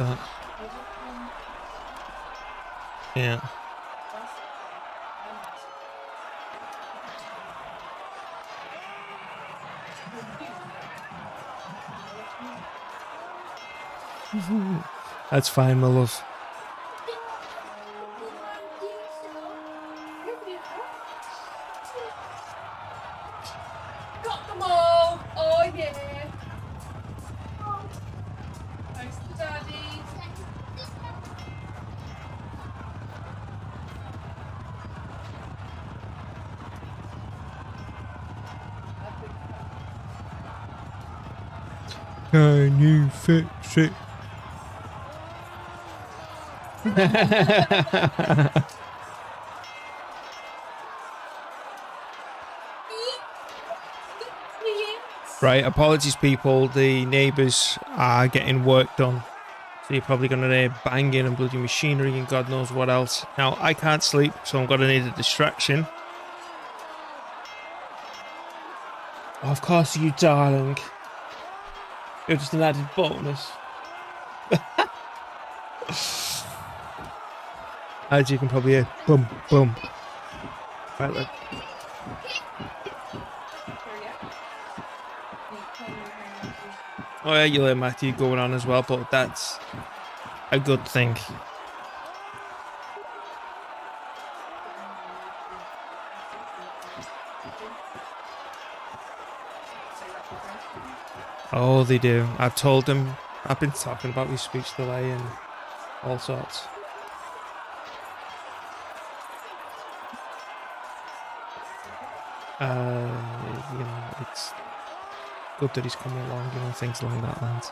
that. Yeah. That's fine, my love. Got them all! Oh yeah! Thanks to Daddy. Can you fix it? Right, apologies people, the neighbours are getting work done. So you're probably going to hear banging and bloody machinery and God knows what else. Now, I can't sleep, so I'm going to need a distraction. Oh, of course you darling. You're just an added bonus. As you can probably hear, boom, boom. Right, look. Oh yeah, you'll hear Matthew going on as well, but that's a good thing. Oh, they do. I've told them. I've been talking about his speech delay and all sorts. You know, it's good that he's coming along, you know, things along that lines.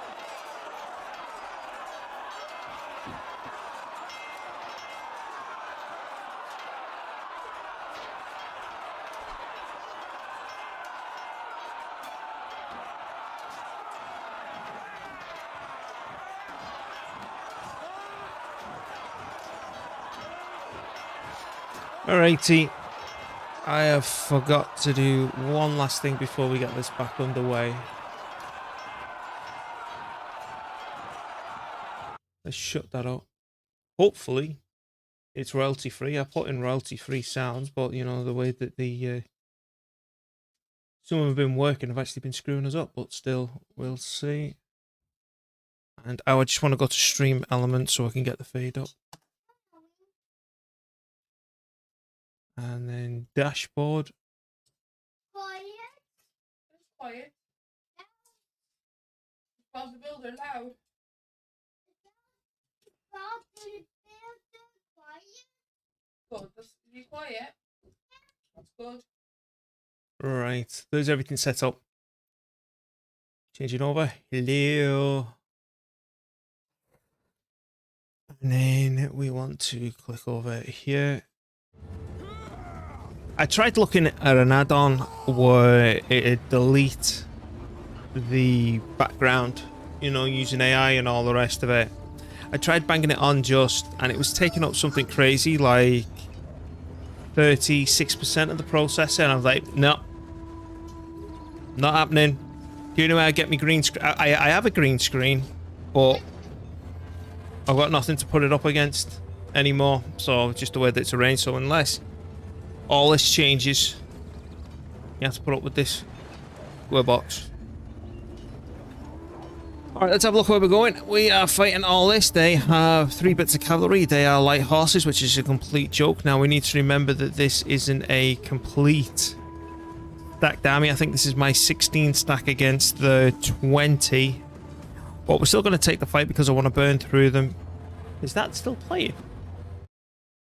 Alrighty, I have forgot to do one last thing before we get this back underway. Let's shut that up. Hopefully, it's royalty free. I put in royalty free sounds, but you know, the way that the some of them have been working have actually been screwing us up, but still, we'll see. And I just want to go to stream elements so I can get the fade up. And then dashboard. Quiet. It's quiet. Was the builder loud? Good. Just be quiet. That's good. Right. There's everything set up. Changing over. Hello. And then we want to click over here. I tried looking at an add-on where it'd delete the background, you know, using AI and all the rest of it. I tried banging it on just, and it was taking up something crazy like 36% of the processor, and I was like, no, not happening. Do you know how I get my green screen? I have a green screen, but I've got nothing to put it up against anymore, so just the way that it's arranged. So unless all this changes, you have to put up with this square box. Alright, let's have a look where we're going. We are fighting all this. They have 3 bits of cavalry. They are light horses, which is a complete joke. Now, we need to remember that this isn't a complete stacked army. I think this is my 16 stack against the 20. But we're still going to take the fight because I want to burn through them. Is that still playing?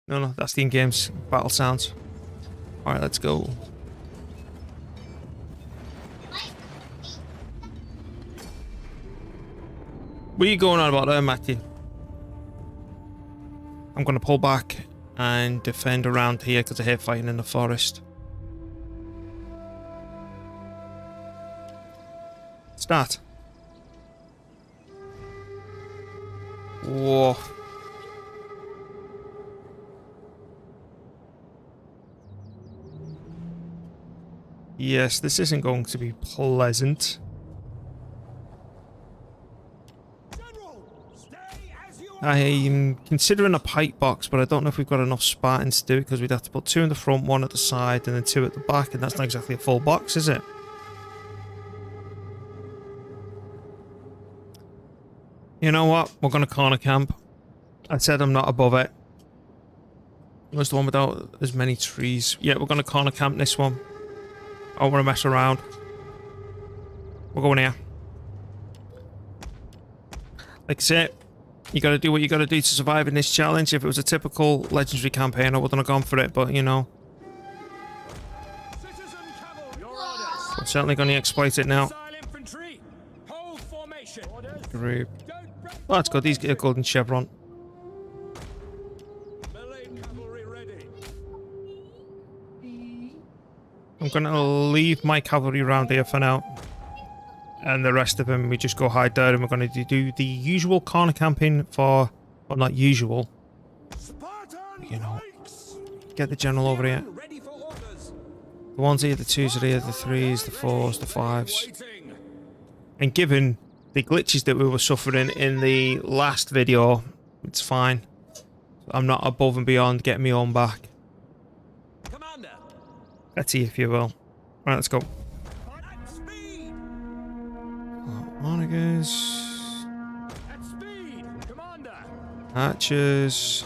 No, that's the in-game's battle sounds. Alright, let's go. What are you going on about there, Matthew? I'm going to pull back and defend around here because I hate fighting in the forest. Start. Whoa. Yes, this isn't going to be pleasant. General, stay I'm considering a pike box, but I don't know if we've got enough Spartans to do it, because we'd have to put 2 in the front, 1 at the side, and then 2 at the back, and that's not exactly a full box, is it? You know what? We're going to corner camp. I said I'm not above it. Where's the one without as many trees? Yeah, we're going to corner camp this one. I don't want to mess around. We're going here. Like I said, you gotta do what you gotta do to survive in this challenge. If it was a typical legendary campaign, I wouldn't have gone for it, but you know. We're certainly gonna exploit it now. Group. Oh, that's good. These get a golden chevron. I'm gonna leave my cavalry around here for now. And the rest of them, we just go hide there, and we're going to do the usual corner camping for... Well, not usual. You know. Get the general over here. The 1s here, the 2s are here, the 3s, the 4s, the 5s. And given the glitches that we were suffering in the last video, it's fine. I'm not above and beyond getting my own back. Let's see, if you will. Right, let's go. Onagers. Archers.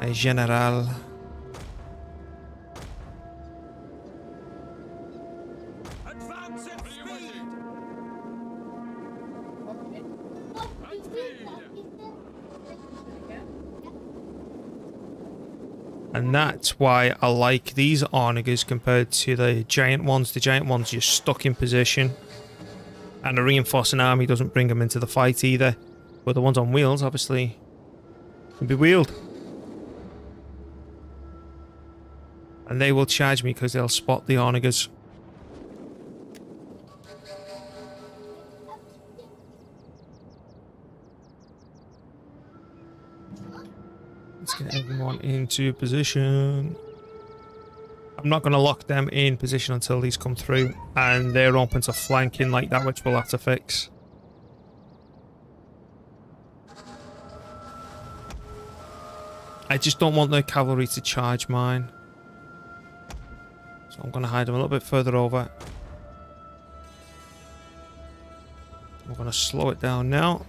A general. And that's why I like these onagers compared to the giant ones. The giant ones you're stuck in position. And a reinforcing army doesn't bring them into the fight either. But the ones on wheels, obviously, can be wheeled. And they will charge me because they'll spot the onagers. Let's get everyone into position. I'm not going to lock them in position until these come through. And they're open to flanking like that, which we'll have to fix. I just don't want the cavalry to charge mine. So I'm going to hide them a little bit further over. We're going to slow it down now.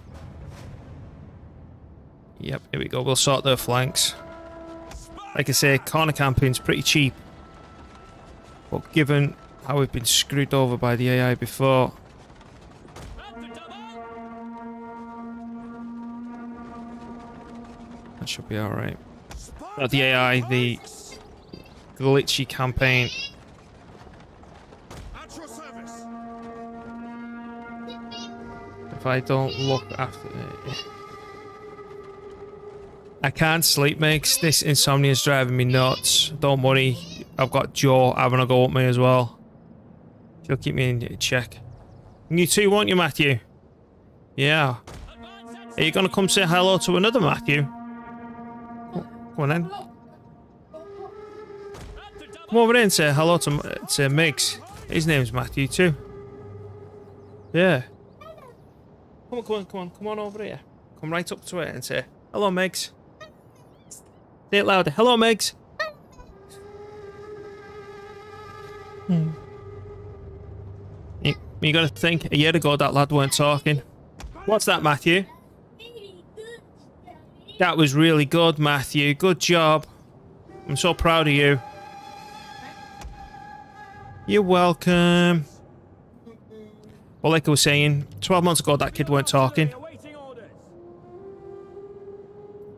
Yep, here we go. We'll sort their flanks. Like I say, corner camping's pretty cheap. But given how we've been screwed over by the AI before... that should be alright. Not the AI, the glitchy campaign. If I don't look after it... I can't sleep, mates. This insomnia is driving me nuts. Don't worry, I've got Joe having a go at me as well. She'll keep me in check. You too, won't you, Matthew? Yeah. Are you gonna come say hello to another Matthew? Come on then. Come over here and say hello to Migs. His name's Matthew too. Yeah. Come on over here. Come right up to it and say hello, Migs. Say it louder. Hello, Migs. You gotta think, a year ago that lad weren't talking. What's that, Matthew? That was really good, Matthew. Good job. I'm so proud of you. You're welcome. Well, like I was saying, 12 months ago that kid weren't talking.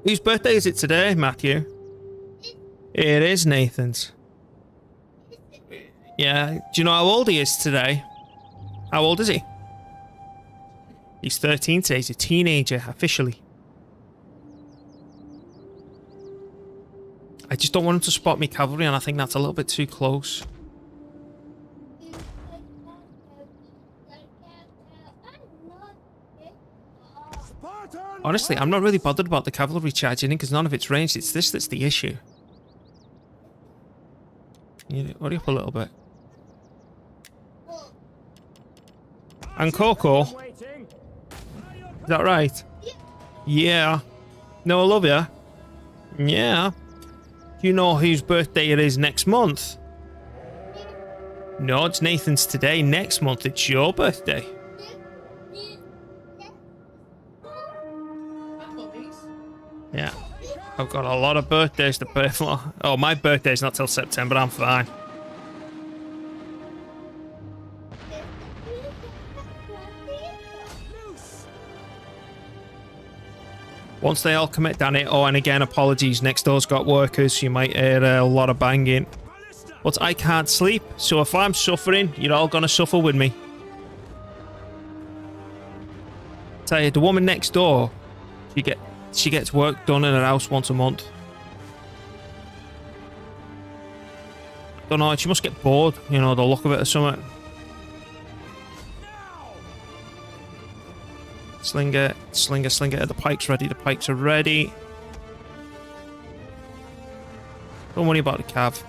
Whose birthday is it today, Matthew? It is Nathan's. Yeah, do you know how old he is today? How old is he? He's 13 today, he's a teenager, officially. I just don't want him to spot me cavalry, and I think that's a little bit too close. Honestly, I'm not really bothered about the cavalry charging in because none of it's ranged. It's this that's the issue. You hurry up a little bit. And Coco. that right? Yeah. No, I love you. Yeah. Do you know whose birthday it is next month? No, it's Nathan's today. Next month, it's your birthday. And Mummy's. Yeah. I've got a lot of birthdays to pay for. Oh, my birthday's not till September. I'm fine. Once they all commit, Danny. Oh, and again, apologies. Next door's got workers. You might hear a lot of banging. But I can't sleep. So if I'm suffering, you're all going to suffer with me. Tell you, the woman next door, she gets work done in her house once a month. Don't know, she must get bored, you know, the look of it or something. Slinger, slinger, slinger. The pikes ready. The pikes are ready. Don't worry about the cav.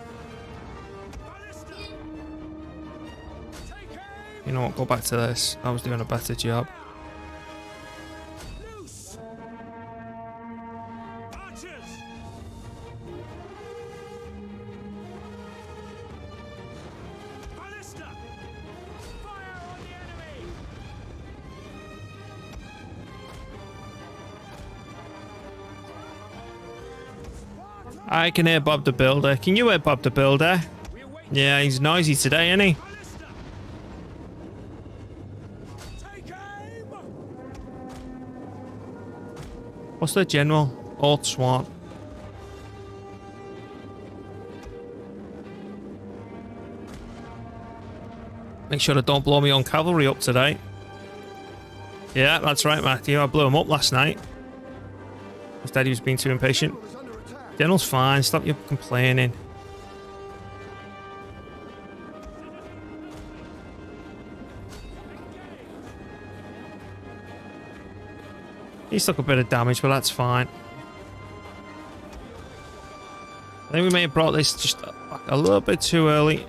You know what? Go back to this. I was doing a better job. I can hear Bob the Builder. Can you hear Bob the Builder? Yeah, he's noisy today, isn't he? What's the general? Old Swamp. Make sure I don't blow my own cavalry up today. Yeah, that's right, Matthew. I blew him up last night. Instead, he was being too impatient. General's fine. Stop your complaining. He's took a bit of damage, but that's fine. I think we may have brought this just a little bit too early.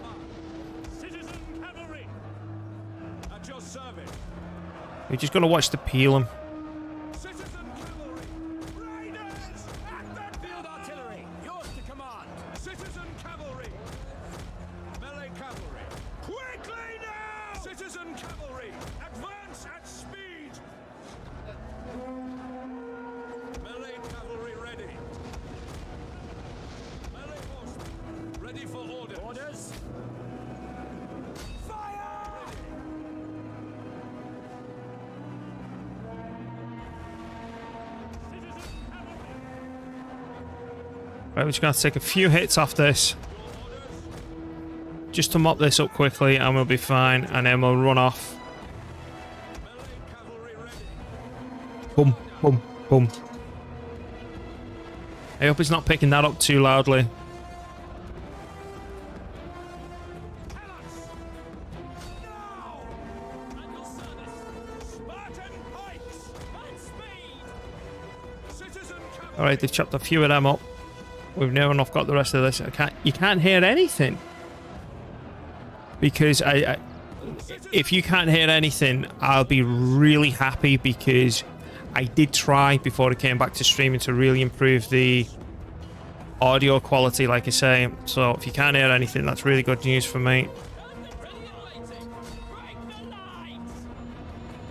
We're just going to watch the peel him. Right, we're just going to take a few hits off this. Just to mop this up quickly and we'll be fine. And then we'll run off. Boom, boom, boom. I hope he's not picking that up too loudly. Alright, they've chopped a few of them up. We've near enough got the rest of this. You can't hear anything. Because if you can't hear anything, I'll be really happy because I did try before I came back to streaming to really improve the audio quality, like I say. So if you can't hear anything, that's really good news for me.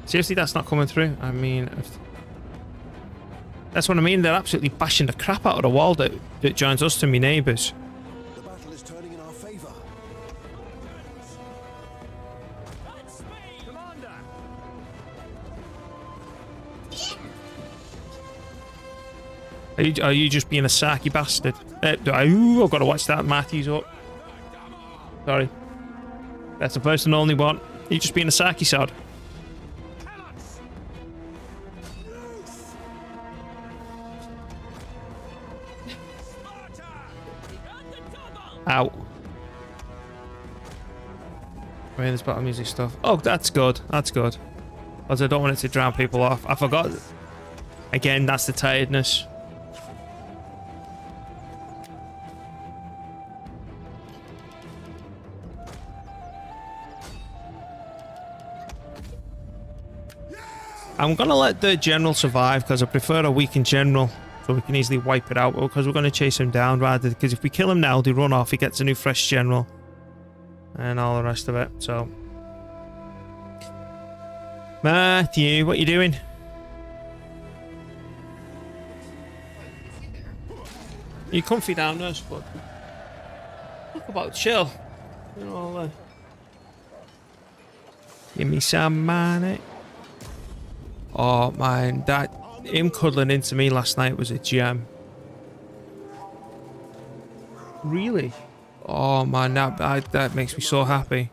Seriously, that's not coming through? I mean, that's what I mean. They're absolutely bashing the crap out of the wall that joins us to me neighbours. The battle is turning in our favour. Are you just being a sarky bastard? Ooh, I've got to watch that. Matthew's up. Sorry. That's the first and only one. Are you just being a sarky sod? Ow. Right, there's battle music stuff. Oh, that's good. That's good. Because I don't want it to drown people off. I forgot. Again, that's the tiredness. I'm gonna let the general survive because I prefer a weakened general, so we can easily wipe it out. Because we're gonna chase him down rather. Because if we kill him now, they run off. He gets a new fresh general, and all the rest of it. So, Matthew, what you doing? You comfy down there, but talk about chill. You know, give me some money. Oh man, that him cuddling into me last night was a gem. Really? Oh man, that makes me so happy.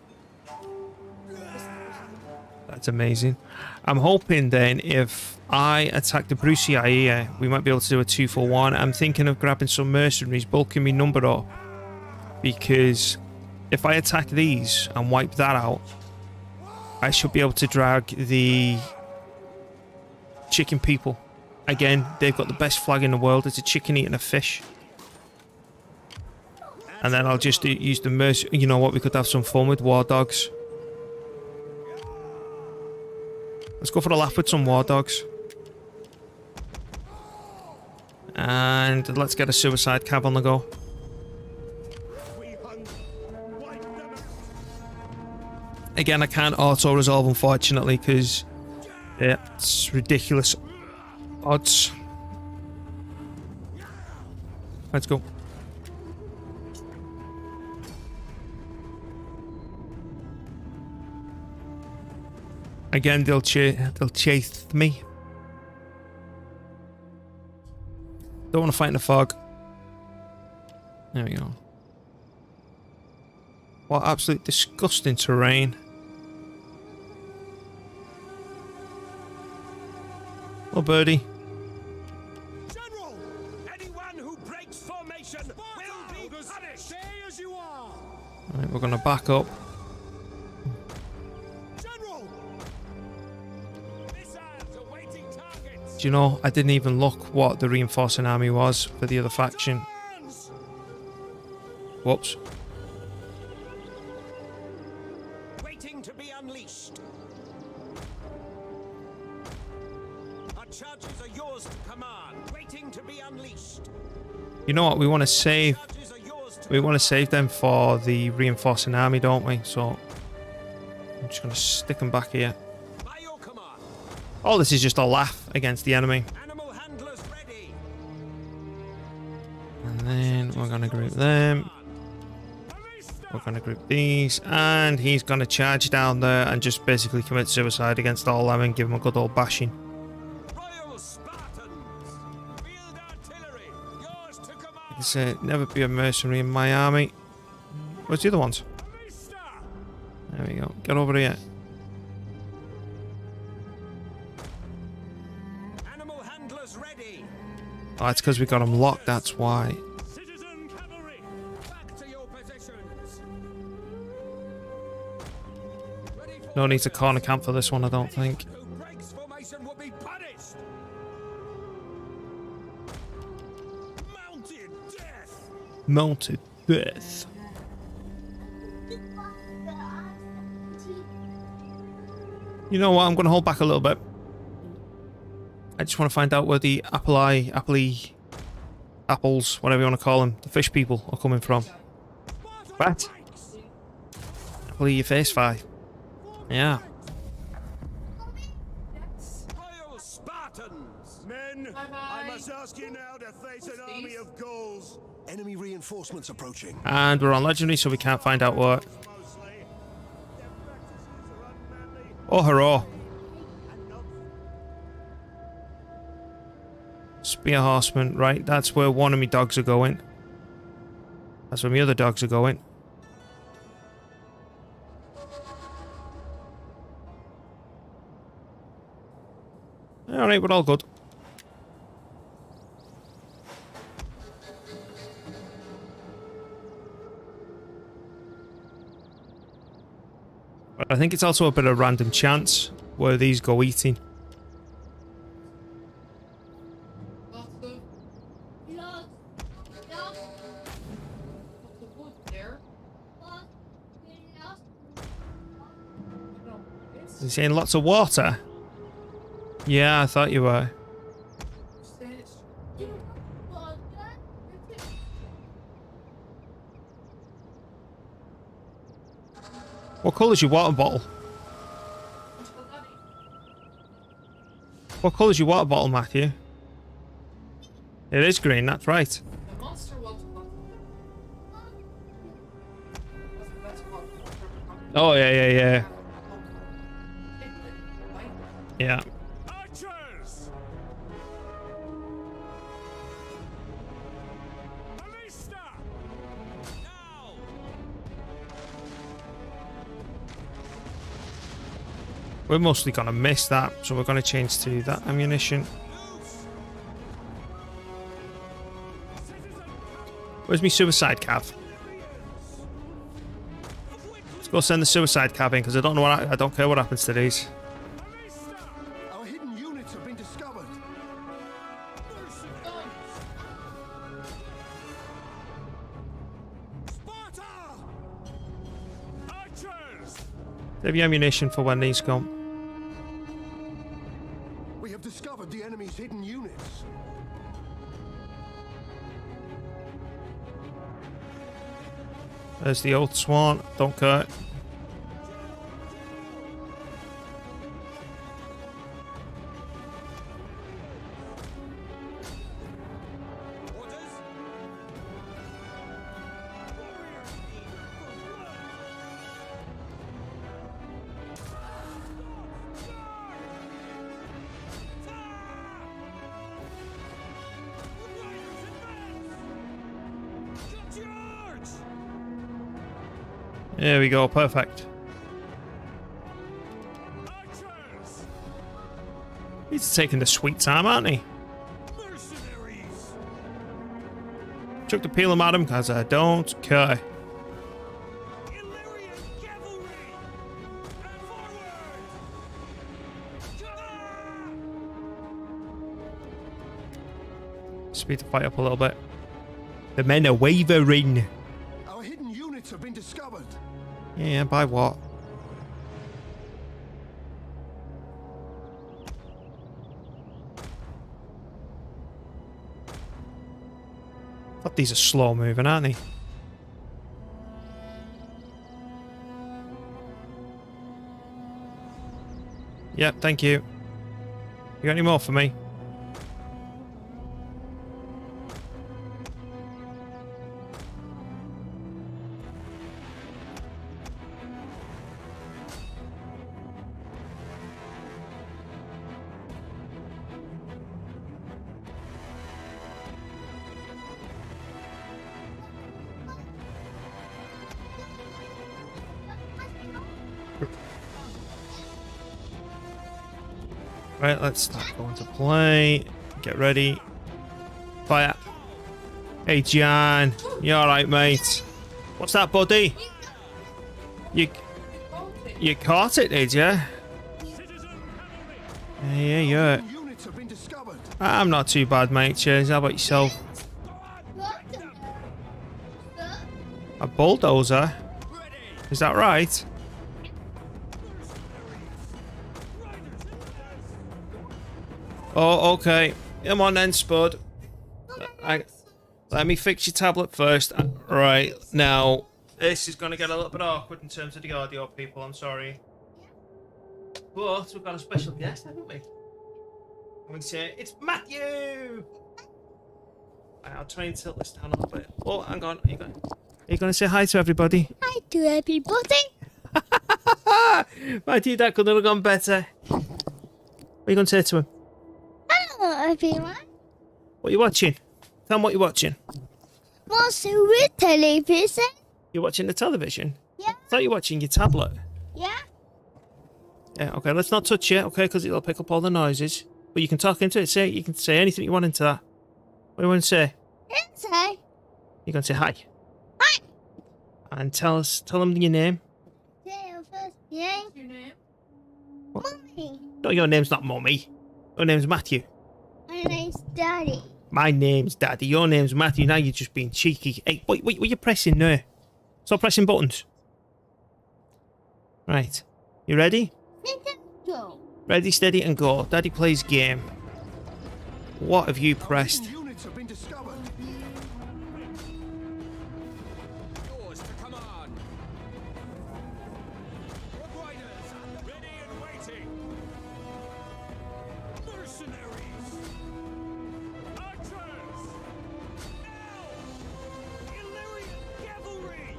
That's amazing. I'm hoping then if I attack the Brucei here, we might be able to do a 2-for-1. I'm thinking of grabbing some mercenaries, bulking me number up. Because if I attack these and wipe that out, I should be able to drag the chicken people. Again, they've got the best flag in the world. It's a chicken eating a fish. And then I'll just use the mercy. You know what? We could have some fun with war dogs. Let's go for a laugh with some war dogs. And let's get a suicide cab on the go. Again, I can't auto-resolve, unfortunately, because yeah, it's ridiculous odds. Let's go. Again, they'll chase me. Don't want to fight in the fog. There we go. What absolute disgusting terrain. Oh, birdie. General, anyone who breaks formation will be punished. Stay as you are. Right, we're gonna back up. General, missiles awaiting targets. Do you know, I didn't even look what the reinforcing army was for the other faction. Whoops. Waiting to be unleashed. Our charges are yours to command. Waiting to be unleashed. You know what? We want to save. Charges are yours to We want to save them for the reinforcing army, don't we? So I'm just gonna stick them back here. by your command. Oh, this is just a laugh against the enemy. Animal handlers ready. And then we're gonna group them. We're gonna group these, and he's gonna charge down there and just basically commit suicide against all them and give him a good old bashing. Royal Spartans. Field artillery. Yours to command. It's never be a mercenary in my army. Where's the other ones? There we go. Get over here. Animal handlers ready. Oh, it's because we got them locked. That's why. Citizen cavalry. Back to your positions. Ready for No need to corner camp for this one, I don't think. who breaks formation will be punished. Mounted death. Mounted death. You know what? I'm going to hold back a little bit. I just want to find out where the apples, whatever you want to call them, the fish people are coming from. What? Apple your face, five. Yeah. Royal Spartans. Men, Bye-bye. I must ask you now to face an army of ghouls. Enemy reinforcements approaching. And we're on legendary, so we can't find out what. Mostly. Their practices are unmanly Oh, hurrah. and not Spear horseman, right? That's where one of my dogs are going. That's where my other dogs are going. Alright, we're all good. But I think it's also a bit of random chance where these go eating. Lots of wood there. Is he saying lots of water? Yeah, I thought you were. What colour's your water bottle? What colour's your water bottle, Matthew? It is green, that's right. The monster water bottle. That's what Oh, yeah. Yeah. Archers! Ballista! Now! We're mostly gonna miss that, so we're gonna change to that ammunition. Where's me suicide cav? Let's go send the suicide cav in, because I don't know what I don't care what happens to these. Our hidden units have been discovered. Sparta! Archers! Save your ammunition for when these come. We have discovered the enemy's hidden units. There's the old swan. Don't care. There we go, perfect. He's taking the sweet time, aren't he? Mercenaries! Chuck the peel him at him, because I don't care. Illyrian cavalry! And forward! Speed the fight up a little bit. The men are wavering. Our hidden units have been discovered. Yeah, by what? Thought these are slow moving, aren't they? Yep, thank you. You got any more for me? Right, let's start going to play. Get ready. Fire. Hey, John. You alright, mate? What's that, buddy? You caught it, did you? Yeah. Units have been discovered. I'm not too bad, mate. Cheers. How about yourself? A bulldozer? Is that right? Oh, okay. Come on then, Spud. Let me fix your tablet first. Right, now, this is going to get a little bit awkward in terms of the audio, people. I'm sorry. But we've got a special guest, haven't we? I'm going to say, it's Matthew! Right, I'll try and tilt this down a little bit. Oh, hang on. Are you going to say hi to everybody? Hi to everybody. Matthew, that could have gone better. What are you going to say to him? Hello everyone. What are you watching? Tell them what you're watching. What's with television? You're watching the television? Yeah. I thought you were watching your tablet. Yeah. Yeah, okay, let's not touch it, okay, because it'll pick up all the noises. But you can talk into it, you can say anything you want into that. What do you want to say? Yes, hi. You're going to say hi. Hi. And tell them your name. Say your first name. Your name? Mommy. No, your name's not Mummy. Your name's Matthew. My name's Daddy. My name's Daddy. Your name's Matthew. Now you're just being cheeky. Hey, what are you pressing there? Stop pressing buttons. Right. You ready? Go. Ready, steady, and go. Daddy plays game. What have you pressed? Units have been discovered. Yours to command. Riders, ready and waiting. Mercenaries. Archers. Now. Illyrian cavalry.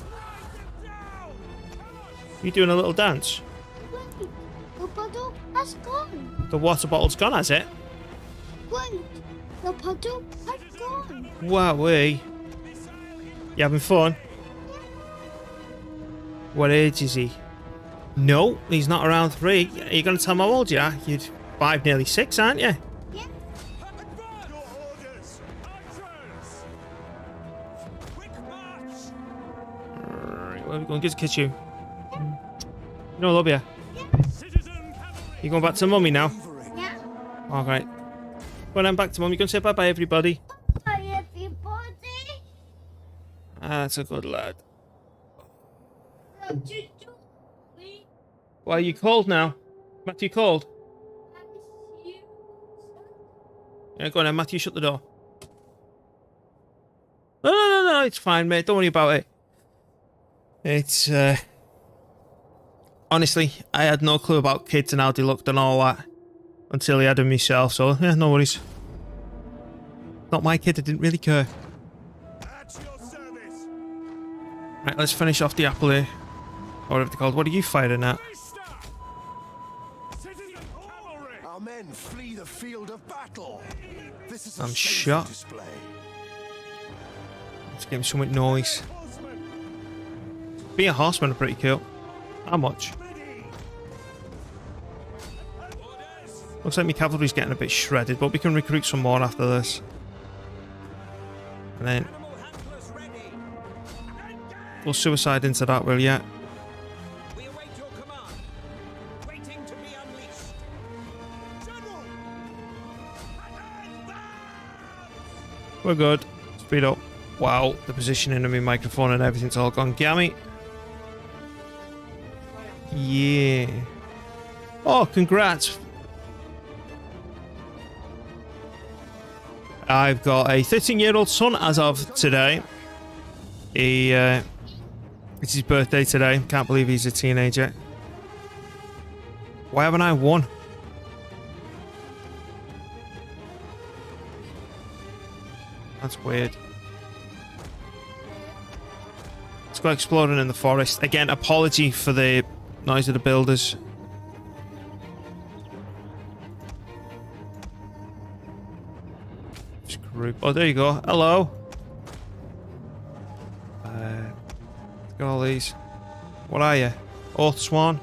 Ride them down. Come on. You doing a little dance? Wait, the bottle has gone. The water bottle's gone, has it? Wait, the bottle has gone. Wowee. You having fun? What age is he? No, he's not around 3. Are you going to tell him how old you are? You're 5, nearly 6, aren't you? Yeah. Advance. Your orders. Archers. Quick march. Alright, where are we going? Get to kiss you. No, love you. Citizen cavalry. You going back to mummy now? Yeah. Alright. Well, I'm back to mummy. You going to say bye-bye, everybody? Bye, everybody. That's a good lad. What you do? We Why are you cold now? Matthew, cold? miss you. Yeah, go on then, Matthew, shut the door. No, it's fine, mate. Don't worry about it. It's, honestly, I had no clue about kids and how they looked and all that until he had them myself, so, yeah, no worries. Not my kid, I didn't really care. At your service. Right, let's finish off the apple here. Or whatever they're called. What are you firing at? Vista. Citizen cavalry. Our men flee the field of battle. This is a I'm shameful shot. display. Let's give him something noise. Horsemen. Being a horseman are pretty cool. How much? Ready. Orders. Looks like my cavalry's getting a bit shredded, but we can recruit some more after this. And then Animal handlers ready. Engage. we'll suicide into that, will ya? We await your command. Waiting to be unleashed. General. Advance. We're good. Speed up. Wow, the positioning of my microphone and everything's all gone gammy. Yeah. Oh, congrats. I've got a 13-year-old son as of today. It's his birthday today. Can't believe he's a teenager. Why haven't I won? That's weird. Let's go exploring in the forest. Again, apology for the noise of the builders. Just group. Oh, there you go. Hello. Let's get all these. What are you? Oath Swan?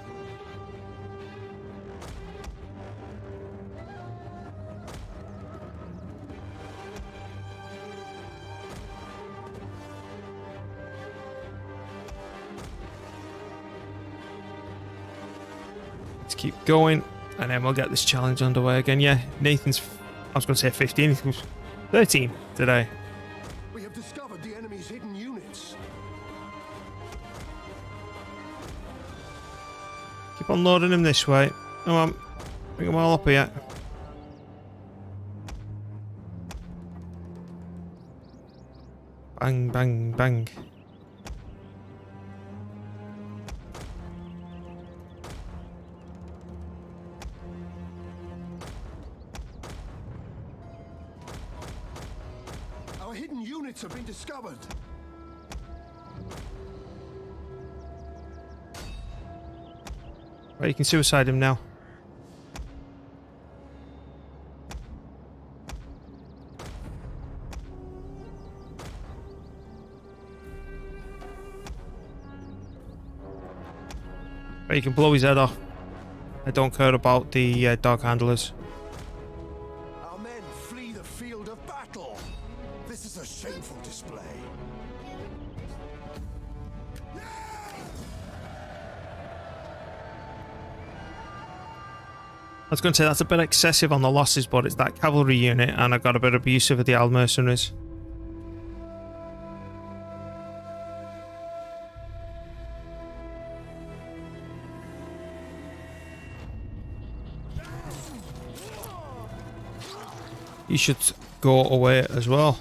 Let's keep going, and then we'll get this challenge underway again. Yeah, Nathan's, I was going to say 15, he was 13 today. We have discovered the enemy's hidden units. Keep on loading him this way. Come on, bring them all up here. Bang, bang, bang. Our hidden units have been discovered. Right, you can suicide him now. Right, you can blow his head off. I don't care about the dog handlers. Our men flee the field of battle. This is a shameful display. I was going to say that's a bit excessive on the losses, but it's that cavalry unit, and I got a bit abusive with the Al mercenaries. You should go away as well.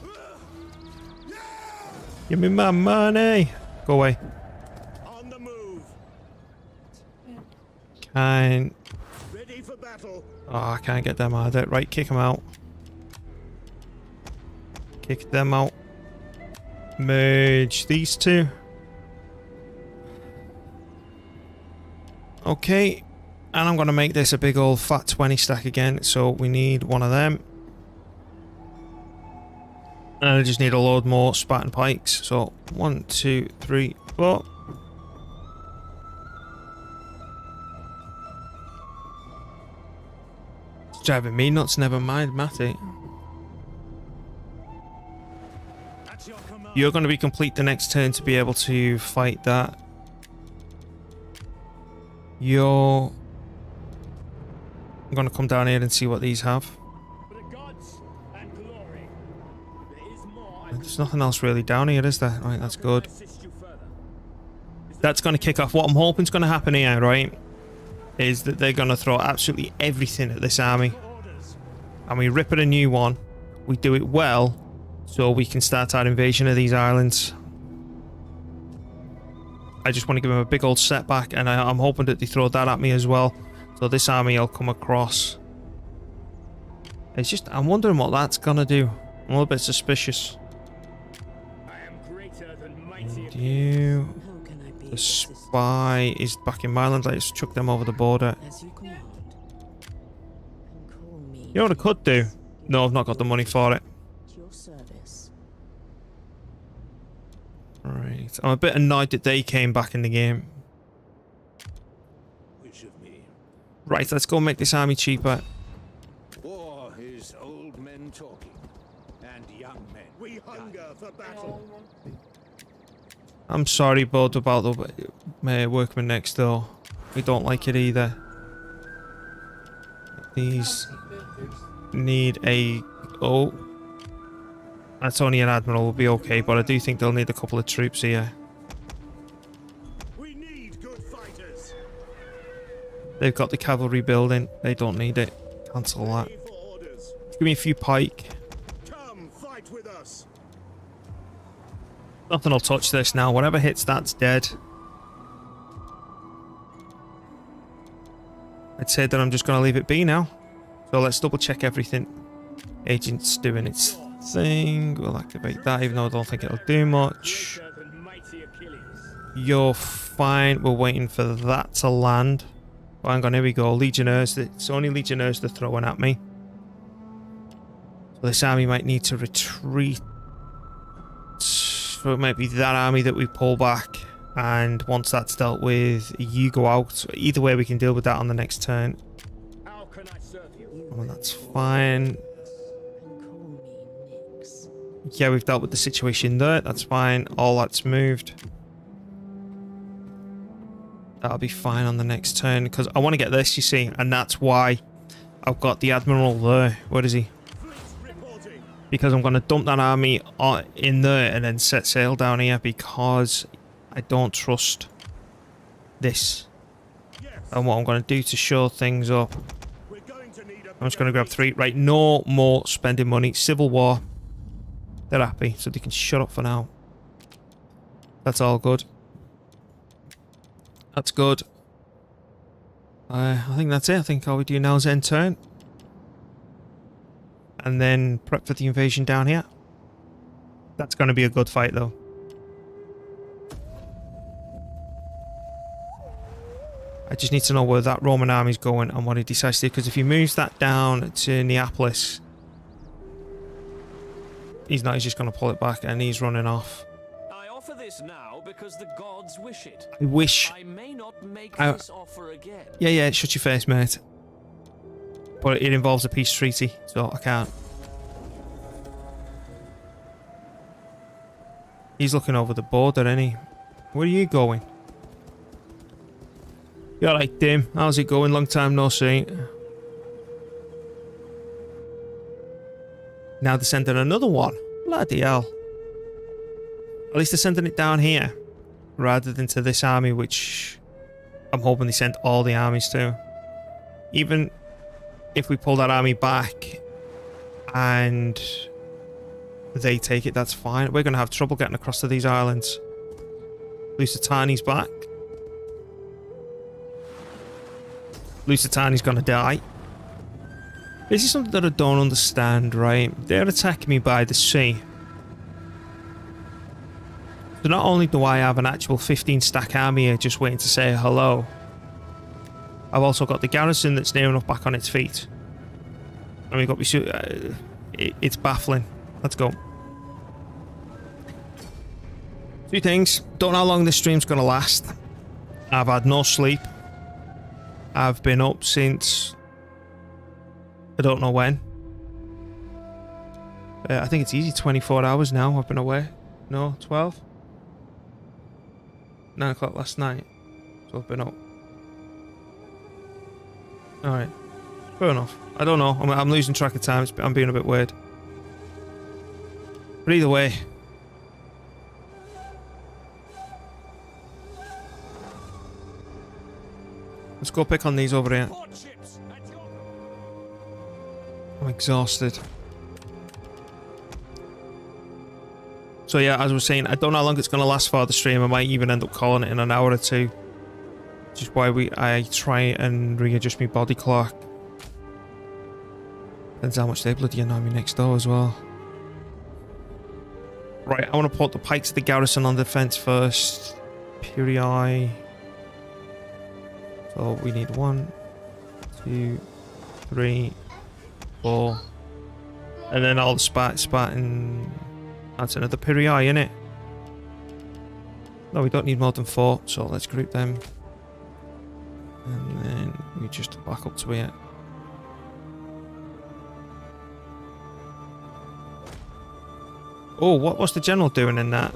Give me my money. Go away. On the move. Can't. Ready for battle. Oh, I can't get them out of it. Right, kick them out. Kick them out. Merge these two. Okay. And I'm going to make this a big old fat 20 stack again. So we need one of them. And I just need a load more Spartan pikes. So 1, 2, 3, 4. It's driving me nuts, never mind, Matty. At your command. You're going to be complete the next turn to be able to fight that. I'm going to come down here and see what these have. For the gods and glory. There is more I There's nothing else really down here, is there? Right, that's good. assist you further. That's going to kick off. What I'm hoping is going to happen here, right, is that they're going to throw absolutely everything at this army. Orders. And we rip it a new one. We do it well, so we can start our invasion of these islands. I just want to give them a big old setback, and I'm hoping that they throw that at me as well. So this army will come across. It's just, I'm wondering what that's gonna do. I'm a little bit suspicious. I am greater than mighty. And you, How can I be the of assistance? spy is back in my land. Let's chuck them over the border. As you command. And call me You know what I could do? No, I've not got the money for it. at your service. Right, I'm a bit annoyed that they came back in the game. Which of me? Right, let's go make this army cheaper. War is old men talking and young men. We hunger for battle. I'm sorry, bud, about the workmen next door. We don't like it either. These need a... Oh. That's only an admiral, will be okay, but I do think they'll need a couple of troops here. We need good fighters. They've got the cavalry building. They don't need it. Cancel that. Ready for orders. Give me a few pike. Come fight with us. Nothing will touch this now. Whatever hits, that's dead. I'd say that I'm just going to leave it be now. So let's double check everything. Agent's doing its thing. We'll activate that, even though I don't think it'll do much. Greater than mighty Achilles. You're fine. We're waiting for that to land. Oh, hang on, here we go. Legionnaires. It's only Legionnaires they're throwing at me. So this army might need to retreat. So it might be that army that we pull back. And once that's dealt with, you go out. Either way, we can deal with that on the next turn. How can I serve you? Oh, that's fine. And call me Nix. Yeah, we've dealt with the situation there. That's fine. All that's moved. That'll be fine on the next turn. Because I want to get this, you see. And that's why I've got the Admiral there. Where is he? Fleet reporting. Because I'm going to dump that army in there and then set sail down here. Because I don't trust this. Yes. And what I'm going to do to show things up. We're going to need a I'm just going to grab 3. Right, no more spending money. Civil War. They're happy, so they can shut up for now. That's all good. That's good. I think that's it. I think all we do now is end turn. And then prep for the invasion down here. That's going to be a good fight, though. I just need to know where that Roman army's going and what he decides to do. Because if he moves that down to Neapolis, he's not. He's just going to pull it back and he's running off. I offer this now because the gods wish it. I wish. I may not make this offer again. Yeah, shut your face, mate. But it involves a peace treaty, so I can't. He's looking over the border, isn't he? Where are you going? You alright, Dim? How's it going? Long time no see. Now they're sending another one. Bloody hell. At least they're sending it down here. Rather than to this army, which I'm hoping they send all the armies to. Even if we pull that army back and they take it, that's fine. We're going to have trouble getting across to these islands. Lusitani's back. Lusitani's going to die. This is something that I don't understand, right? They're attacking me by the sea. So not only do I have an actual 15 stack army here just waiting to say hello, I've also got the garrison that's near enough back on its feet. And we've got... it's baffling. Let's go. Two things. Don't know how long this stream's going to last. I've had no sleep. I've been up since... I don't know when. I think it's easy 24 hours now I've been away. No, 12? 9 o'clock last night. So I've been up. Alright. Fair enough. I don't know. I'm losing track of time. I'm being a bit weird. But either way. Let's go pick on these over here. I'm exhausted. So yeah, as I was saying, I don't know how long it's going to last for the stream. I might even end up calling it in an hour or two. Which is why I try and readjust my body clock. Depends how much they bloody annoy me next door as well. Right, I want to put the pikes of the garrison on the defense first. Piri. So we need 1, 2, 3, 4. And then all the Spartan... That's another Piri, innit? No, we don't need more than 4, so let's group them. And then we just back up to here. Oh, what's the general doing in that?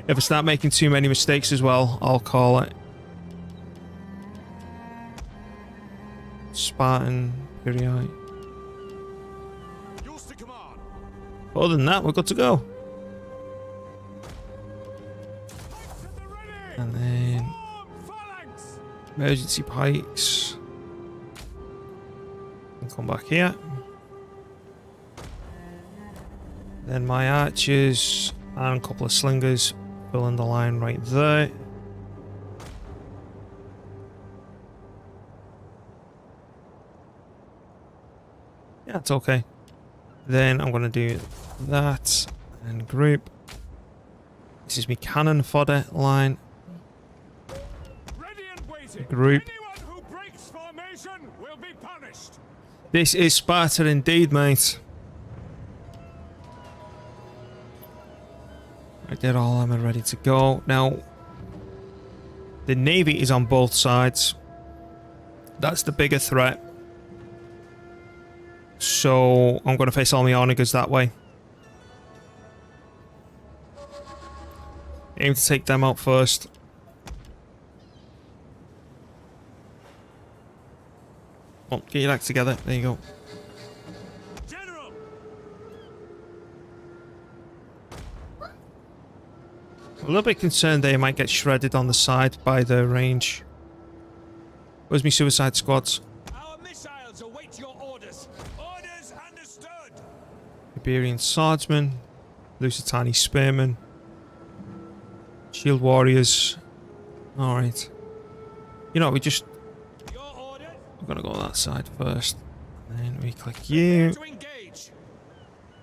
If I start making too many mistakes as well, I'll call it. Spartan, Piri. Other than that, we're good to go. And then emergency pikes. And come back here. Then my archers and a couple of slingers filling the line right there. Yeah, it's okay. Then I'm going to do that and group. This is my cannon fodder line. Group. Anyone who breaks formation will be punished. This is Sparta indeed, mate. Right there, all armor ready to go. Now, the navy is on both sides. That's the bigger threat. So I'm going to face all my onagers that way. Aim to take them out first. Oh, get your act together. There you go. General. A little bit concerned they might get shredded on the side by the range. Where's my suicide squads? Our missiles await your orders. Orders understood. Iberian swordsmen, Lusitani spearmen, shield warriors. Alright. You know, Your orders. we're gonna go on that side first. And then we click you. To engage.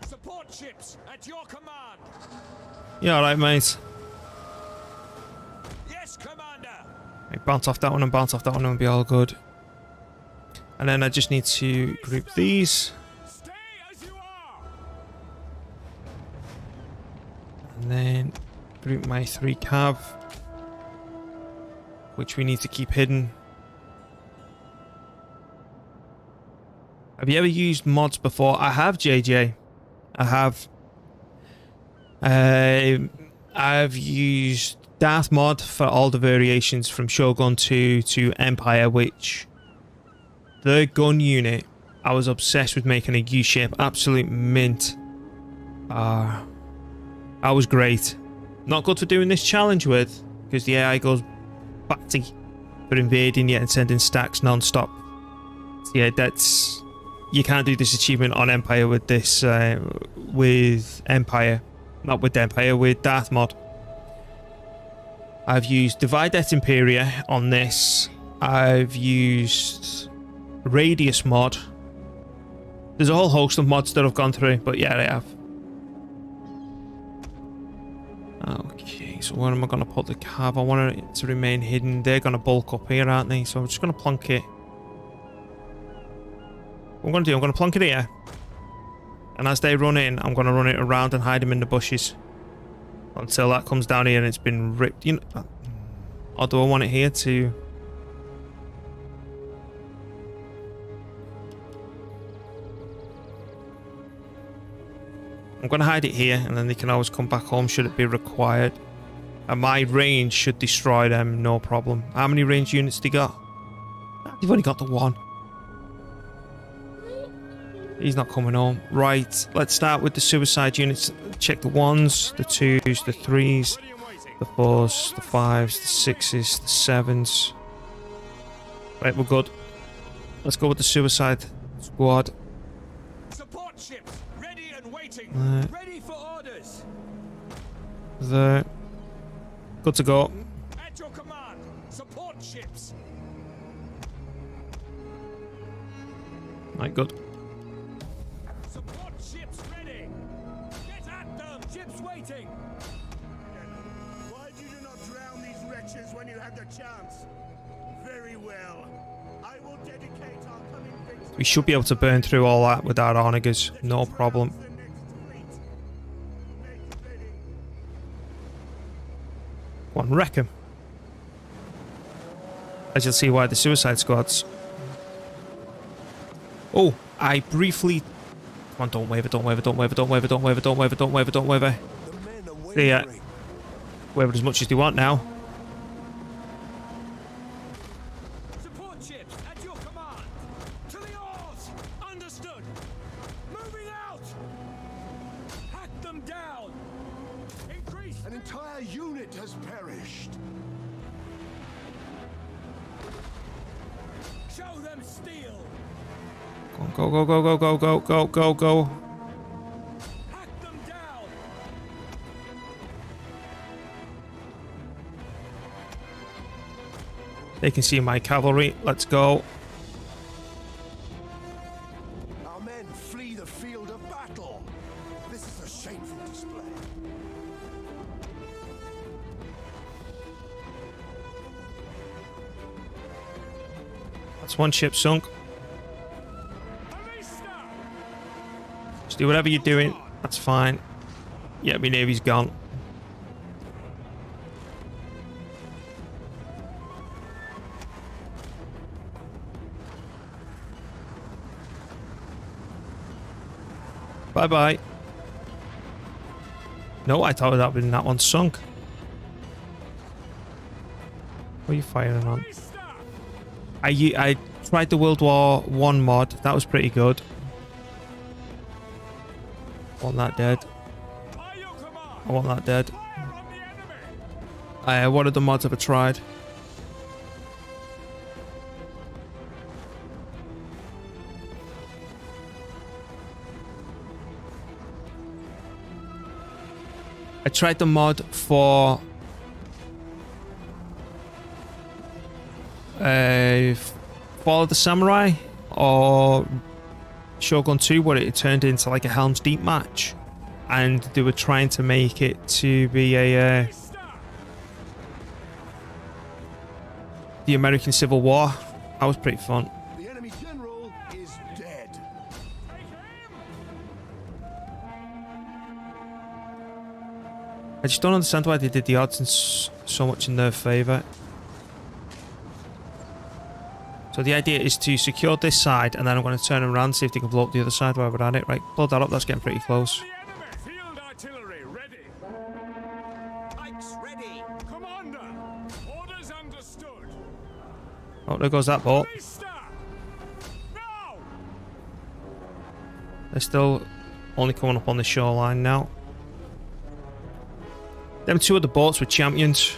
Support ships at your command. Yeah, alright, mate. Yes, Commander. Right, bounce off that one and bounce off that one and be all good. And then I just need to group these. Stay as you are. And then group my 3 cav. Which we need to keep hidden. Have you ever used mods before? I have, JJ. I have. I've used Darth mod for all the variations from Shogun 2 to Empire, which the gun unit, I was obsessed with making a U-shape, absolute mint. I was great. Not good for doing this challenge with, because the AI goes batty for invading you and sending stacks non-stop. So yeah, that's... You can't do this achievement on Empire with this, with Empire. Not with Empire, with Darth mod. I've used Divide et Imperia on this. I've used Radius mod. There's a whole host of mods that I've gone through, but yeah, I have. Okay, so where am I going to put the cab? I want it to remain hidden. They're going to bulk up here, aren't they? So I'm just going to plonk it. What I'm going to do, I'm going to plonk it here. And as they run in, I'm going to run it around and hide them in the bushes. Until that comes down here and it's been ripped. You know, or do I want it here to... I'm going to hide it here, and then they can always come back home should it be required. And my range should destroy them, no problem. How many range units they got? They've only got the one. He's not coming home. Right, let's start with the suicide units. Check the 1s, the 2s, the 3s, the 4s, the 5s, the 6s, the 7s. Right, we're good. Let's go with the suicide squad. Support ships ready and waiting. Right. Ready for orders. There. Good to go. At your command. Support ships. Right, good. Support ships ready. Get at them. Ships waiting. Why did you not drown these wretches when you had the chance? Very well. I will dedicate our coming victory. We should be able to burn through all that with our onagers. No problem. The next fleet. Make ready. Go on, wreck 'em. As you'll see why the suicide squads. Oh, I briefly... Come on, don't waver, don't waver, don't waver, don't waver, don't waver, don't waver, don't waver, don't waver. The men are See ya. wavering. Waver as much as they want now. Support ships at your command. To the oars. Understood. Moving out. Hack them down. Increase. An entire unit has perished. Show them steel. Go, go, go, go, go, go, go, go, go. Hack them down. They can see my cavalry. Let's go. Our men flee the field of battle. This is a shameful display. That's one ship sunk. Ballista. Just do whatever you're doing. That's fine. Yeah, my navy's gone. Bye-bye. No, I thought that would have been that one sunk. What are you firing on? Ballista. I tried the World War One mod. That was pretty good. I want that dead. By your command. I want that dead. Fire on the enemy. What other mods have I tried? I tried the mod for Fall of the Samurai or Shogun 2, where it turned into like a Helm's Deep match, and they were trying to make it to be a Ballista. the American Civil War. That was pretty fun. The enemy general is dead. Take him. I just don't understand why they did the odds in so much in their favour. So the idea is to secure this side, and then I'm going to turn them around and see if they can blow up the other side while we're at it. Right, blow that up, that's getting pretty close. The enemy. Field artillery ready. Pikes ready. Commander. Orders understood. Oh, there goes that boat. Ballista. Now. They're still only coming up on the shoreline now. Them two of the boats were champions.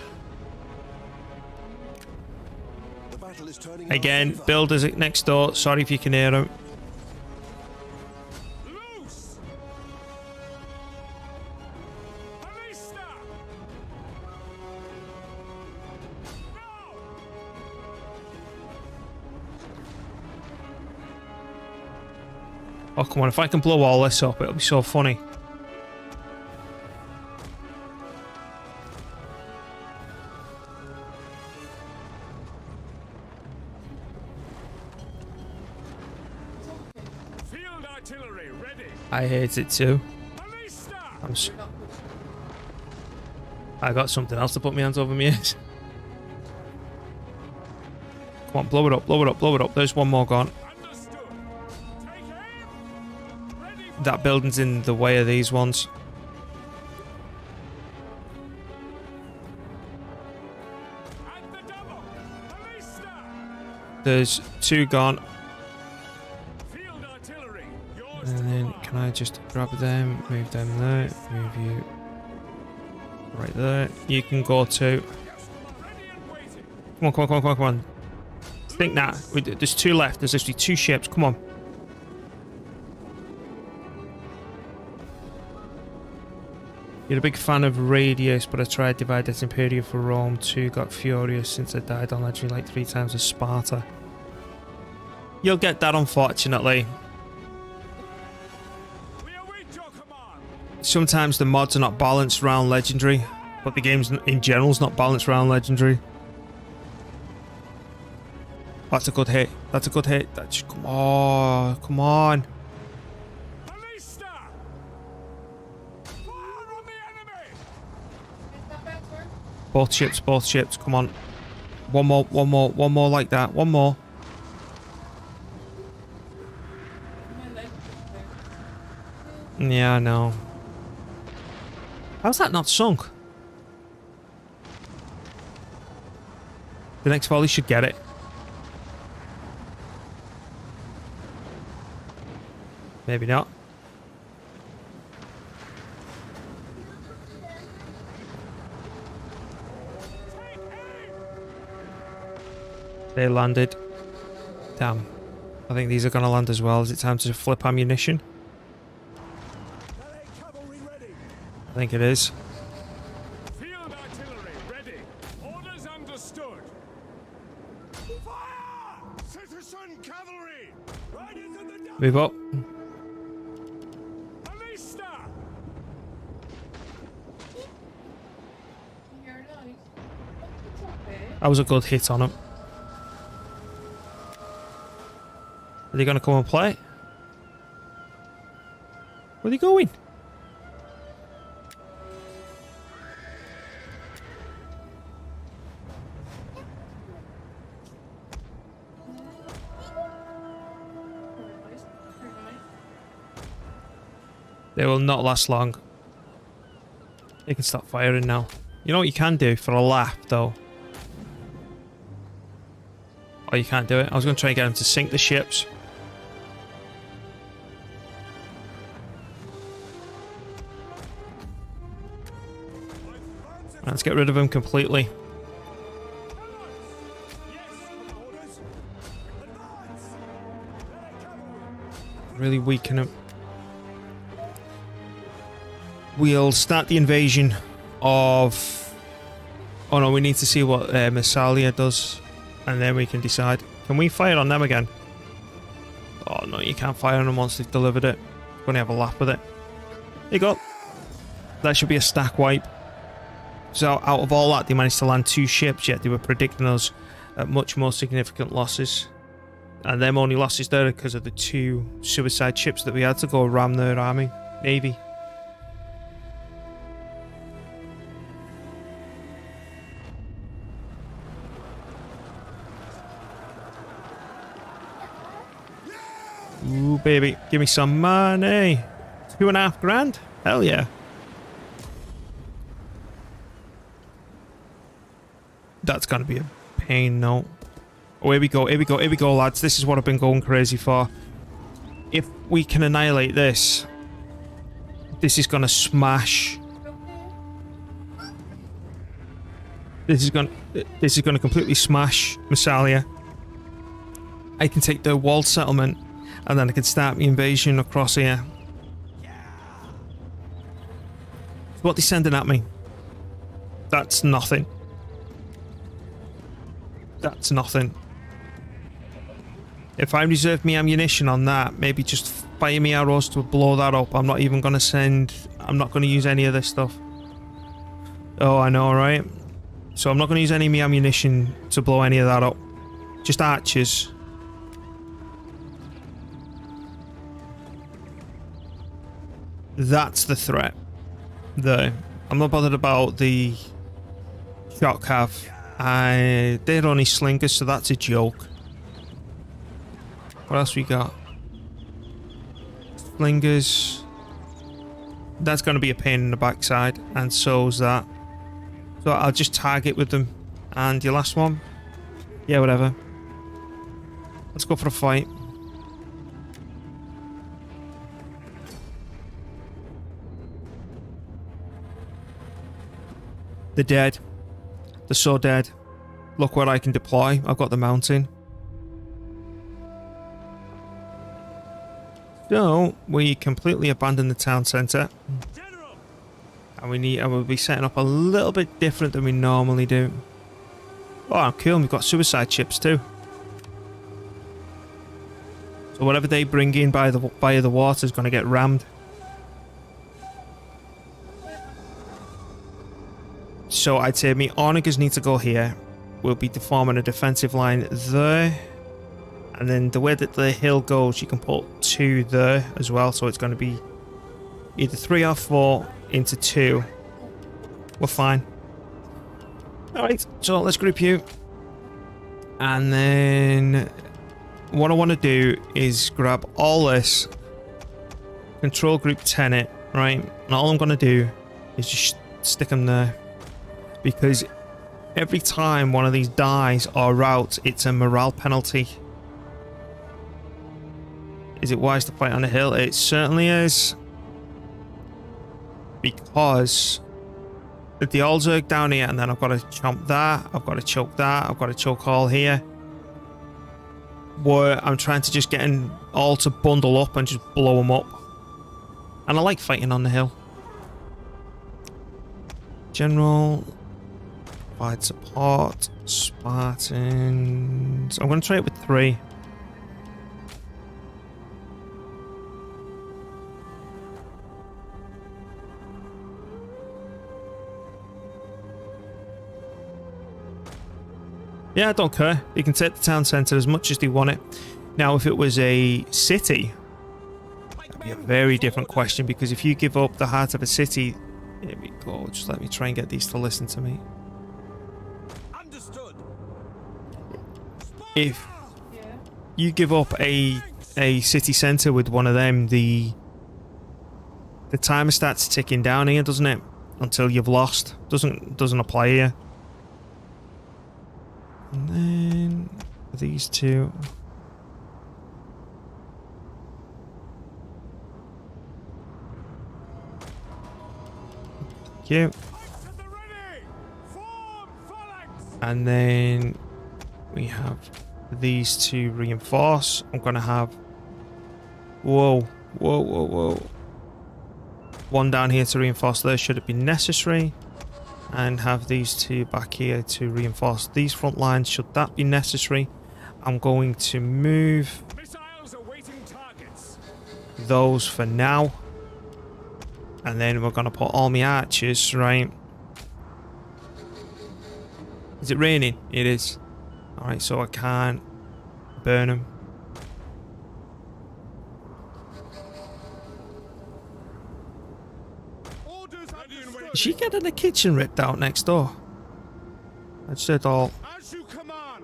Again, builders next door. Sorry if you can hear them. Loose! Ballista! No! Oh, come on. If I can blow all this up, it'll be so funny. Field artillery ready. I hate it too. Ballista! I got something else to put my hands over my ears. Come on, blow it up, blow it up, blow it up. There's one more gone. Understood. Take aim. Ready for That building's in the way of these ones. at the double. Ballista! There's 2 gone. Field artillery. Yours to And then command. can I just grab them, move them there, move you right there. You can go to. Ready and waiting. Come on, come on, come on, come on, come on. Think that. There's 2 left. There's actually 2 ships. Come on. You're a big fan of Radius, but I tried Divide et Imperia for Rome. 2 got furious since I died on Legendary like 3 times as Sparta. You'll get that, unfortunately. We await your command. Sometimes the mods are not balanced around Legendary, but the game's in general is not balanced around Legendary. That's a good hit. That's a good hit. That's, come on. Come on. Ballista! Fire on the enemy! Is that better? Both ships, both ships. Come on. One more, one more, one more like that. One more. My leg is there. Yeah, I know. How's that not sunk? The next volley should get it. Maybe not. They landed. Damn. I think these are going to land as well. Is it time to flip ammunition? Ballet cavalry ready. I think it is. Field artillery ready. Orders understood. Fire! Citizen cavalry! Right into the double. Move up. Ballista! You're nice. It's okay. That was a good hit on him. Are they going to come and play? Where are they going? Very nice. Very nice. They will not last long. They can stop firing now. You know what you can do for a laugh, though? Oh, you can't do it. I was going to try and get them to sink the ships. Let's get rid of them completely. Orders. Advance! Ballet cavalry. Really weaken them. We'll start the invasion of... Oh no, we need to see what Massalia does. And then we can decide. Can we fire on them again? Oh no, you can't fire on them once they've delivered it. We're going to have a laugh with it. There you go. That should be a stack wipe. So out of all that, they managed to land 2 ships, yet they were predicting us at much more significant losses. And them only losses there because of the 2 suicide ships that we had to go ram their army, navy. Ooh, baby, give me some money. 2.5 grand? Hell yeah. That's gonna be a pain, no. Oh, here we go, here we go, here we go, lads. This is what I've been going crazy for. If we can annihilate this, this is gonna smash. This is gonna completely smash Massalia. I can take the walled settlement, and then I can start the invasion across here. So what are they sending at me? That's nothing. That's nothing. If I reserve me ammunition on that, maybe just fire me arrows to blow that up. I'm not even going to send... I'm not going to use any of this stuff. Oh, I know, right? So I'm not going to use any of my ammunition to blow any of that up. Just archers. That's the threat. There. I'm not bothered about the shot cav. They're only slingers, so that's a joke. What else we got? Slingers. That's going to be a pain in the backside, and so's that. So I'll just target with them. And your last one? Yeah, whatever. Let's go for a fight. They're dead. They're so dead. Look where I can deploy. I've got the mountain. So, we completely abandoned the town centre. And we'll be setting up a little bit different than we normally do. Oh, cool. We've got suicide ships too. So whatever they bring in via the water is going to get rammed. So I'd say me onagers need to go here. We'll be forming a defensive line there. And then the way that the hill goes, you can put 2 there as well. So it's going to be either 3 or 4 into 2. We're fine. Alright, so let's group you. And then what I want to do is grab all this, control group 10 it, right? And all I'm going to do is just stick them there. Because every time one of these dies or routs, it's a morale penalty. Is it wise to fight on a hill? It certainly is. Because the old Zerg down here, and then I've got to chomp that, I've got to choke that, I've got to choke all here. Where I'm trying to just get them all to bundle up and just blow them up. And I like fighting on the hill. General, provide support, Spartans. I'm going to try it with 3. Yeah, I don't care. They can take the town centre as much as they want it. Now, if it was a city, that'd be a very different question, because if you give up the heart of a city... Here we go. Just let me try and get these to listen to me. Understood. If you give up a city centre with one of them, the timer starts ticking down here, doesn't it? Until you've lost. Doesn't apply here. And then these 2. Thank you. And then we have these 2 reinforce. I'm gonna have whoa. 1 down here to reinforce there should it be necessary. And have these 2 back here to reinforce these front lines should that be necessary. I'm going to move those for now. And then we're going to put all my archers, right? Is it raining? It is. Alright, so I can't burn them. Is she getting the kitchen ripped out next door? I just heard all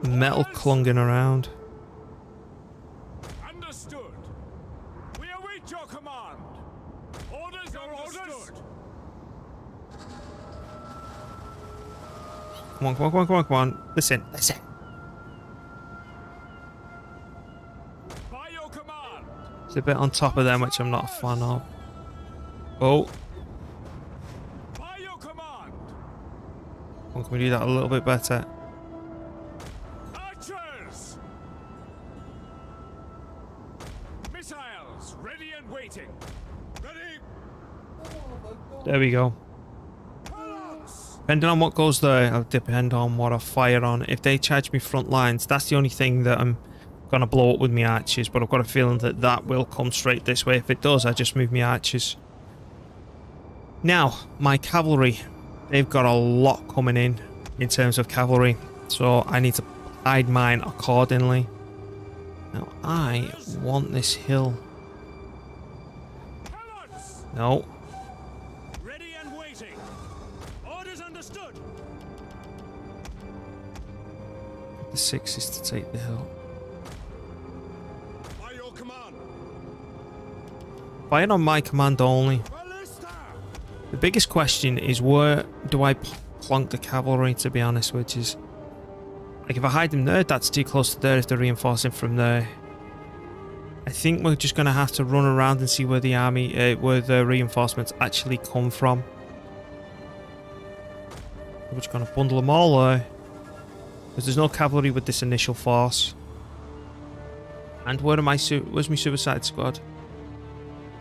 metal clunging around. Understood. We await your command. Orders are orders. Come on. Listen. By your command. It's a bit on top of them, which I'm not a fan of. Oh. Well, can we do that a little bit better? Archers! waiting. Ready? There we go. Balance. Depending on what goes there, it'll depend on what I fire on. If they charge me front lines, that's the only thing that I'm gonna blow up with my archers, but I've got a feeling that that will come straight this way. If it does, I just move my archers. Now, my cavalry. They've got a lot coming in terms of cavalry, so I need to hide mine accordingly. Now, I want this hill. Balance. No. Ready and waiting. Orders understood. The 6 is to take the hill. By your command. Fire on my command only. Ballista. The biggest question is where do I plonk the cavalry, to be honest, which is... Like, if I hide them there, that's too close to there if they're reinforcing from there. I think we're just going to have to run around and see where the army, where the reinforcements actually come from. We're just going to bundle them all there. Because there's no cavalry with this initial force. And where's my suicide squad?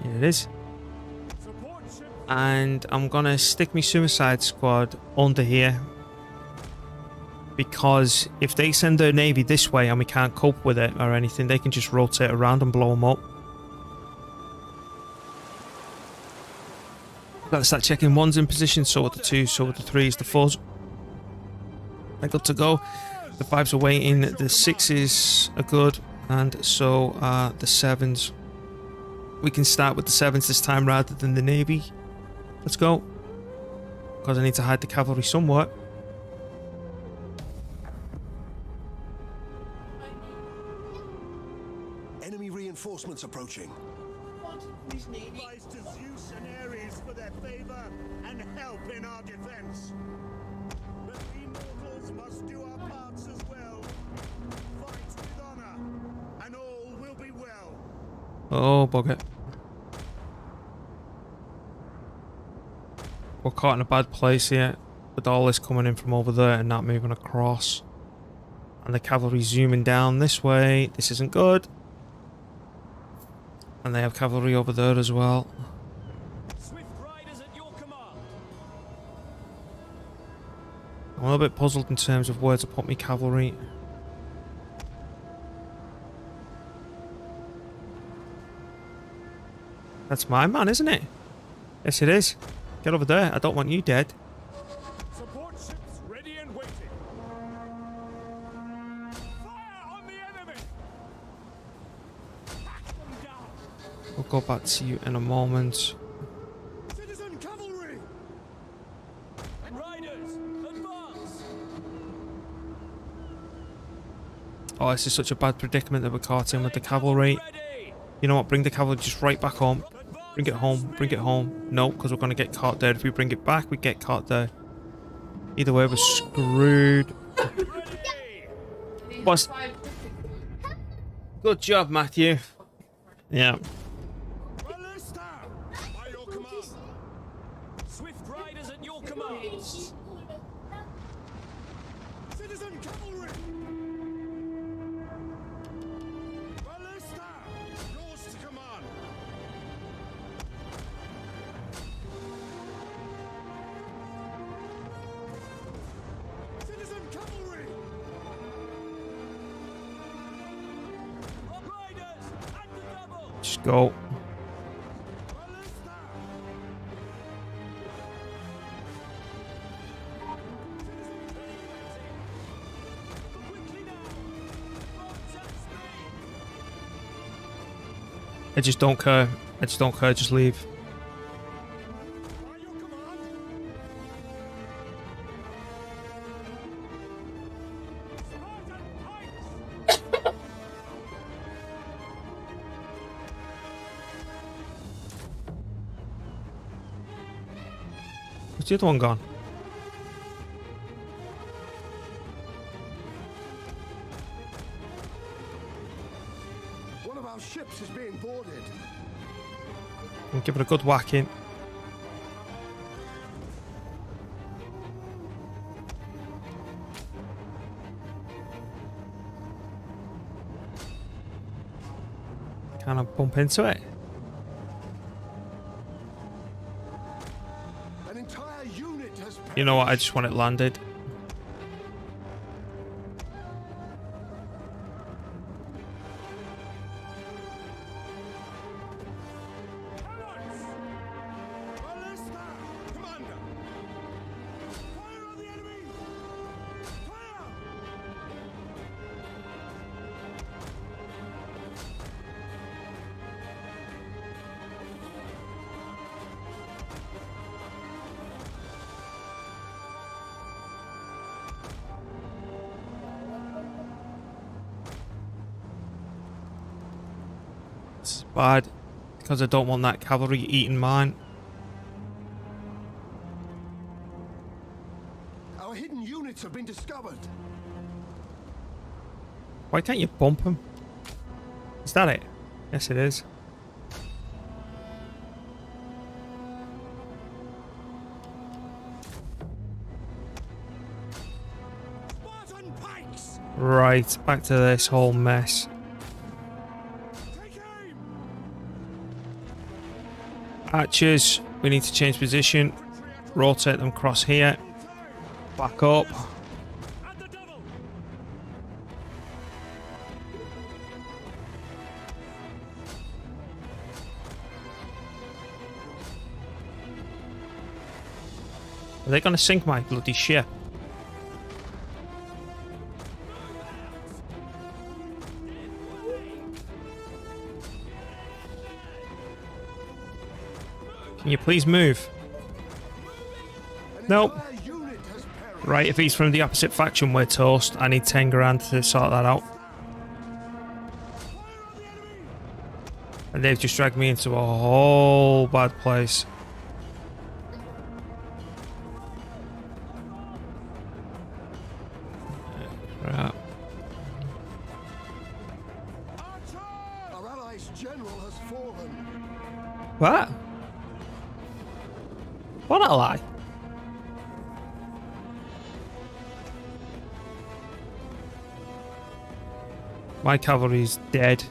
Here it is. Support ship. And I'm going to stick my suicide squad under here. Because if they send their navy this way and we can't cope with it or anything, they can just rotate around and blow them up. Got to start checking 1's in position, so are the 2s, so are the 3s, the 4s. They're good to go. The 5s are waiting, the 6s are good, and so are the 7s. We can start with the 7s this time rather than the navy. Let's go. Because I need to hide the cavalry somewhat. Enemy reinforcements approaching. Rise to Zeus and Ares for their favor and help in our defense. But we mortals must do our parts as well. Fight with honor, and all will be well. Oh, bugger. We're caught in a bad place here, with all this coming in from over there and not moving across. And the cavalry zooming down this way. This isn't good. And they have cavalry over there as well. Swift riders at your command. I'm a little bit puzzled in terms of where to put my cavalry. That's my man, isn't it? Yes, it is. Get over there. I don't want you dead. Support ships ready and waiting. Fire on the enemy. Hack them down. We'll go back to you in a moment. Citizen cavalry. Riders, advance. Oh, this is such a bad predicament that we're caught in with the cavalry. Ready. You know what? Bring the cavalry just right back home. Bring it home. Bring it home. No, because we're going to get caught there. If we bring it back, we get caught there. Either way, we're screwed. Ready. What's... Good job, Matthew. Yeah. Ballista. By your command. Swift riders at your command. Citizen cavalry. Ballista. Yours to command. Citizen cavalry. Riders at the double. Just go. Ballista. Quickly now. March at speed. I just don't care. I just don't care. Just leave. By your command. Spartan pikes. Where's the other one gone? One of our ships is being boarded. And give it a good whacking. Can I bump into it? An entire unit has perished. You know what? I just want it landed. Ballista! Commander! Fire on the enemy! Fire! It's bad because I don't want that cavalry eating mine. Our hidden units have been discovered. Why can't you bump him? Is that it? Yes, it is. Spartan pikes! Right, back to this whole mess. Take aim! Archers, we need to change position. Rotate them across here. Back up. And the double! Are they going to sink my bloody ship? Can you please move? An Nope. entire unit has perished. Right, if he's from the opposite faction, we're toast. I need 10 grand to sort that out. And they've just dragged me into a whole bad place. Right. Our allies' general has fallen. What? What a lie. My cavalry's dead.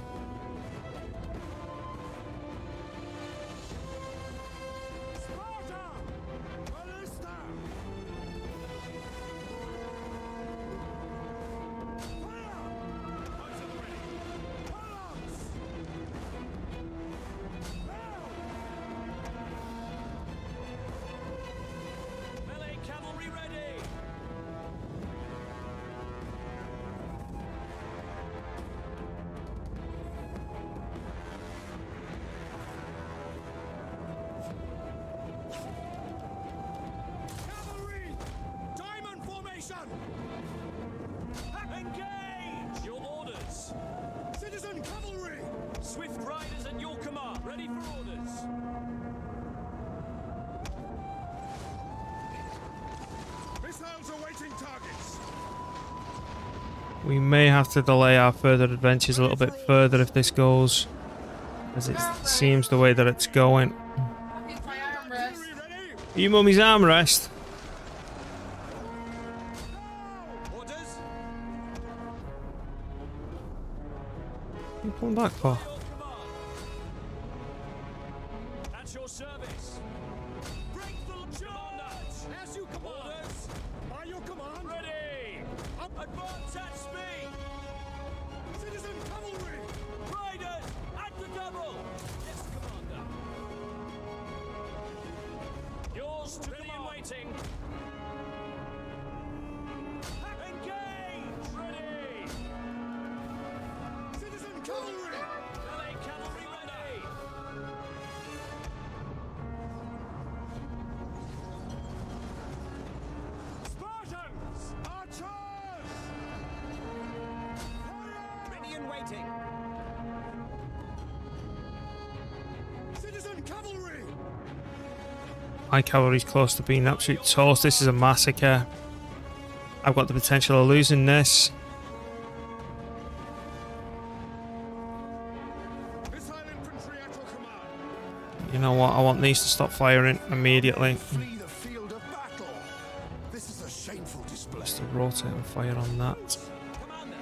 Sparta! Ballista! Fire! Artillery! Columns! Melee cavalry ready! Cavalry! Diamond formation! Engage! Your orders! Citizen cavalry! Swift riders at your command, ready for orders! Missiles awaiting targets! We may have to delay our further adventures a little bit further if this goes as it seems the way that it's going. Fucking my armrest. Artillery ready! You mummy's armrest. Orders! What are you pulling back for? Your command! At your service! Break the charge! As you command! Orders! By your command! Ready! Up! Advance at speed! Citizen cavalry! Riders! At the double! Yes, Commander! Yours to ready and waiting! Engage! Ready! Citizen cavalry! Melee cavalry ready! Spartans! Archers! Fire! Ready and waiting! Citizen cavalry! My cavalry's close to being absolute toast. This is a massacre. I've got the potential of losing this. Missile infantry at your command! You know what? I want these to stop firing immediately. Flee the field of battle. This is a shameful display. Just to rotate and fire on that. Commander!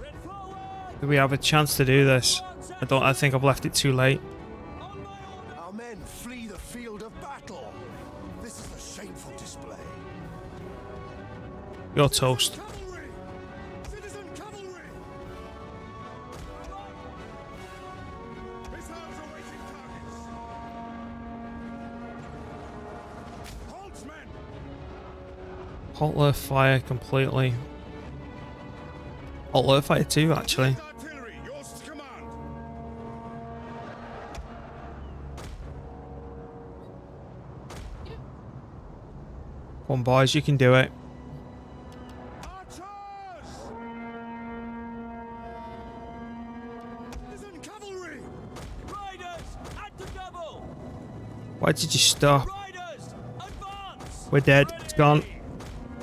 Red forward! Do we have a chance to do this? I think I've left it too late. Our men flee the field of battle. This is a shameful display. You're toast. Cavalry! Citizen cavalry! Missiles awaiting targets! Halt, men! Halt their fire completely. Halt their fire too, actually. Artillery, yours to command! Come on, boys, you can do it. Archers! Citizen cavalry! Riders, at the double! Why did you stop? Riders, advance! We're dead. It's gone.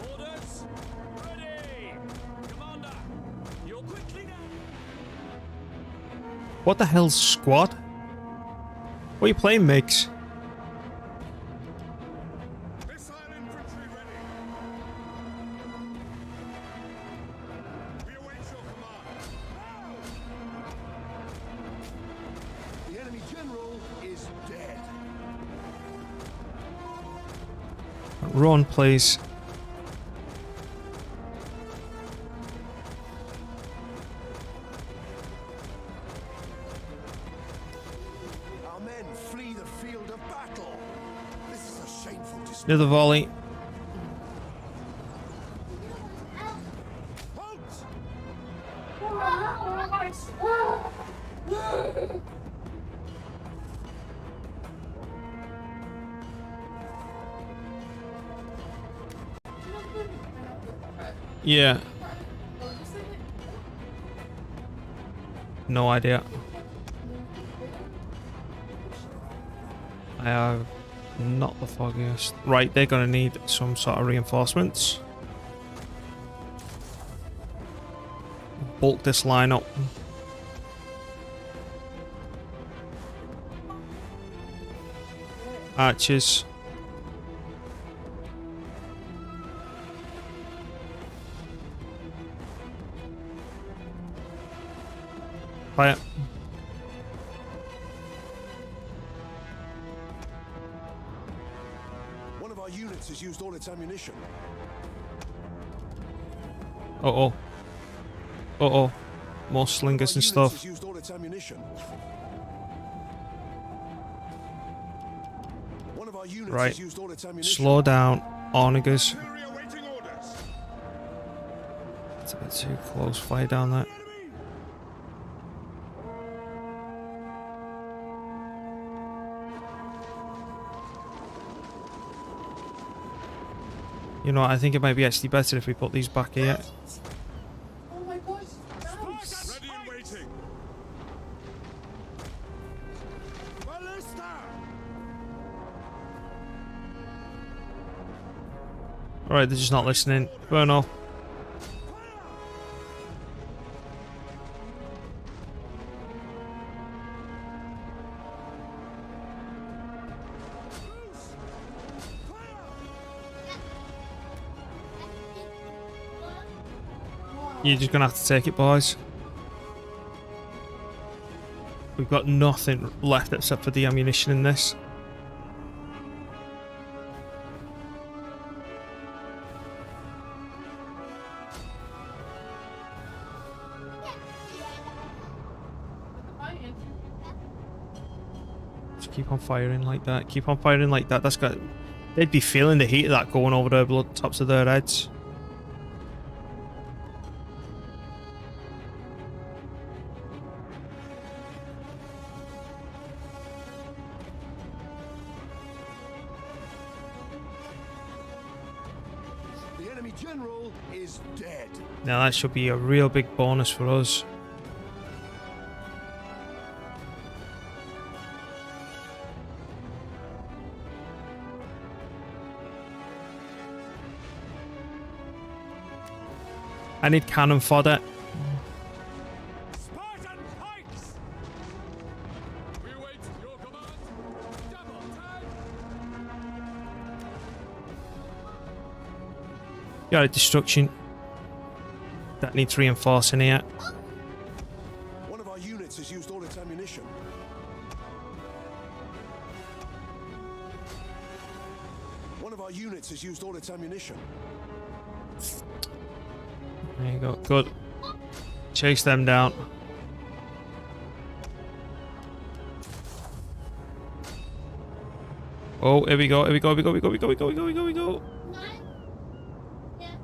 Orders, ready! Commander, you're quickly now! What the hell's squad? What are you playing, Migs? Missile infantry ready! We await your command! The enemy general is dead. Run, please. Our men flee the field of battle. This is a shameful display. Another volley. Halt! Yeah. No idea. I have not the foggiest. Right, they're gonna need some sort of reinforcements. Bulk this line up. Archers. Fire. One of our units has used all its ammunition. Uh-oh. Uh-oh. More slingers and Has stuff. used all its ammunition. One of our units Right. has used all its ammunition. Slow down. Onagers. Artillery awaiting orders! It's a bit too close. Fire down there. You know what, I think it might be actually better if we put these back here. Oh my gosh. Nice. Ready and waiting! Ballista! Alright, they're just not listening. Burn off. You're just gonna have to take it, boys. We've got nothing left except for the ammunition in this. Just keep on firing like that. Keep on firing like that. That's got. They'd be feeling the heat of that going over the blood tops of their heads. The enemy general is dead. Now that should be a real big bonus for us. I need cannon fodder. Spartan pikes! We await your command! Double time! Got a destruction. That needs reinforcing here. units has used all its ammunition. One of our units has used all its ammunition. There you go. Good. Chase them down. Oh, here we go. Here we go. Here we go. Here we go. Here we go. Here we go. Here we go. Here we go. Yeah.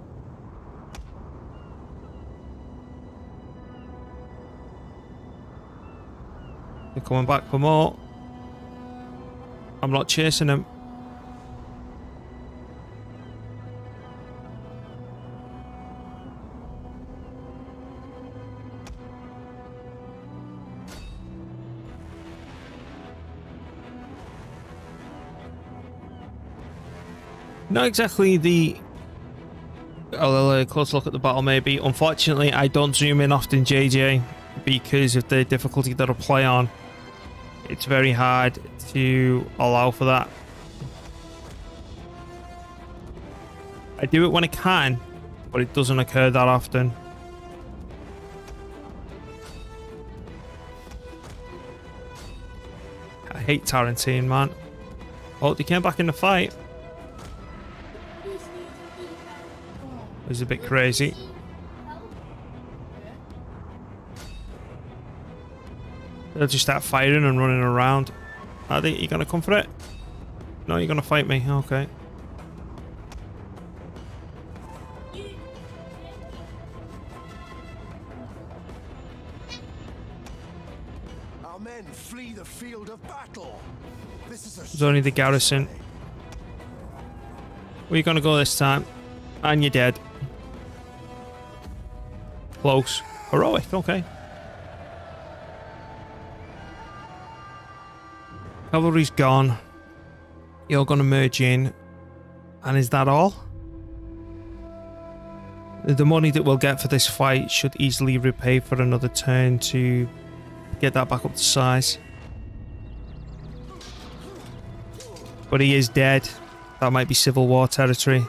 They're coming back for more. I'm not chasing them. Not exactly the... A close look at the battle maybe. Unfortunately, I don't zoom in often, JJ, because of the difficulty that I play on. It's very hard to allow for that. I do it when I can, but it doesn't occur that often. I hate Tarantine, man. Oh, they came back in the fight. It was a bit crazy. They'll just start firing and running around. Are they? You gonna come for it? No, you're gonna fight me. Okay. Our men flee the field of battle. This is a It's only the garrison. Where you gonna go this time? And you're dead. Close. Heroic, okay. Cavalry's gone. You're gonna merge in. And is that all? The money that we'll get for this fight should easily repay for another turn to get that back up to size. But he is dead. That might be Civil War territory.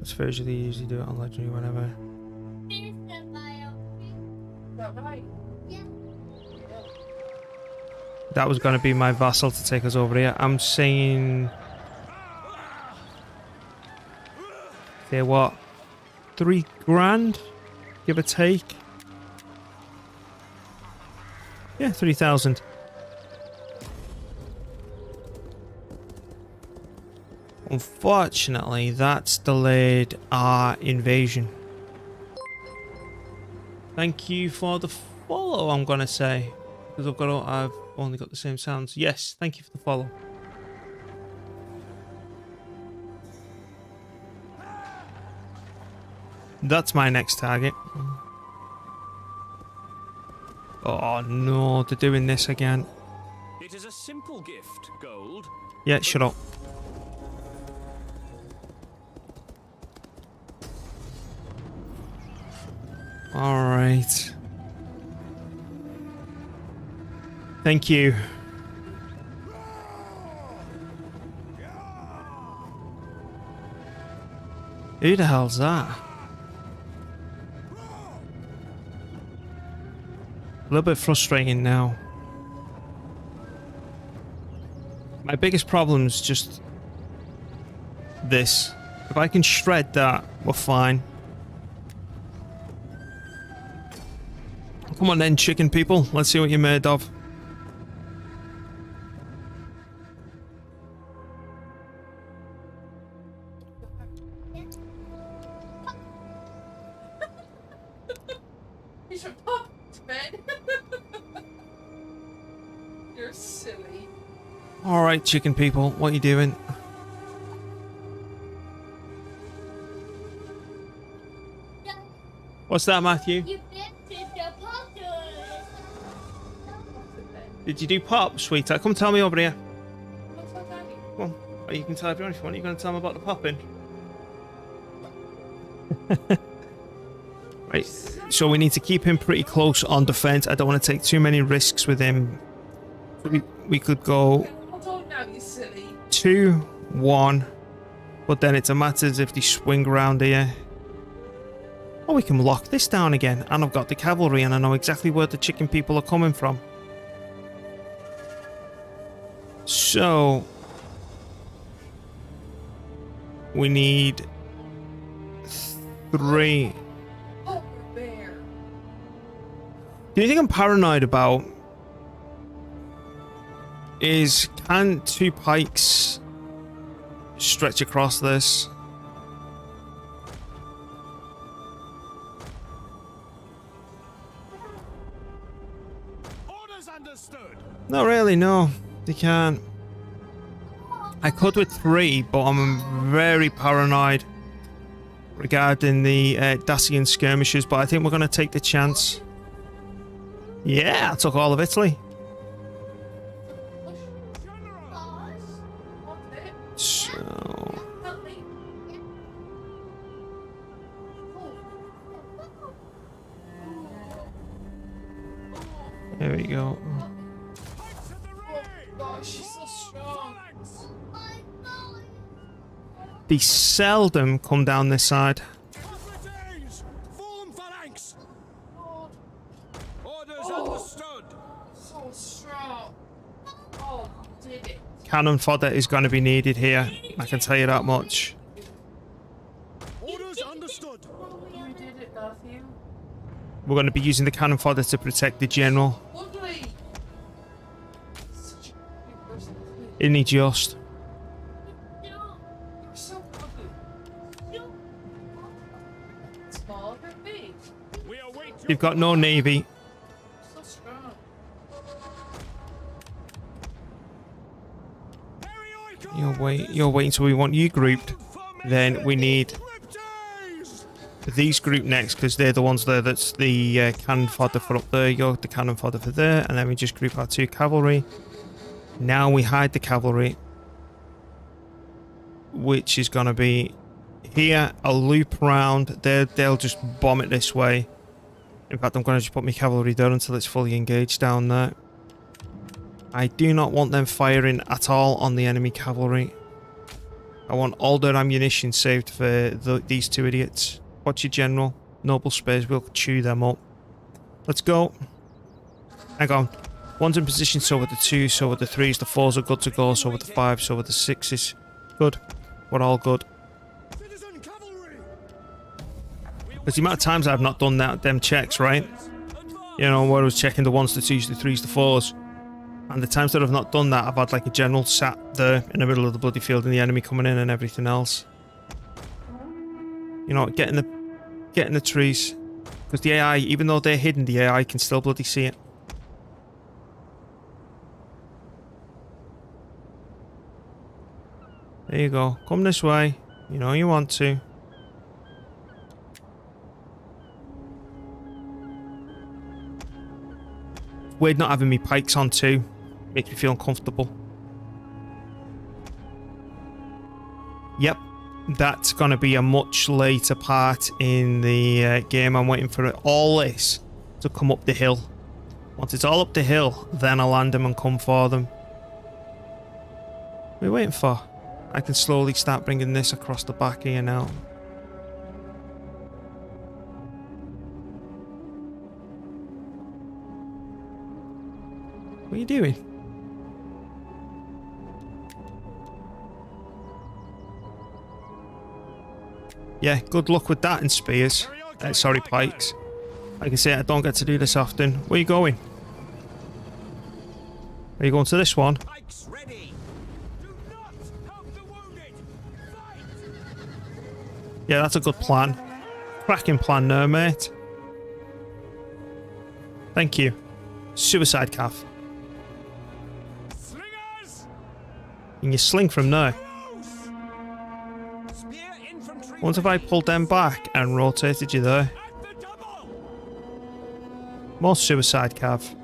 As far as they usually do it on Legendary whenever. There's the biography. Is that right? Yeah. That was going to be my vassal to take us over here. I'm saying... Okay, what? 3 grand? Give or take? Yeah, 3,000. Unfortunately, that's delayed our invasion. Thank you for the follow, I'm gonna say. Because I've only got the same sounds. Yes, thank you for the follow. That's my next target. Oh no, they're doing this again. It is a simple gift, gold. Yeah, shut up. Alright. Thank you. Who the hell's that? A little bit frustrating now. My biggest problem is just this. If I can shred that, we're fine. Come on then, chicken people. Let's see what you're made of. You should pop, Ben. You're silly. Alright, chicken people. What are you doing? What's that, Matthew? You lifted the puzzle. Did you do pop, sweetheart? Come tell me over here. What's that, Daddy? Come on. Oh, you can tell everyone if you want. You're going to tell them about the popping. Right. So we need to keep him pretty close on defense. I don't want to take too many risks with him. We could go Hold on now, you silly. 2-1. But then it's a matter of if they swing around here. Oh, we can lock this down again. And I've got the cavalry and I know exactly where the chicken people are coming from. So... we need... 3. Oh, bear. The only thing I'm paranoid about is, can 2 pikes stretch across this? Orders understood. Not really, no. They can't. I could with 3, but I'm very paranoid regarding the Dacian skirmishers, but I think we're going to take the chance. Yeah, I took all of Italy. So... there we go. Gosh, she's so strong. They seldom come down this side. Socrates, form phalanx. Orders Oh. understood. So strong. Oh, you did it. Cannon fodder is going to be needed here. I can tell you that much. Orders understood. You did it, Matthew. We're going to be using the cannon fodder to protect the general. Woodley. Such a good person. Isn't he just? You're so ugly. Small but big. We await your They've got no navy. So strong. You're waiting till we want you grouped. Then we need these group next, because they're the ones there. That's the cannon fodder for up there. You're the cannon fodder for there. And then we just group our 2 cavalry. Now we hide the cavalry, which is going to be here. I'll loop around. They'll just bomb it this way. In fact, I'm going to just put my cavalry there until it's fully engaged down there. I do not want them firing at all on the enemy cavalry. I want all their ammunition saved for these 2 idiots. Watch your general. Noble spares will chew them up. Let's go. Hang on. 1's in position, so with the 2s, so with the 3s, the 4s are good to go, so with the 5s, so with the 6s. Good. We're all good. citizen cavalry. Because the amount of times I've not done them checks, right? You know, where I was checking the 1s, the 2s, the 3s, the 4s. And the times that I've not done that, I've had like a general sat there in the middle of the bloody field and the enemy coming in and everything else. You know, get in the trees. Because the AI, even though they're hidden, the AI can still bloody see it. There you go. Come this way. You know you want to. Weird not having me pikes on too. Makes me feel uncomfortable. Yep. That's going to be a much later part in the game. I'm waiting for all this to come up the hill. Once it's all up the hill, then I'll land them and come for them. What are we waiting for? I can slowly start bringing this across the back here now. What are you doing? Yeah, good luck with that in spears. Sorry, pikes. Like I say, I don't get to do this often. Where are you going? Are you going to this one? Pikes ready. Do not help the wounded. Fight. Yeah, that's a good plan. Cracking plan there, mate. Thank you. Suicide calf. Slingers. Can you sling from there? Spear infantry. Once if I pulled them back and rotated you there? At the double. More suicide calf.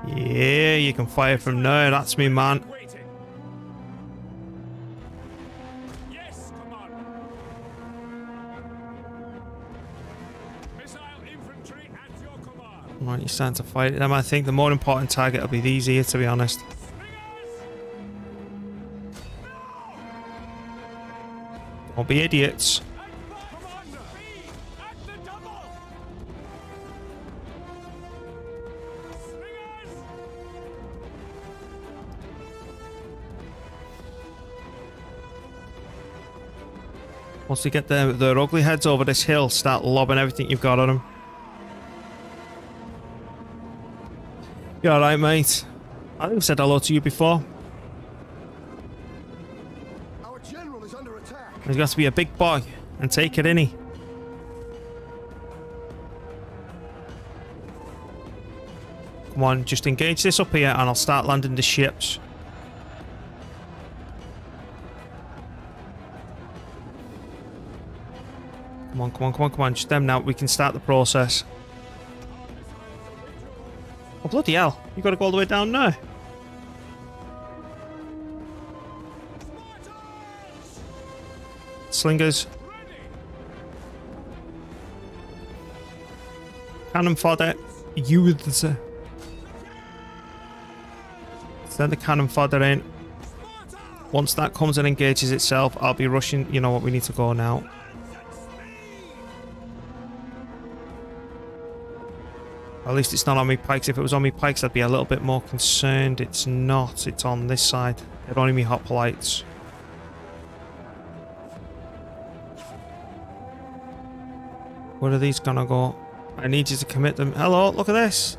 Yeah, you can fire from there. That's me, man. Waiting. Yes, command. Missile infantry at your command. Right, you're starting to fight them. I think the more important target will be these here, to be honest. Slingers. Don't be idiots. Commander! At the double! Slingers! Once they get their ugly heads over this hill, start lobbing everything you've got on them. You alright, mate? I think I said hello to you before. Our general is under attack. He's got to be a big boy and take it, innit? Come on, just engage this up here and I'll start landing the ships. Come on, come on, come on, come on. Just them now. We can start the process. Oh, bloody hell. You got to go all the way down there. Slingers. Cannon fodder. Youths. Send the cannon fodder in. Once that comes and engages itself, I'll be rushing. You know what? We need to go now. At least it's not on me pikes. If it was on me pikes, I'd be a little bit more concerned. It's not. It's on this side. They're only me hoplites. Where are these gonna go? I need you to commit them. Hello, look at this.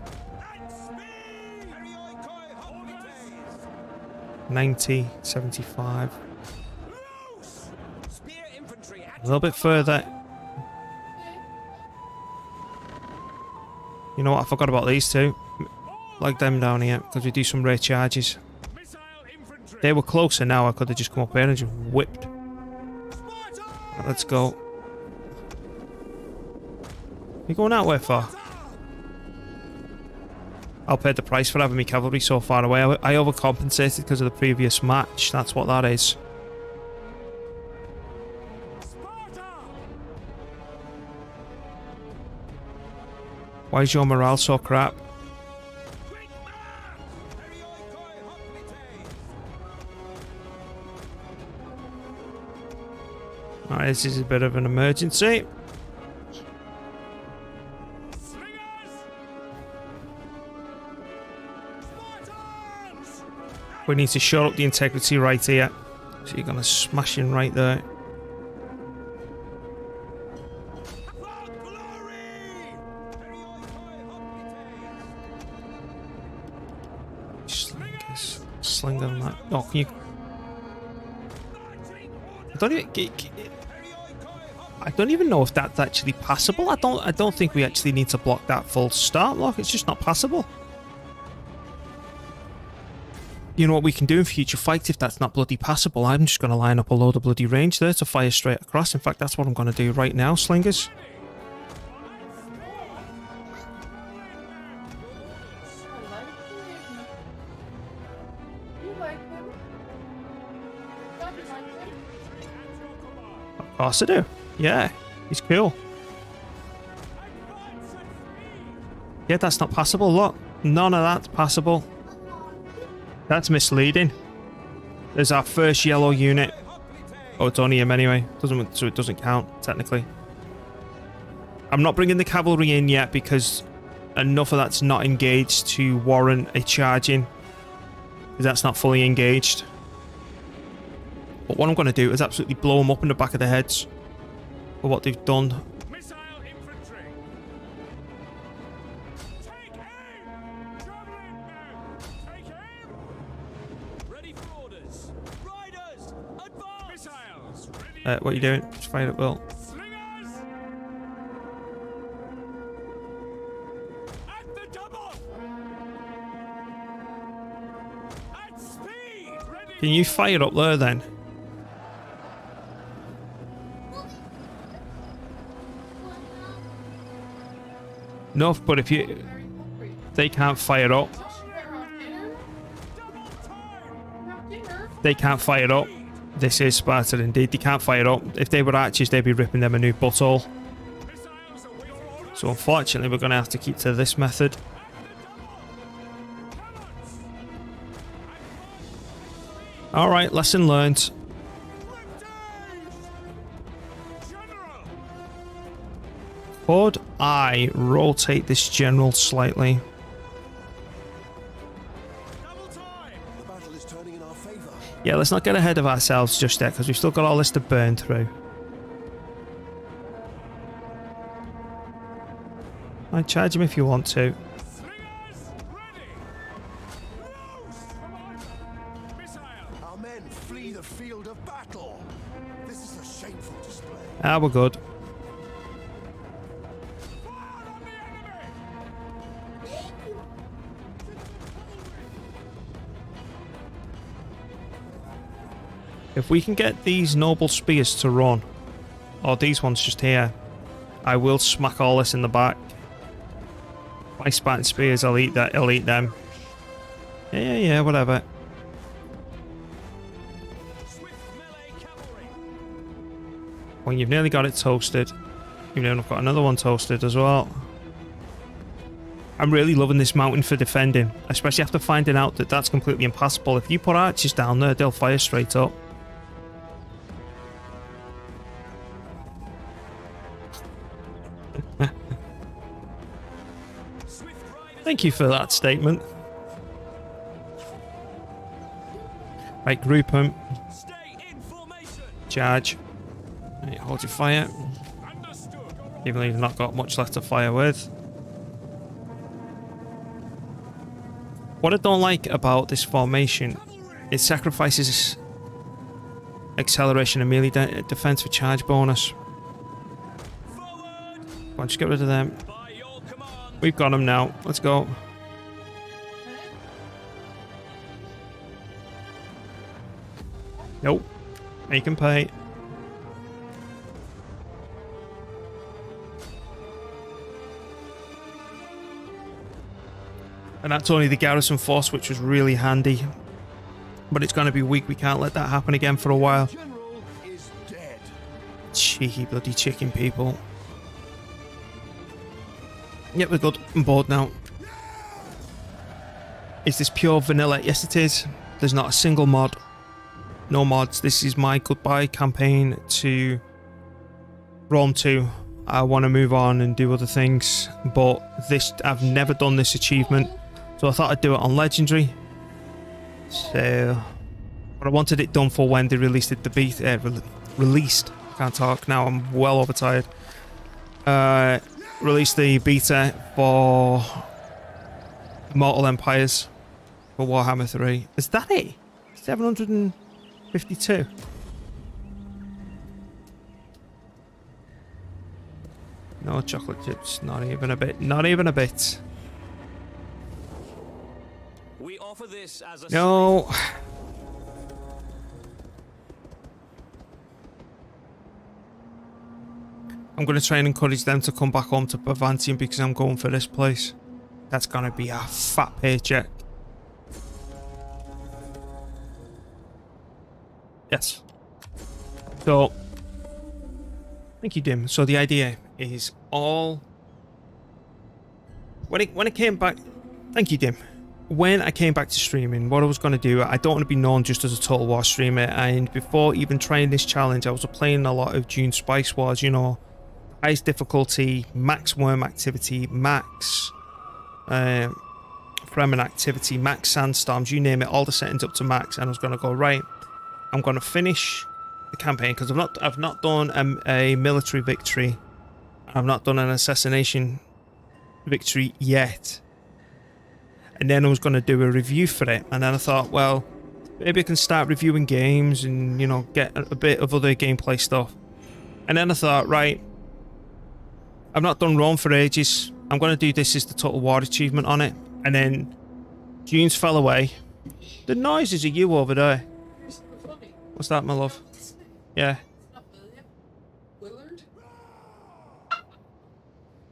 90, 75. A little bit further. You know what? I forgot about these two. Like them down here, because we do some rare charges. They were closer now. I could have just come up here and just whipped. Right, let's go. You going out where for? I'll pay the price for having me cavalry so far away. I overcompensated because of the previous match. That's what that is. Sparta! Why is your morale so crap? Quick march! Perioi hoplite! Alright, this is a bit of an emergency. We need to shore up the integrity right here. So you're gonna smash in right there. Sling on that. Oh, can you? I don't even know if that's actually passable. I don't think we actually need to block that full start lock. It's just not passable. You know what we can do in future fights if that's not bloody passable? I'm just going to line up a load of bloody range there to fire straight across. In fact, that's what I'm going to do right now, slingers. Of course I do. Yeah, he's cool. Yeah, that's not passable. Look, none of that's passable. That's misleading. There's our first yellow unit. Oh, it's only him anyway. So it doesn't count, technically. I'm not bringing the cavalry in yet because enough of that's not engaged to warrant a charging. Because that's not fully engaged. But what I'm going to do is absolutely blow them up in the back of their heads for what they've done. Missile infantry! Take aim! Javelin men! Take aim! Ready for orders! Riders! Advance! Missiles! Ready! What are you doing? Just fire at will. Slingers! At the double! At speed! Ready! Can you fire up there then? No, but if you... They can't fire up. They can't fire up. This is Sparta indeed. They can't fire up. If they were archers, they'd be ripping them a new butthole. So unfortunately, we're going to have to keep to this method. Alright, lesson learned. Could I rotate this general slightly? The battle is turning in our favor. Yeah, let's not get ahead of ourselves just yet, because we've still got all this to burn through. I'd charge him if you want to. Our men flee the field of battle. This is a shameful display. Ah, we're good. If we can get these noble spears to run, or these ones just here, I will smack all this in the back. My Spartan spears, I'll eat that. I'll eat them. Yeah, whatever. Well, you've nearly got it toasted. You've nearly got another one toasted as well. I'm really loving this mountain for defending, especially after finding out that that's completely impassable. If you put archers down there, they'll fire straight up. Thank you for that statement. Right, group them. Charge. Right, hold your fire. Even though you've not got much left to fire with. What I don't like about this formation, it sacrifices acceleration and melee defense for charge bonus. Come on, just get rid of them. We've got them now. Let's go. Nope. You can pay. And that's only the garrison force, which was really handy. But it's going to be weak. We can't let that happen again for a while. General is dead. Cheeky bloody chicken people. Yep, we're good. I'm bored now. Is this pure vanilla? Yes, it is. There's not a single mod. No mods. This is my goodbye campaign to Rome 2. I want to move on and do other things, but this, I've never done this achievement, so I thought I'd do it on Legendary. So, but I wanted it done for when they released it. Released. Can't talk now. I'm well overtired. Released the beta for Mortal Empires for Warhammer 3. Is that it? 752. No chocolate chips, not even a bit. Not even a bit. We offer this as a No. I'm going to try and encourage them to come back home to Byzantium because I'm going for this place. That's going to be a fat paycheck. Yes. So, thank you, Dim. So the idea is all... When it came back... Thank you, Dim. When I came back to streaming, what I was going to do, I don't want to be known just as a Total War streamer, and before even trying this challenge, I was playing a lot of Dune Spice Wars, you know, highest difficulty, max worm activity, max Fremen activity, max sandstorms, you name it, all the settings up to max, and I was going to go, right, I'm going to finish the campaign, because I've not done a military victory, I've not done an assassination victory yet. And then I was going to do a review for it, and then I thought, well, maybe I can start reviewing games and, you know, get a bit of other gameplay stuff. And then I thought, right, I've not done Rome for ages, I'm going to do this as the Total War achievement on it. And then Dunes fell away. The noises are you over there. What's that, my love? Yeah.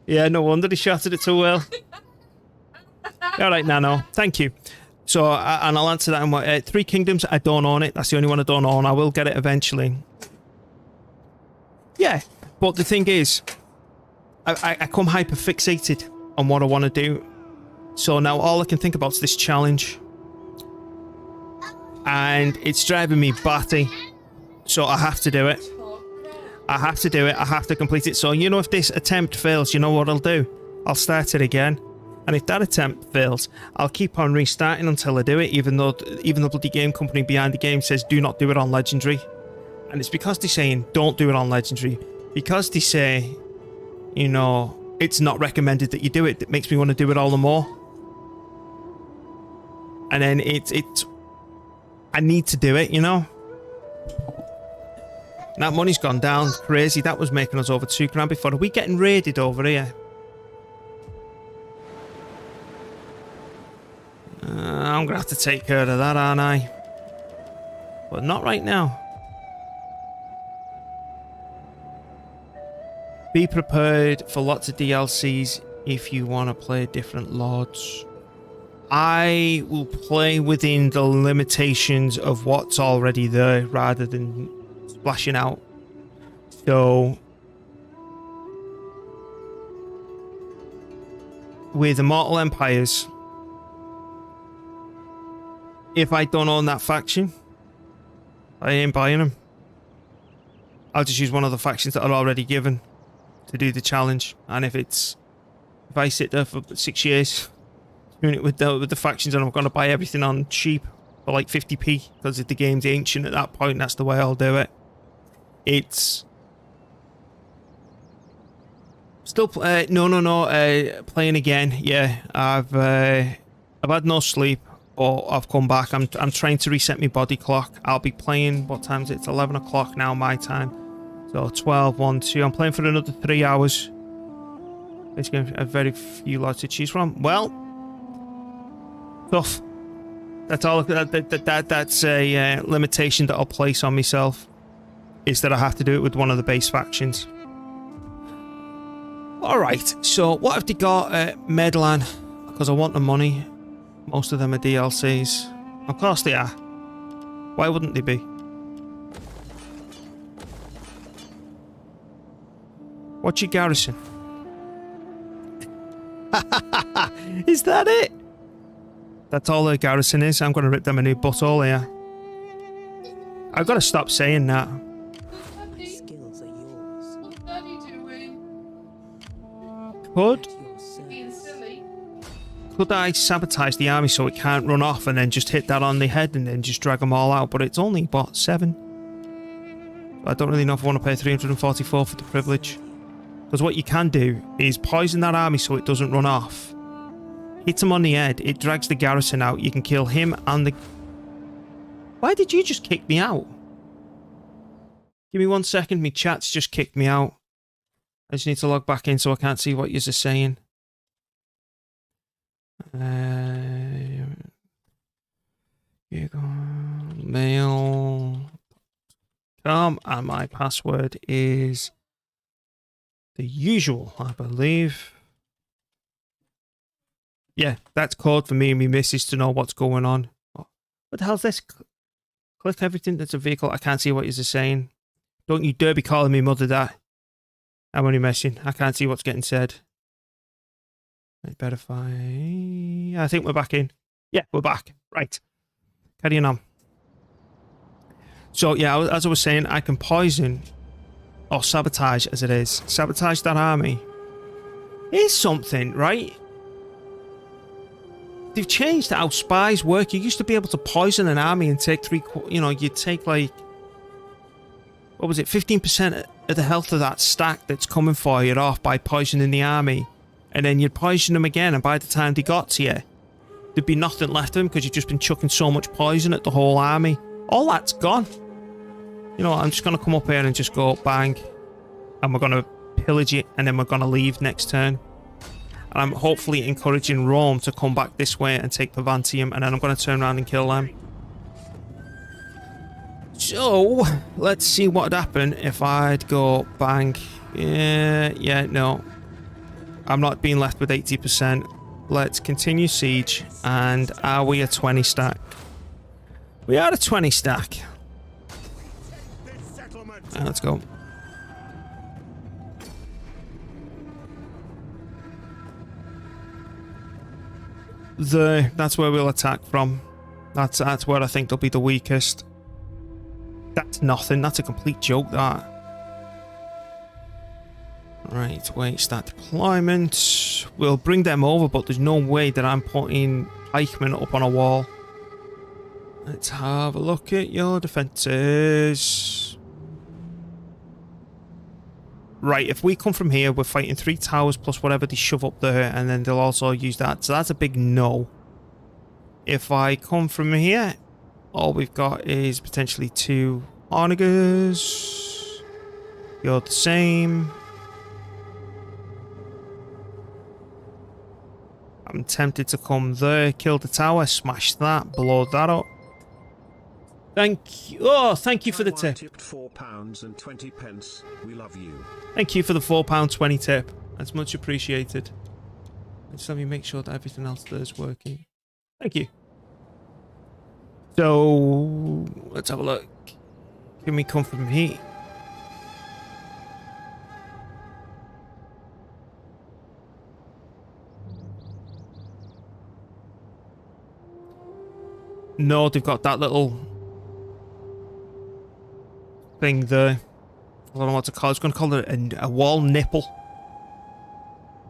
Yeah, no wonder he shouted it too well. All right, Nano. Thank you. So, and I'll answer that in what... Three Kingdoms, I don't own it. That's the only one I don't own. I will get it eventually. Yeah, but the thing is, I come hyper-fixated on what I want to do. So now all I can think about is this challenge. And it's driving me batty. So I have to do it. I have to do it. I have to complete it. So, you know, if this attempt fails, you know what I'll do? I'll start it again. And if that attempt fails, I'll keep on restarting until I do it, even though the bloody game company behind the game says do not do it on Legendary. And it's because they're saying don't do it on Legendary. Because they say, you know, it's not recommended that you do it. That makes me want to do it all the more. And then I need to do it, you know? That money's gone down crazy. That was making us over £2 before. Are we getting raided over here? I'm going to have to take care of that, aren't I? But not right now. Be prepared for lots of DLCs if you want to play different lords. I will play within the limitations of what's already there rather than splashing out. So with Immortal Empires, if I don't own that faction, I ain't buying them. I'll just use one of the factions that are already given to do the challenge. And if I sit there for 6 years doing it with the factions and I'm going to buy everything on cheap for like 50p because if the game's ancient at that point, that's the way I'll do it. It's still playing again. Yeah, I've had no sleep. Or I've come back. I'm trying to reset my body clock. I'll be playing, what time is it? It's 11 o'clock now, my time. So 12, 1, 2. I'm playing for another 3 hours. Basically, a very few lots to choose from. Well, tough. That's all. That's a limitation that I'll place on myself. Is that I have to do it with one of the base factions. Alright, so what have they got at Medlan? Because I want the money. Most of them are DLCs. Of course they are. Why wouldn't they be? What's your garrison? Is that it? That's all their garrison is? I'm going to rip them a new butthole here. I've got to stop saying that. Skills are yours. What's Daddy doing? Could Being silly. I sabotage the army so it can't run off and then just hit that on the head and then just drag them all out? But it's only, what, 7? I don't really know if I want to pay 344 for the privilege. Because what you can do is poison that army so it doesn't run off. Hit him on the head, it drags the garrison out. You can kill him and the... Why did you just kick me out? Give me 1 second, my chat's just kicked me out. I just need to log back in so I can't see what you're saying. You go mail.com and my password is the usual, I believe. Yeah, that's code for me and my missus to know what's going on. What the hell's this? Click everything that's a vehicle. I can't see what you're saying. Don't you dare be calling me mother that. I'm only messing. I can't see what's getting said. I'd better find... I think we're back in. Yeah, we're back. Right. Carrying on. So, yeah, as I was saying, I can poison or sabotage, as it is. Sabotage that army. Here's something, right? They've changed how spies work. You used to be able to poison an army and take you'd take like... What was it? 15% of the health of that stack that's coming for you off by poisoning the army. And then you'd poison them again, and by the time they got to you, there'd be nothing left of them because you've just been chucking so much poison at the whole army. All that's gone. You know what, I'm just going to come up here and just go bang. And we're going to pillage it, and then we're going to leave next turn. And I'm hopefully encouraging Rome to come back this way and take Byzantium, and then I'm going to turn around and kill them. So, let's see what would happen if I'd go bang. Yeah, no. I'm not being left with 80%. Let's continue siege. And are we a 20 stack? We are a 20 stack. Let's go. That's where we'll attack from. That's where I think they'll be the weakest. That's nothing. That's a complete joke, that. Right, wait, start deployment. We'll bring them over, but there's no way that I'm putting pikemen up on a wall. Let's have a look at your defences. Right, if we come from here, we're fighting 3 towers plus whatever they shove up there, and then they'll also use that. So that's a big no. If I come from here, all we've got is potentially 2 onagers. You're the same. I'm tempted to come there, kill the tower, smash that, blow that up. Thank you. Oh, thank you for the tip. Tipped £4.20. We love you. Thank you for the £4.20 tip. That's much appreciated. Just let me make sure that everything else there is working. Thank you. So, let's have a look. Can we come from here? No, they've got that little thing there. I don't know what to call it. I was going to call it a wall nipple.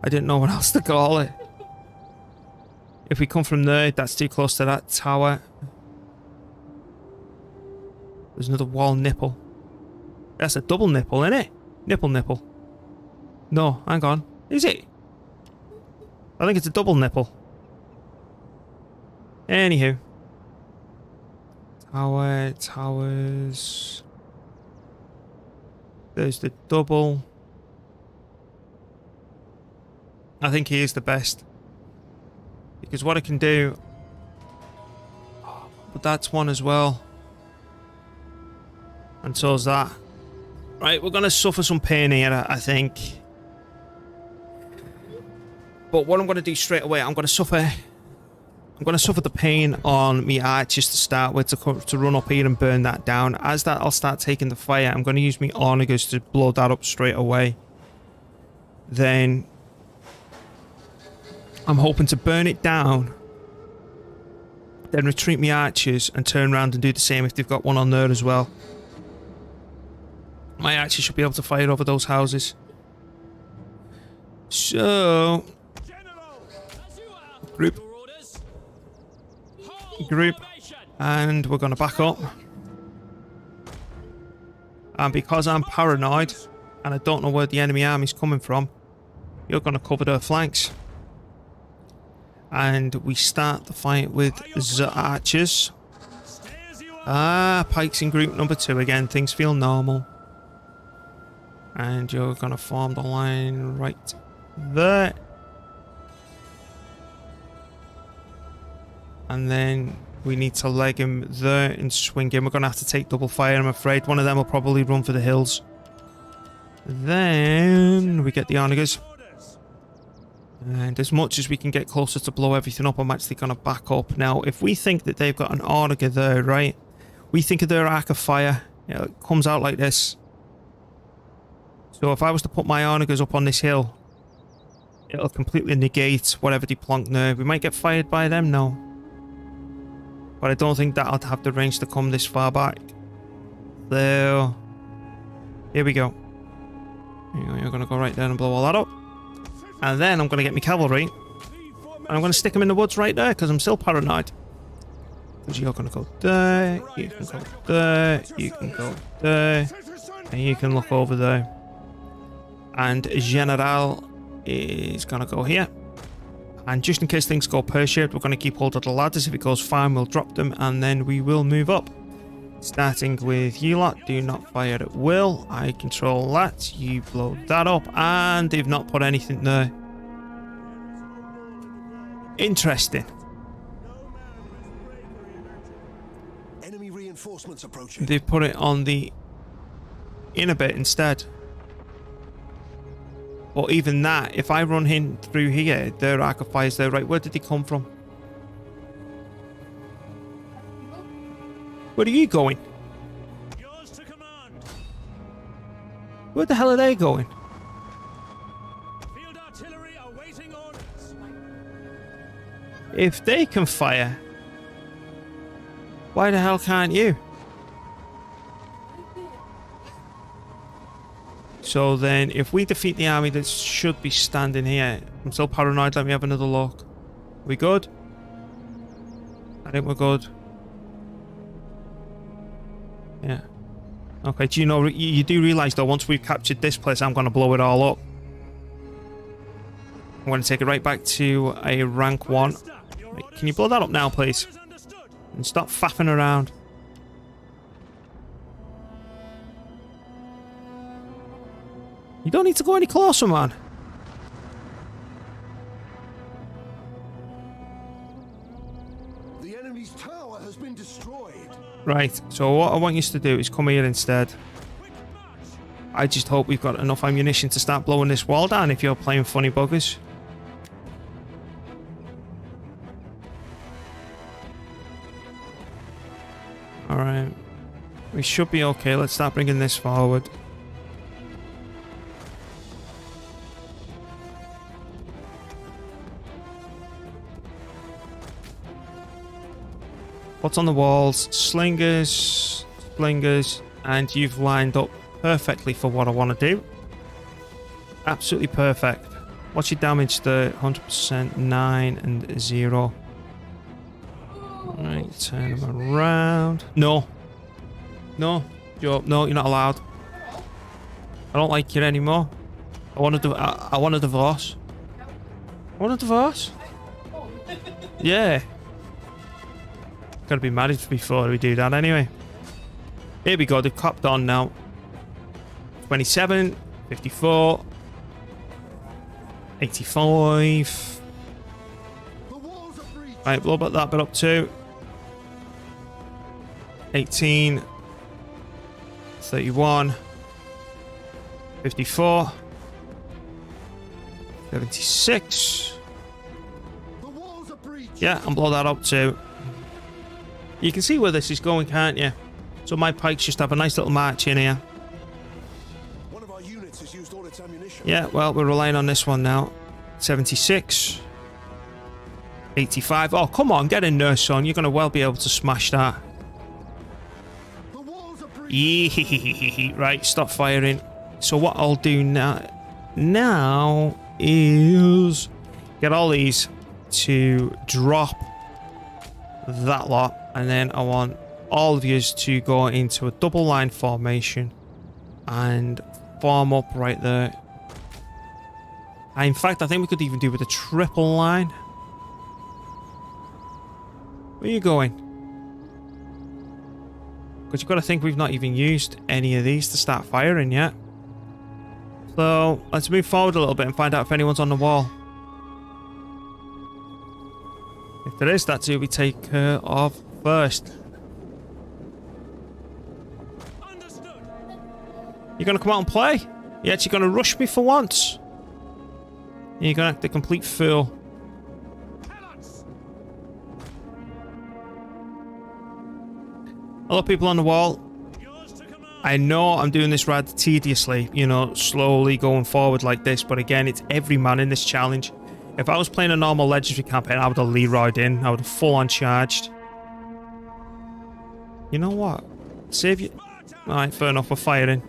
I didn't know what else to call it. If we come from there, that's too close to that tower. There's another wall nipple. That's a double nipple, isn't it? Nipple. No, hang on. Is it? I think it's a double nipple. Anywho. Towers. There's the double. I think he is the best. Because what I can do... But that's one as well. And so is that. Right, we're going to suffer some pain here, I think. But what I'm going to do straight away, I'm going to suffer the pain on me archers to start with, to run up here and burn that down. As that, I'll start taking the fire. I'm going to use me onagers to blow that up straight away. Then I'm hoping to burn it down, then retreat me archers and turn around and do the same if they've got one on there as well. My archers should be able to fire over those houses. So, group, and we're going to back up. And because I'm paranoid and I don't know where the enemy army's coming from, you're going to cover their flanks. And we start the fight with the archers. Pikes in group number 2 again. Things feel normal. And you're going to form the line right there. And then we need to leg him there and swing him. We're going to have to take double fire, I'm afraid. One of them will probably run for the hills. Then we get the onagers. And as much as we can get closer to blow everything up, I'm actually going to back up. Now, if we think that they've got an onager there, right? We think of their arc of fire. It comes out like this. So if I was to put my onagers up on this hill, it'll completely negate whatever they plonk there. We might get fired by them, no. But I don't think that'll have the range to come this far back. There. Here we go. You're going to go right there and blow all that up. And then I'm going to get my cavalry. And I'm going to stick them in the woods right there, because I'm still paranoid. Because you're going to go there, you can go there, you can go there, and you can look over there. And General is going to go here. And just in case things go pear-shaped, we're going to keep hold of the ladders. If it goes fine, we'll drop them, and then we will move up. Starting with you lot, do not fire at will. I control that. You blow that up, and they've not put anything there. Interesting. Enemy reinforcements approaching. They've put it on the inner bit instead. But even that, if I run in through here, their arc of fire's there. Right, where did they come from? Where are you going? Yours to command. Where the hell are they going? Field artillery awaiting orders. If they can fire, why the hell can't you? So then, if we defeat the army that should be standing here, I'm still paranoid. Let me have another look. We good? I think we're good. Yeah. Okay, do you know, you do realise though, once we've captured this place, I'm going to blow it all up. I'm going to take it right back to a rank 1. Right, can you blow that up now, please? And stop faffing around. You don't need to go any closer, man. The enemy's tower has been destroyed. Right, so what I want you to do is come here instead. I just hope we've got enough ammunition to start blowing this wall down if you're playing funny buggers. Alright. We should be okay. Let's start bringing this forward. What's on the walls? Slingers, splingers, and you've lined up perfectly for what I want to do. Absolutely perfect. What's your damage there? 100%, 9 and 0. Right, turn them around. No. No, Joe, no, you're not allowed. I don't like you anymore. I want a I want a divorce. I want a divorce? Yeah. Gotta be married before we do that anyway. Here we go, they've copped on now. 27, 54, 85. Right, blow about that bit up too. 18, 31, 54, 76. Yeah, and blow that up too. You can see where this is going, can't you? So my pikes just have a nice little march in here. One of our units has used all its ammunition. Yeah, well, we're relying on this one now. 76. 85. Oh, come on, get in there, son. You're going to well be able to smash that. Right, stop firing. So what I'll do now is get all these to drop that lot, and then I want all of you to go into a double line formation and form up right there. In fact, I think we could even do with a triple line. Where are you going? Because you've got to think we've not even used any of these to start firing yet. So let's move forward a little bit and find out if anyone's on the wall. If there is, that's who we take care of first. You're going to come out and play? You're actually going to rush me for once? You're going to act a complete fool. Hello, people on the wall. I know I'm doing this rather tediously, you know, slowly going forward like this, but again, it's every man in this challenge. If I was playing a normal legendary campaign, I would have Leroyed in. I would have full-on charged. You know what? Save your... Alright, fair enough, we're firing.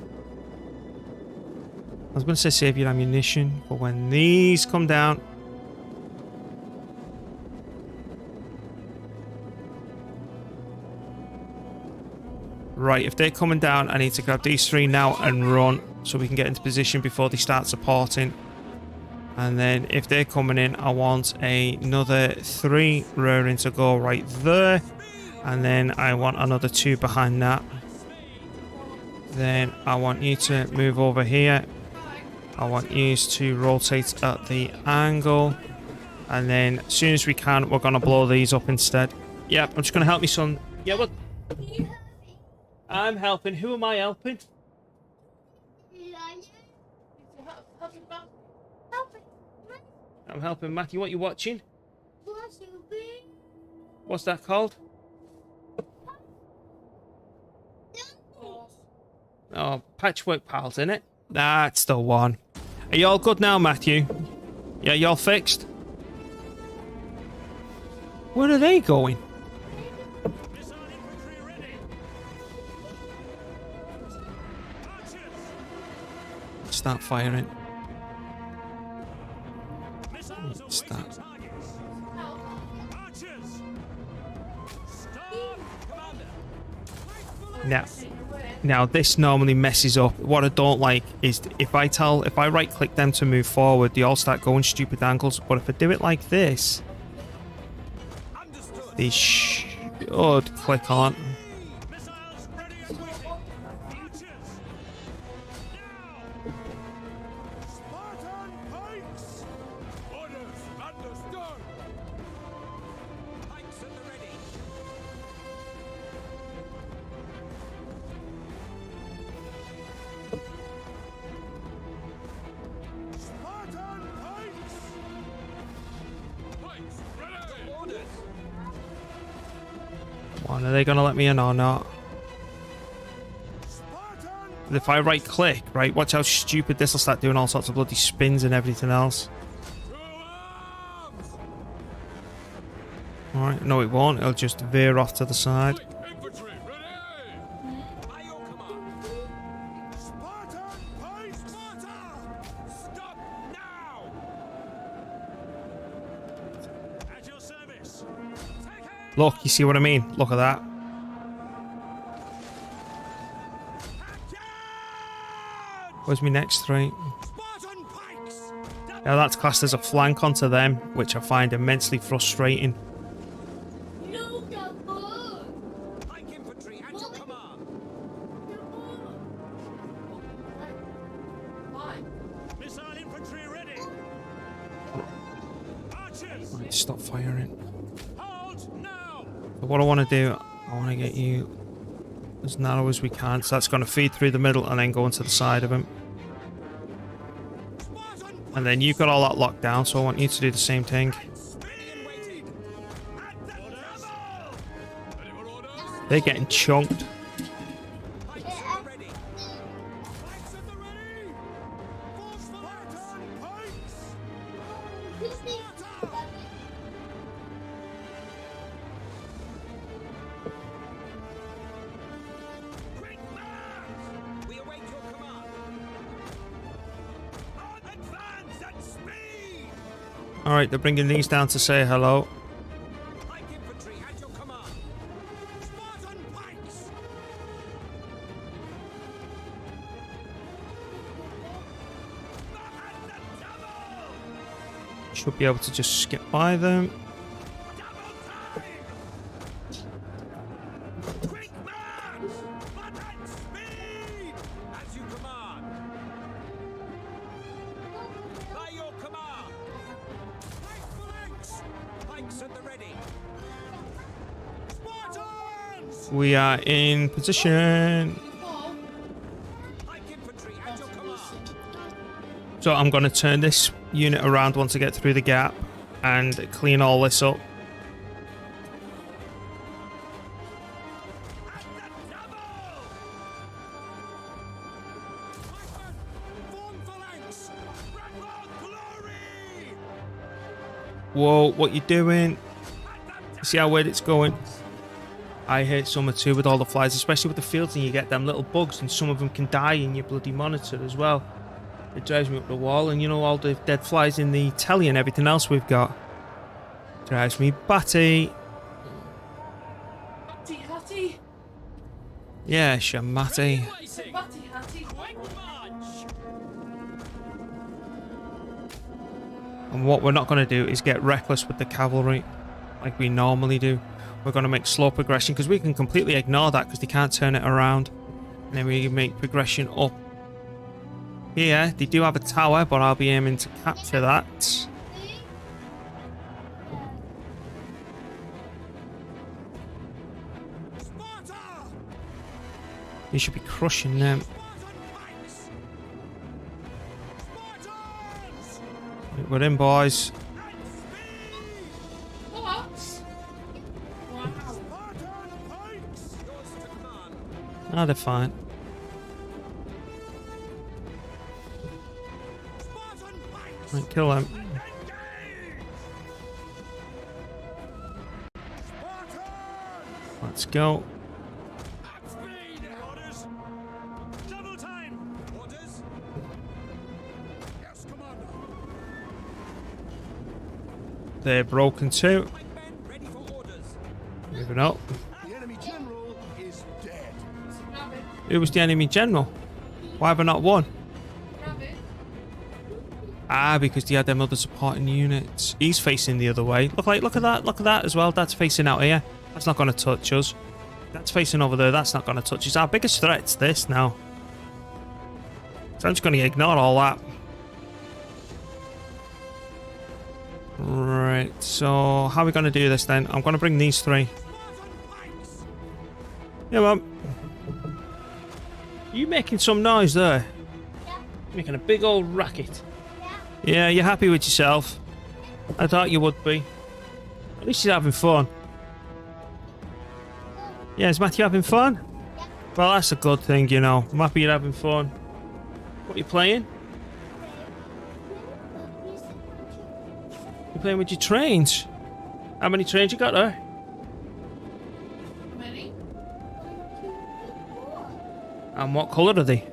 I was going to say save your ammunition, but when these come down... Right, if they're coming down, I need to grab these three now and run so we can get into position before they start supporting. And then if they're coming in, I want another 3 rearing to go right there. And then I want another 2 behind that. Then I want you to move over here. I want you to rotate at the angle. And then as soon as we can, we're going to blow these up instead. Yep, I'm just going to help me, son. Yeah, what? I'm helping. Who am I helping? I'm helping Matthew. What you watching? What's that called? Oh, Patchwork Pals, innit? That's the one. Are you all good now, Matthew? Yeah, you all fixed? Where are they going? start firing. Missiles Start. awaiting targets. Archers! Stop! Commander! Now this normally messes up. What I don't like is if I right click them to move forward, they all start going stupid angles. But if I do it like this, Understood. they should click on. Missiles ready and waiting. Archers! Now! Spartan pikes! Orders understood. Pikes at the ready. Spartan pikes! Pikes ready. Orders. One, are they gonna let me in or not? Spartan But if I right click, right, watch how stupid this will start doing all sorts of bloody spins and everything else. To arms! Alright, no it won't, it'll just veer off to the side. Light infantry ready. By your command. Spartan pikes! Sparta! Stop now! At your service! Take aim! Look, you see what I mean? Look at that. Where's my next three? Spartan pikes! Now that's classed as a flank onto them, which I find immensely frustrating. No, Gabbo. Pike infantry at your command. Why? Missile infantry ready! Archers! Right, stop firing. Hold now! So what I want to do, I want to get you as narrow as we can. So that's going to feed through the middle and then go into the side of him. Spartan And then you've got all that locked down, so I want you to do the same thing. ready and waiting. At the double! Ready for orders? They're getting chunked. Pikes at the ready. Pikes at the ready. Force Spartan pikes! This thing. Quick march! We await your command. On advance at speed! Alright, they're bringing these down to say hello. Pike infantry at your command. Spartan pikes! At the double! Should be able to just skip by them. Double time! Quick march! But at speed! As you command! By your command! Pike flanks! Pikes at the ready! Spartans! We are in position. Pike infantry at your command! So I'm going to turn this unit around once I get through the gap and clean all this up. At the double! Pikemen, form phalanx! Bradford glory! Whoa, what you doing? See how weird it's going? I hate summer too with all the flies, especially with the fields, and you get them little bugs and some of them can die in your bloody monitor as well. It drives me up the wall, and you know all the dead flies in the telly and everything else we've got. Drives me batty. Hattie, Hattie. Yeah, shamatty. Batty, Hattie. And what we're not going to do is get reckless with the cavalry like we normally do. We're going to make slow progression because we can completely ignore that because they can't turn it around. And then we make progression up. Here, they do have a tower, but I'll be aiming to capture that. Sparta! You should be crushing them. Spartan pikes! Spartans! We're in, boys. At speed! What? Wow. Spartan pikes! Yours to command. Ah, they're fine. Spartan pikes! Right, kill them. Engage! Spartans! Let's go. At speed! Orders! Double time! Orders! they're broken too. My men ready for orders. Moving up. The enemy general is dead. Rabbit. Who was the enemy general? Why have I not won? Rabbit. Ah, because they had them other supporting units. He's facing the other way. Look at that as well. That's facing out here. That's not going to touch us. That's facing over there. That's not going to touch us. Our biggest threat's this now. So I'm just going to ignore all that. Right, so how are we going to do this then? I'm going to bring these three. Yeah, Mum. You making some noise there? Yeah. Making a big old racket. Yeah. Yeah, you're happy with yourself? I thought you would be. At least you're having fun. Yeah, is Matthew having fun? Yeah. Well, that's a good thing, you know. I'm happy you're having fun. What are you playing? You're playing with your trains? How many trains you got there? Many. And what colour are they?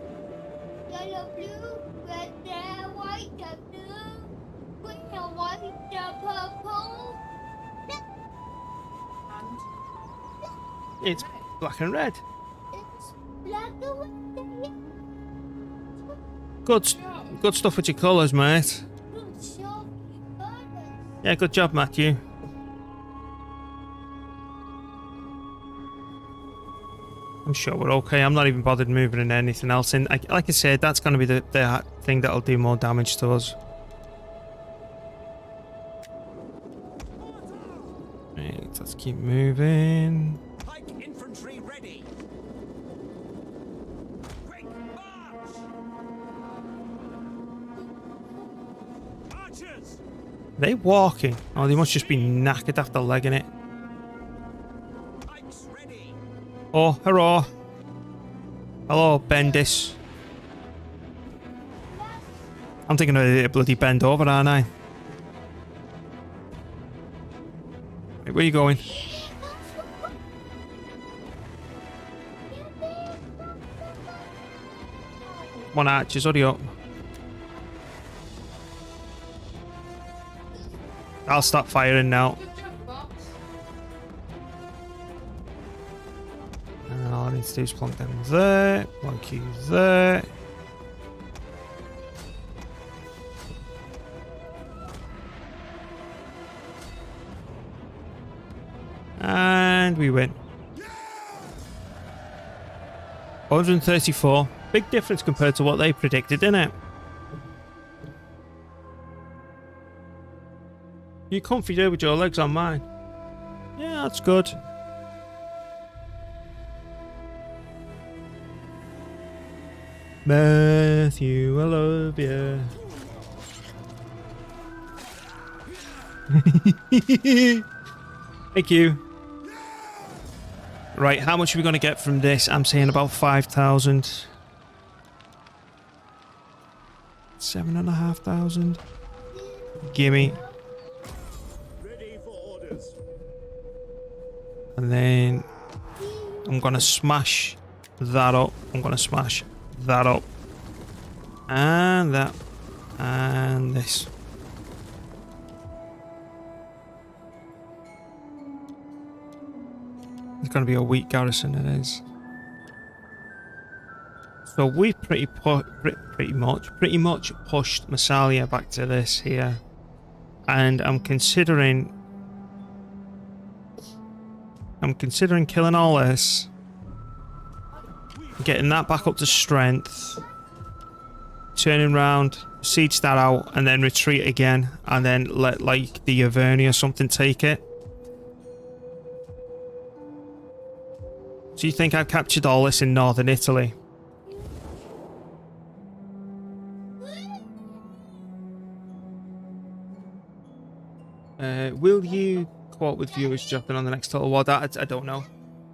Yellow, blue, red, white, blue, green, white, purple. And It's black and red. It's black and white. Good stuff with your colours, mate. Good shot. Yeah, good job, Matthew. I'm sure we're okay. I'm not even bothered moving in anything else. And like I said, that's going to be the thing that'll do more damage to us. Right, let's keep moving. Pike infantry ready. Quick march! Archers! Are they walking? Oh, they must just be knackered after legging it. Pikes ready. Oh, hello. Hello, Bendis. I'm thinking of a bloody bend over, aren't I? Right, where are you going? Come on, Archers, hurry up. I'll stop firing now. good job, Fox. And all I need to do is plonk them there, plonk you there. And we win. 134. Big difference compared to what they predicted, isn't it? You comfy there with your legs on mine. Yeah, that's good. Matthew, I love you. Thank you. Right, how much are we going to get from this? I'm saying about 5,000. 7,500. Gimme. Ready for orders. And then I'm going to smash that up. I'm going to smash that up. And that. And this. It's going to be a weak garrison, it is. So we pretty much pushed Massalia back to this here. And I'm considering killing all this, getting that back up to strength, turning round, siege that out, and then retreat again, and then let like the Averni or something take it. So you think I've captured all this in northern Italy? Will you co-op with viewers jumping on the next Total War? That I don't know. Are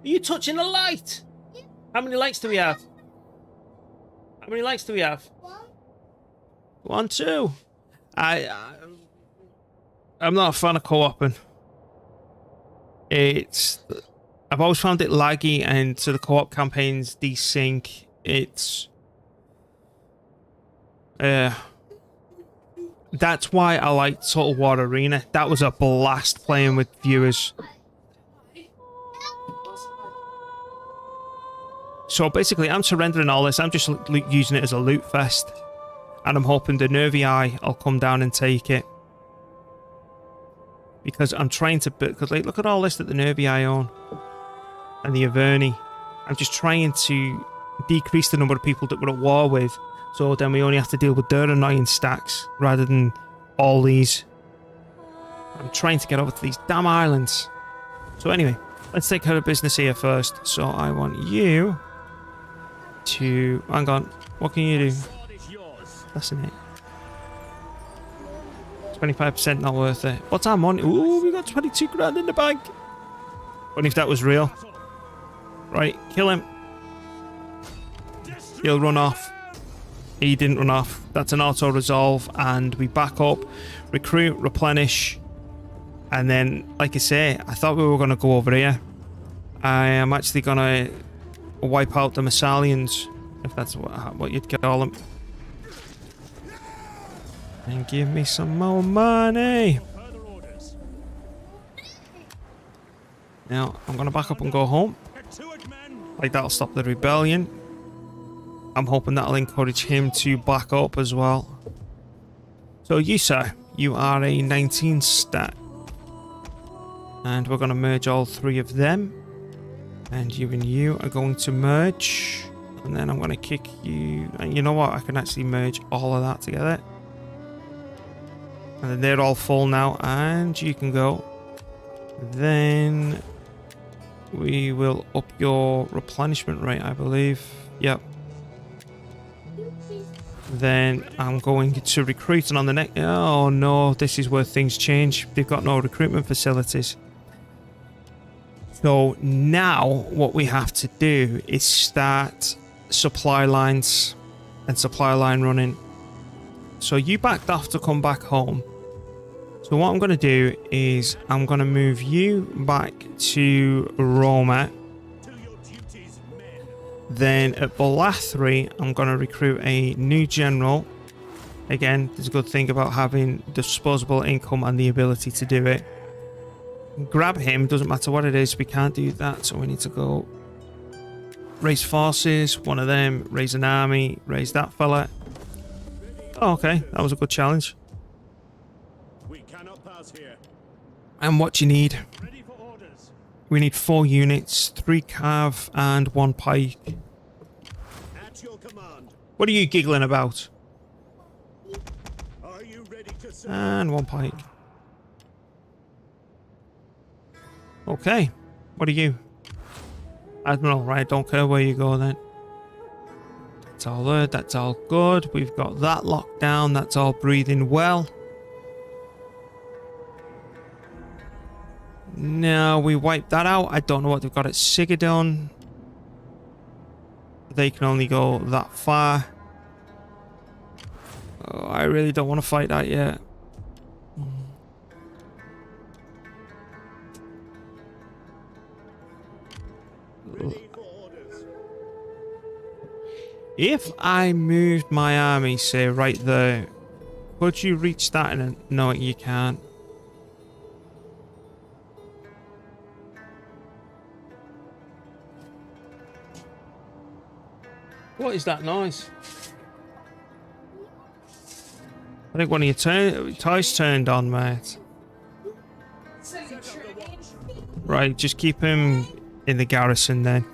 you touching the light? How many lights do we have? How many lights do we have? 1, 2. I'm not a fan of co-oping. I've always found it laggy, and so the co-op campaigns desync. That's why I like Total War Arena. That was a blast playing with viewers. So basically, I'm surrendering all this. I'm just using it as a loot fest. And I'm hoping the Nervii will come down and take it. Because I'm trying to... Because like, look at all this that the Nervii own. And the Averni. I'm just trying to decrease the number of people that we're at war with. So then we only have to deal with their annoying stacks. Rather than all these. I'm trying to get over to these damn islands. So anyway, let's take care of business here first. So I want you... to... Hang on. What can you do? That's in it. 25% not worth it. What's our money? Ooh, we got 22 grand in the bank. What if that was real? Right, kill him. He'll run off. He didn't run off. That's an auto-resolve. And we back up, recruit, replenish. And then, like I say, I thought we were going to go over here. I am actually going to wipe out the Massalians, if that's what you'd call them. And give me some more money. Now, I'm going to back up and go home. Like, that'll stop the rebellion. I'm hoping that'll encourage him to back up as well. So you, sir, you are a 19 stat. And we're going to merge all three of them. And you are going to merge. And then I'm going to kick you. And you know what? I can actually merge all of that together. And then they're all full now. And you can go. Then we will up your replenishment rate, I believe. Yep. Then I'm going to recruit. And on the next... Oh no, this is where things change. They've got no recruitment facilities. So now what we have to do is start supply lines and supply line running. So you backed off to come back home. So what I'm going to do is I'm going to move you back to Roma. Then at Balathri, I'm going to recruit a new general. Again, there's a good thing about having disposable income and the ability to do it. Grab him, doesn't matter what it is, we can't do that, so we need to go raise forces, one of them, raise an army, raise that fella. Oh, okay, that was a good challenge. We cannot pass here. And what you need? Ready for orders. We need 4 units, 3 cav and 1 pike. At your command. What are you giggling about? Are you ready to serve? And 1 pike. Okay, what are you? Admiral, right, don't care where you go then. That's all there, that's all good. We've got that locked down, that's all breathing well. Now we wipe that out. I don't know what they've got at Sigadon. They can only go that far. Oh, I really don't want to fight that yet. Ready for orders. If I moved my army, say, right there, could you reach that in a... No, you can't. What is that noise? I think one of your toys turned on, mate. Right, just keep him in the garrison then.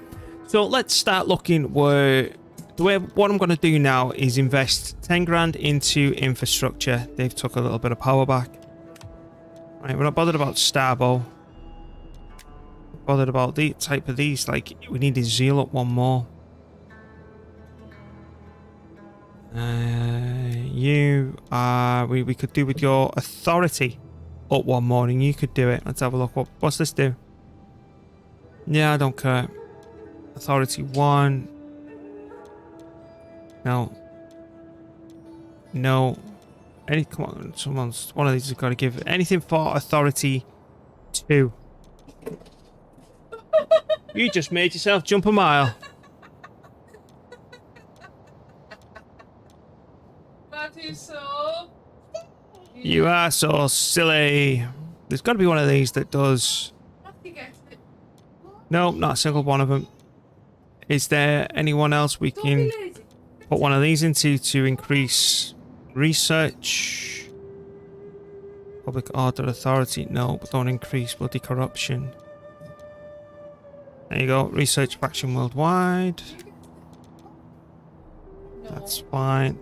So let's start looking where... What I'm going to do now is invest 10 grand into infrastructure. They've took a little bit of power back. Right, we're not bothered about Starbow. Bothered about the type of these. Like, we need to zeal up one more. You are... We could do with your authority up one more, and you could do it. Let's have a look. What's this do? Yeah, I don't care. Authority 1. No. No. Come on, one of these has got to give anything for authority 2. You just made yourself jump a mile. That is so. You are so silly. There's got to be one of these that does... Nothing gets it. No, not a single one of them. Is there anyone else we Don't can be lazy. put one of these into to increase research? Public order authority? No, but don't increase bloody corruption. There you go. Research faction worldwide. No. That's fine.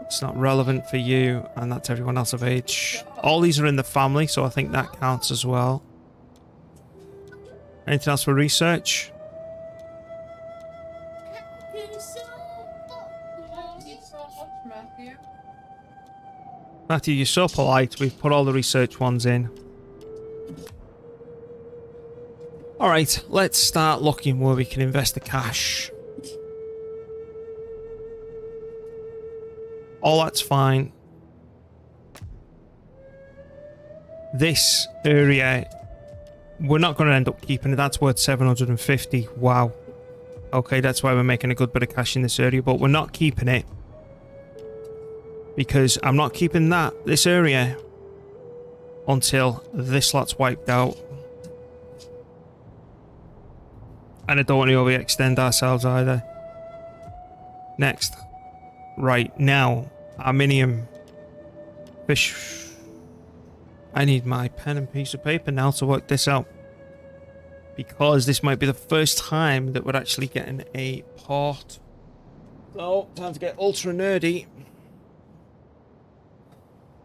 It's not relevant for you, and that's everyone else of age. All these are in the family, so I think that counts as well. Anything else for research? Thank you so much, Matthew. Matthew, you're so polite. We've put all the research ones in. Alright, let's start looking where we can invest the cash. All that's fine. This area, we're not going to end up keeping it. That's worth 750. Wow. Okay, that's why we're making a good bit of cash in this area, but we're not keeping it. Because I'm not keeping this area until this lot's wiped out. And I don't want to overextend ourselves either. Next. Right, now. Aluminium. Fish. I need my pen and piece of paper now to work this out. Because this might be the first time that we're actually getting a port. So, time to get ultra nerdy.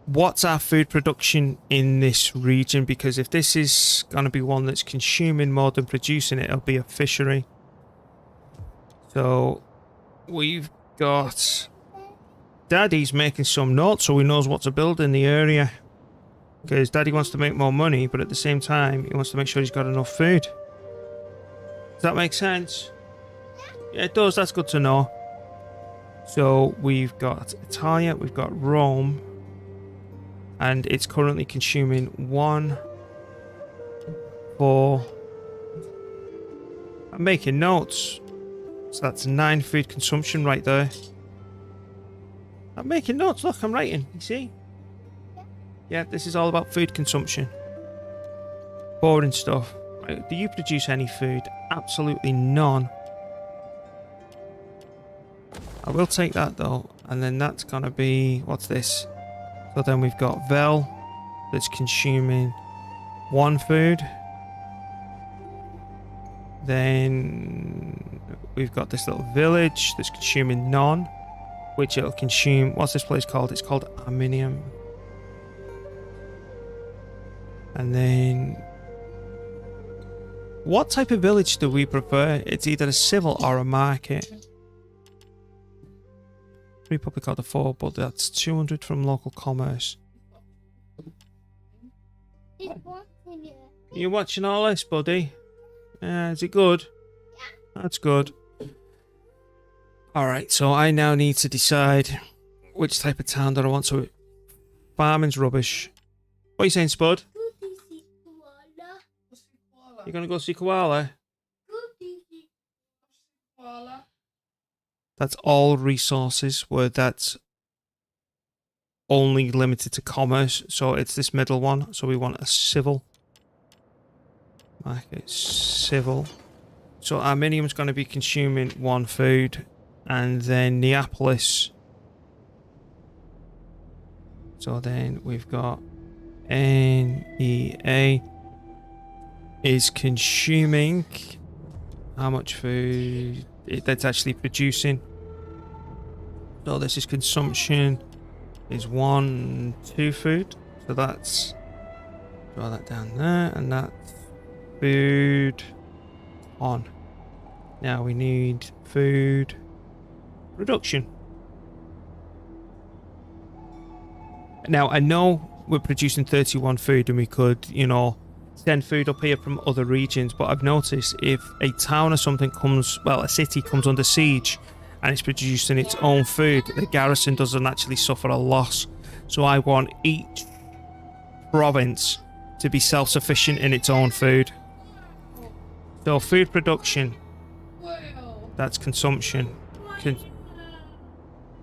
What's our food production in this region? Because if this is going to be one that's consuming more than producing it, it'll be a fishery. So, we've got... Daddy's making some notes so he knows what to build in the area. Because Daddy wants to make more money, but at the same time, he wants to make sure he's got enough food. Does that make sense? Yeah, it does. That's good to know. So, we've got Italia, we've got Rome. And it's currently consuming 1, 4. I'm making notes. So that's 9 food consumption right there. I'm making notes. Look, I'm writing. You see? Yeah, this is all about food consumption. Boring stuff. Right, do you produce any food? Absolutely none. I will take that though. And then that's going to be... What's this? So then we've got Vel that's consuming 1 food. Then we've got this little village that's consuming none, which it'll consume. What's this place called? It's called Aluminium. And then what type of village do we prefer? It's either a civil or a market. Republic Order 4, but that's 200 from local commerce. You watching all this, buddy? Is it good? That's good. Alright, so I now need to decide which type of town that I want. So, farming's rubbish. What are you saying, Spud? You're gonna go see Koala? Koala. That's all resources, where that's only limited to commerce. So it's this middle one. So we want a civil. Market civil. So Arminium's going to be consuming 1 food. And then Neapolis. So then we've got NEA is consuming how much food that's actually producing. So this is consumption is 1, 2 food. So that's, draw that down there, and that's food on. Now we need food production. Now I know we're producing 31 food and we could, you know, send food up here from other regions, but I've noticed if a town or something comes, well, a city comes under siege and it's producing its own food, the garrison doesn't actually suffer a loss. So I want each province to be self-sufficient in its own food. So food production, that's consumption.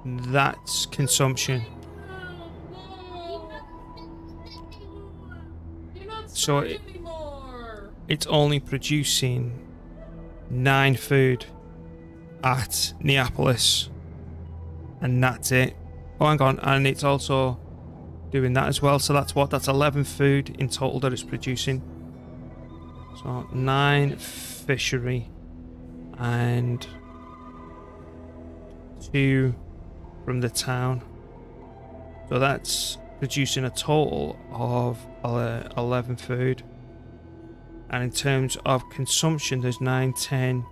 That's consumption. You're not So strong anymore. it's only producing 9 food at Neapolis. And that's it. Oh, hang on. And it's also doing that as well. So that's what? That's 11 food in total that it's producing. So 9 fishery and 2 from the town. So that's producing a total of 11 food. And in terms of consumption, there's 9, 10,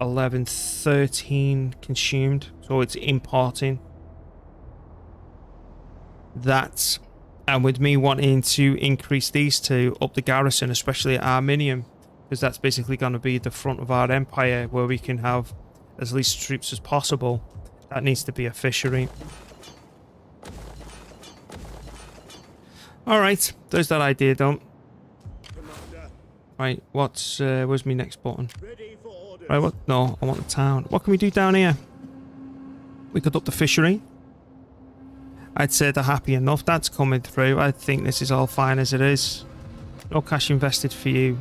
11, 13 consumed. So it's importing. That's, and with me wanting to increase these two up the garrison, especially at Arminium, because that's basically going to be the front of our empire where we can have as least troops as possible. That needs to be a fishery. Alright, there's that idea done. Commander, Right, where's my next button? ready for orders. Right, what? No, I want the town. What can we do down here? We could up the fishery. I'd say they're happy enough. That's coming through. I think this is all fine as it is. No cash invested for you.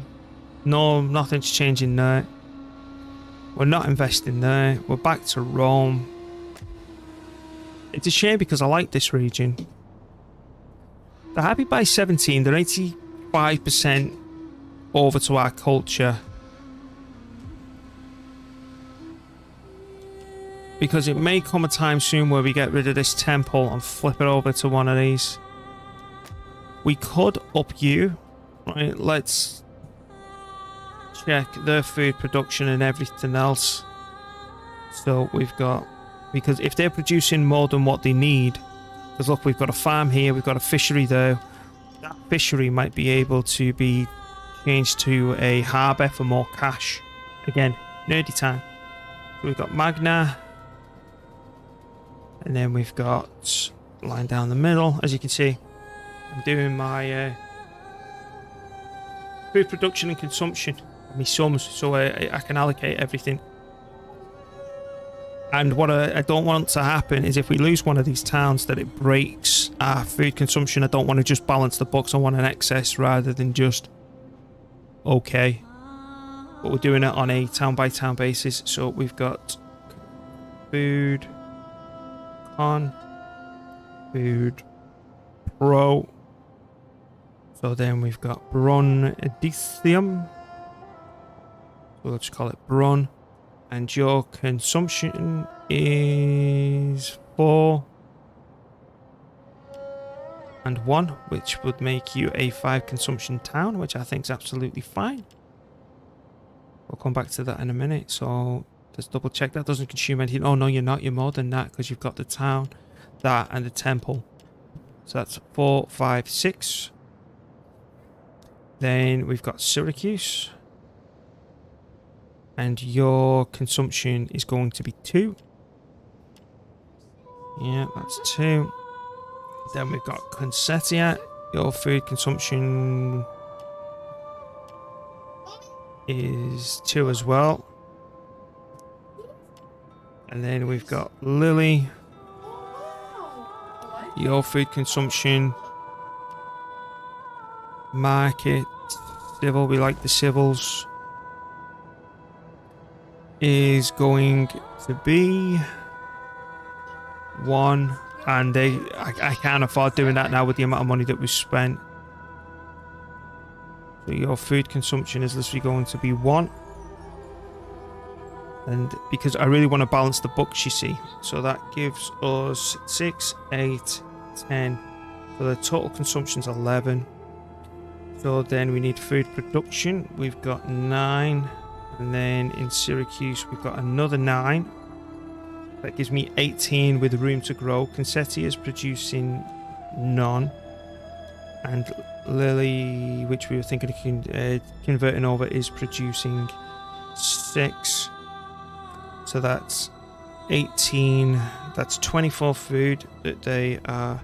No, nothing's changing there. We're not investing there. We're back to Rome. It's a shame because I like this region. They're happy by 17. They're 85% over to our culture. Because it may come a time soon where we get rid of this temple and flip it over to one of these. We could up you. Right, let's check their food production and everything else. So we've got... Because if they're producing more than what they need... Because look, we've got a farm here, we've got a fishery there. That fishery might be able to be changed to a harbour for more cash. Again, nerdy time. So we've got Magna... And then we've got line down the middle. As you can see, I'm doing my food production and consumption of my sums, so I can allocate everything. And what I don't want to happen is if we lose one of these towns that it breaks our food consumption. I don't want to just balance the books. I want an excess rather than just okay. But we're doing it on a town by town basis. So we've got food on food pro. So then we've got Brundisium. So let's call it Brun. And your consumption is 4 and 1, which would make you a 5 consumption town, which I think is absolutely fine. We'll come back to that in a minute. So let's double check that doesn't consume anything. Oh no, you're not. You're more than that because you've got the town, that, and the temple. So that's 4, 5, 6. Then we've got Syracuse. And your consumption is going to be 2. Yeah, that's 2. Then we've got Consettia. Your food consumption is 2 as well. And then we've got Lily. Your food consumption. Market. Civil, we like the civils. Is going to be 1. And I can't afford doing that now with the amount of money that we've spent. So your food consumption is literally going to be 1. And because I really want to balance the books, you see. So that gives us 6, 8, 10. So the total consumption is 11. So then we need food production. We've got 9. And then in Syracuse, we've got another 9. That gives me 18 with room to grow. Concetti is producing none. And Lily, which we were thinking of converting over, is producing 6. So that's 18. That's 24 food that they are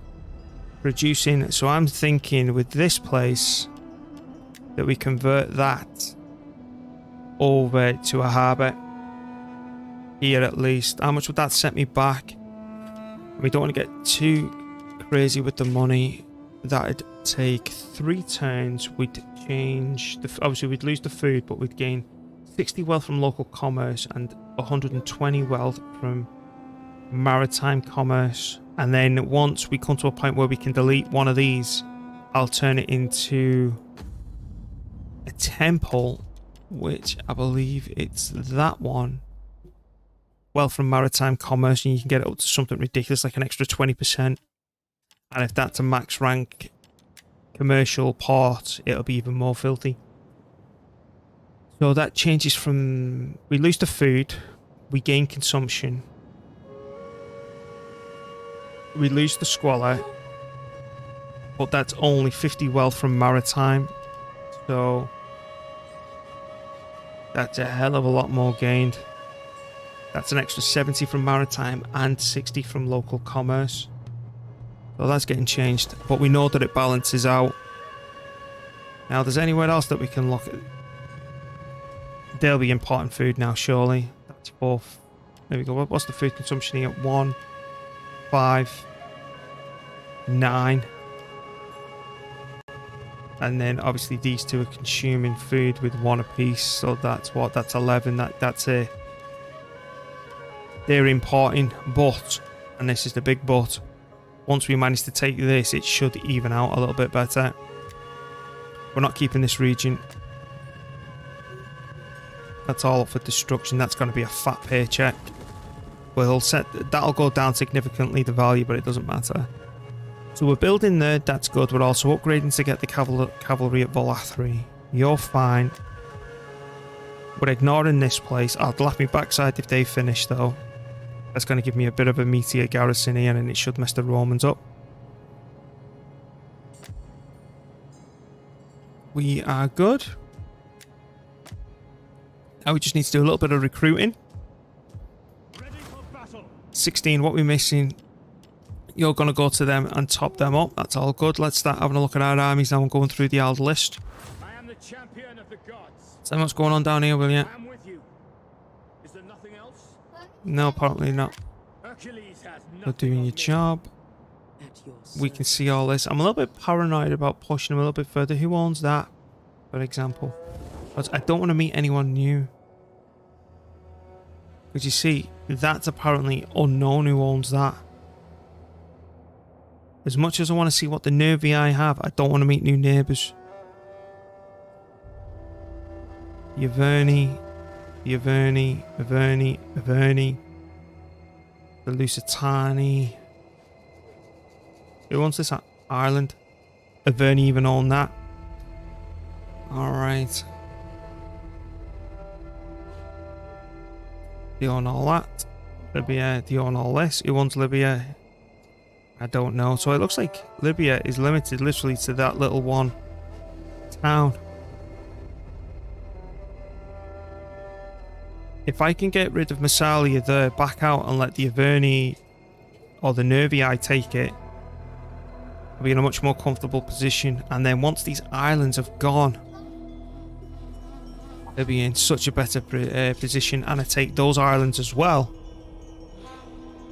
producing. So I'm thinking with this place that we convert that over to a harbour. here at least. How much would that set me back? We don't want to get too crazy with the money. That'd take 3 turns. We'd change the, obviously we'd lose the food, but we'd gain 60 wealth from local commerce and 120 wealth from maritime commerce. And then once we come to a point where we can delete one of these, I'll turn it into a temple, which I believe it's that one. Wealth from maritime commerce, and you can get it up to something ridiculous like an extra 20%. And if that's a max rank commercial part, it'll be even more filthy. So that changes from, we lose the food, we gain consumption, we lose the squalor, but that's only 50 wealth from maritime. So that's a hell of a lot more gained. That's an extra 70 from maritime and 60 from local commerce. So that's getting changed, but we know that it balances out. Now, there's anywhere else that we can look at. They'll be importing food now, surely. That's 4. There we go. What's the food consumption here? 1, 5, 9. And then obviously these two are consuming food with 1 apiece. So that's what? That's 11. That's a. They're importing, but, and this is the big but, once we manage to take this, it should even out a little bit better. We're not keeping this region. That's all up for destruction. That's going to be a fat paycheck. We'll set, that'll go down significantly, the value, but it doesn't matter. So we're building there, that's good. We're also upgrading to get the cavalry at Volathri. You're fine. We're ignoring this place. I'll laugh me backside if they finish though. That's going to give me a bit of a meteor garrison here, and it should mess the Romans up. We are good. Now we just need to do a little bit of recruiting. 16, what we're missing. You're going to go to them and top them up. That's all good. Let's start having a look at our armies now. I'm going through the old list. I am the champion of the gods. Tell me what's going on down here, will you? I am with you. Is there nothing else? No, apparently not. Hercules has You're nothing doing on your me. job. At your We can see all this. I'm a little bit paranoid about pushing them a little bit further. Who owns that, for example? I don't want to meet anyone new. Because you see, that's apparently unknown who owns that. As much as I want to see what the Nervii have, I don't want to meet new neighbours. Yaverni, Yaverni, Averni, Averni. The Lusitani. Who owns this island? Averni even own that? Alright. They own all that. Libya, they own all this. Who owns Libya? I don't know. So it looks like Libya is limited literally to that little one town. If I can get rid of Massalia there, back out and let the Averni or the Nervii take it, I'll be in a much more comfortable position. And then once these islands have gone, they'll be in such a better position, and I take those islands as well.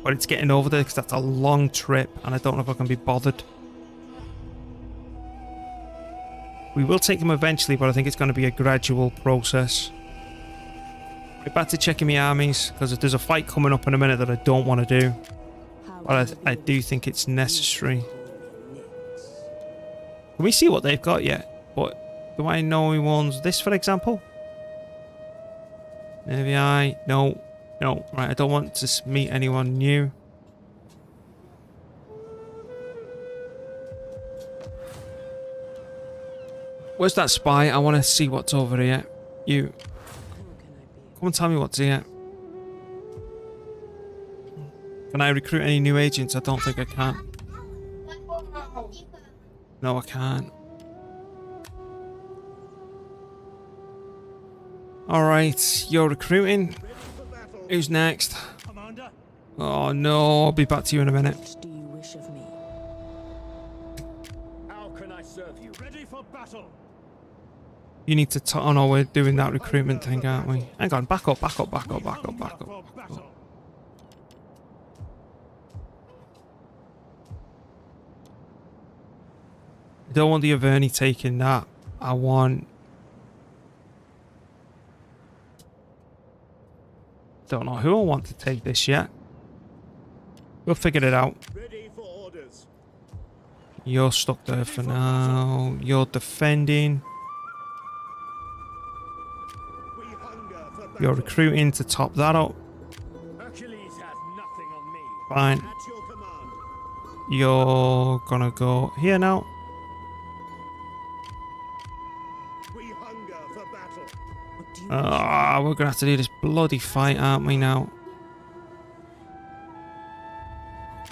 But it's getting over there because that's a long trip and I don't know if I can be bothered. We will take them eventually, but I think it's going to be a gradual process. We're back to checking my armies because there's a fight coming up in a minute that I don't want to do. But I do think it's necessary. Can we see what they've got yet? But do I know who owns this, for example? Maybe I... No. No, right, I don't want to meet anyone new. Where's that spy? I want to see what's over here. You. Come and tell me what's here. Can I recruit any new agents? I don't think I can. No, I can't. Alright, you're recruiting. Who's next? Commander, Oh no, I'll be back to you in a minute. What do you wish of me? how can I serve you? Ready for battle. You need to... Oh no, we're doing that recruitment thing, aren't we? Hang on, back up, back up, back up, back up, back up. For Back battle. up. I don't want the Averni taking that. I want... Don't know who I want to take this yet. We'll figure it out. Ready for orders. You're stuck there for now. You're defending. We hunger for battle. You're recruiting to top that up. Hercules has nothing on me. Fine. At your command. You're gonna go here now. We hunger for battle. What do you We're gonna have to do this bloody fight, aren't we now?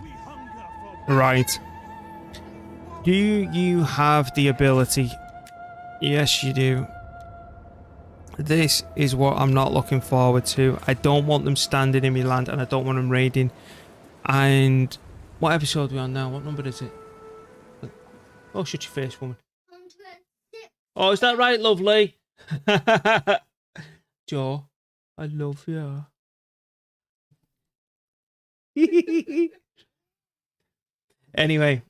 We hunger for Right. Do you have the ability? Yes, you do. This is what I'm not looking forward to. I don't want them standing in my land, and I don't want them raiding. And what episode are we on now? What number is it? Oh, shut your face, woman. Oh, is that right, lovely? Joe, I love you. Anyway,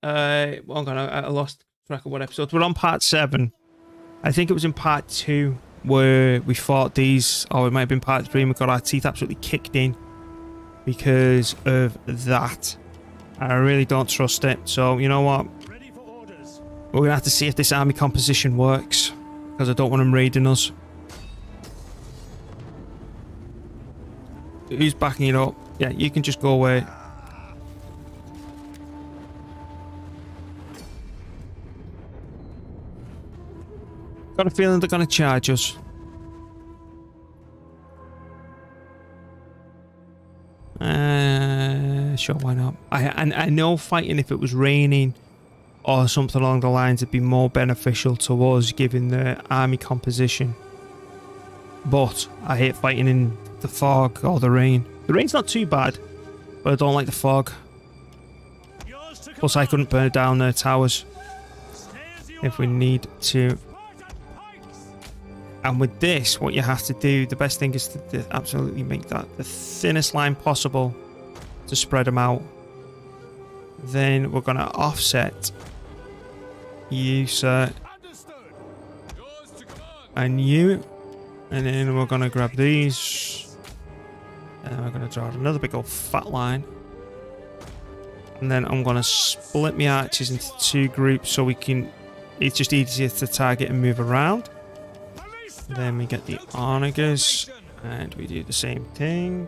hang on, I lost track of what episode. We're on part 7. I think it was in part 2 where we fought these, or it might have been part 3 and we got our teeth absolutely kicked in because of that. I really don't trust it. So, you know what? ready for orders. We're going to have to see if this army composition works because I don't want them raiding us. Who's backing it up? Yeah, you can just go away. Got a feeling they're going to charge us. Sure, why not? I know fighting if it was raining or something along the lines would be more beneficial to us given the army composition. But I hate fighting in the fog or the rain. The rain's not too bad, but I don't like the fog. Yours to Plus I couldn't burn down their towers Stay as you if we are. need to. Spartan pikes. And with this, what you have to do, the best thing is to absolutely make that the thinnest line possible to spread them out. Then we're going to offset you, sir, Understood. Yours to command. and you. And then we're going to grab these. And then we're going to draw another big old fat line. And then I'm going to split my archers into 2 groups so we can... It's just easier to target and move around. Then we get the onagers, and we do the same thing.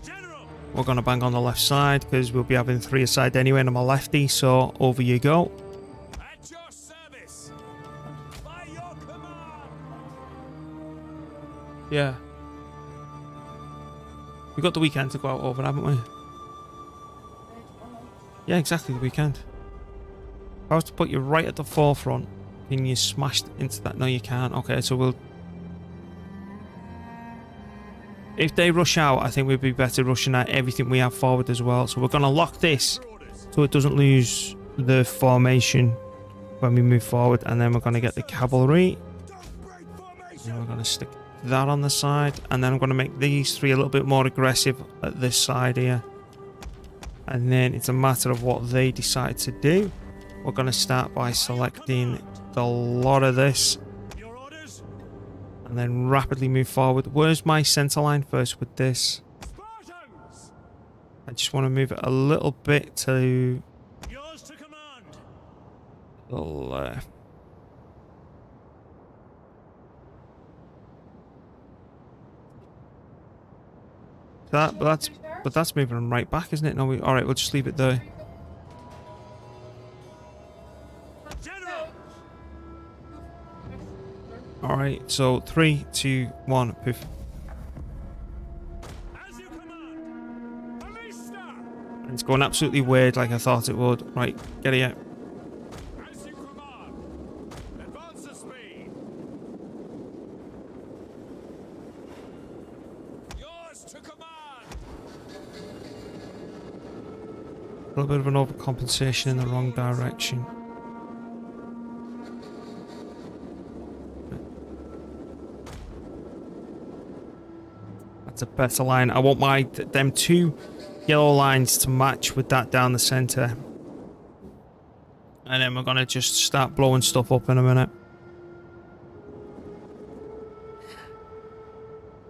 General. We're going to bang on the left side because we'll be having 3 aside anyway, and I'm a lefty, so over you go. At your service. By your command. Yeah. We've got the weekend to go out over, haven't we? Yeah, exactly, the weekend. If I was to put you right at the forefront, can you smash into that? No, you can't. Okay, so we'll... If they rush out, I think we'd be better rushing at everything we have forward as well. So we're going to lock this For orders. so it doesn't lose the formation when we move forward. And then we're going to get the cavalry. Don't break formation. And we're going to stick that on the side. And then I'm going to make these 3 a little bit more aggressive at this side here. And then it's a matter of what they decide to do. We're going to start by selecting the lot of this. Your orders. And then rapidly move forward. Where's my center line first with this? Spartans. I just want to move it a little bit to Yours to command. the left. But that's moving them right back, isn't it? No, all right, we'll just leave it there. General. All right, so 3, 2, 1, poof. As you command. Ballista. And it's going absolutely weird, like I thought it would. Right, get here. As you command. Advance the speed. Yours to command. A little bit of an overcompensation in the wrong direction. a better line. I want them 2 yellow lines to match with that down the center. And then we're gonna just start blowing stuff up in a minute.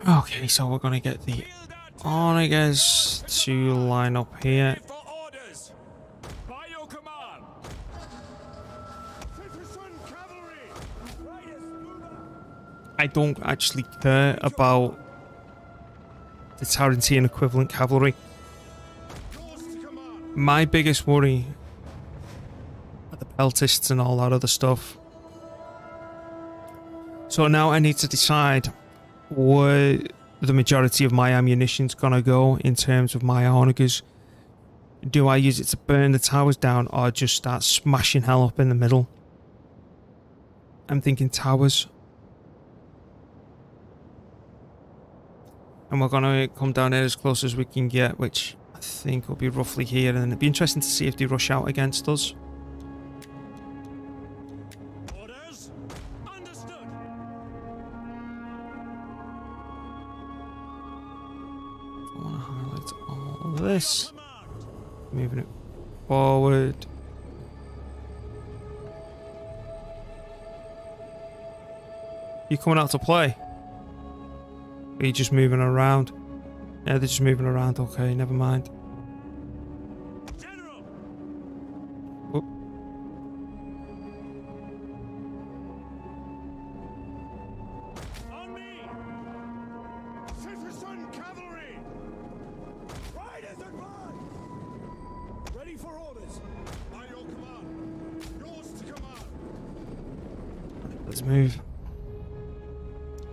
Okay, so we're gonna get the onagers to line up here. For orders. By your command. Citizen cavalry. Riders, move up. I don't actually care about the Tarantine equivalent cavalry. Yours to command. My biggest worry are the peltists and all that other stuff. So now I need to decide where the majority of my ammunition's gonna go in terms of my onagers. Do I use it to burn the towers down or just start smashing hell up in the middle? I'm thinking towers. And we're gonna come down here as close as we can get, which I think will be roughly here, and it'd be interesting to see if they rush out against us. Orders. Understood. I want to highlight all of this, Command. moving it forward. You coming out to play? Or are you just moving around? Yeah, they're just moving around. Okay, never mind. General. Whoop. On me. Citizen cavalry. Riders advance. Ready for orders. By your command. Yours to command. Let's move.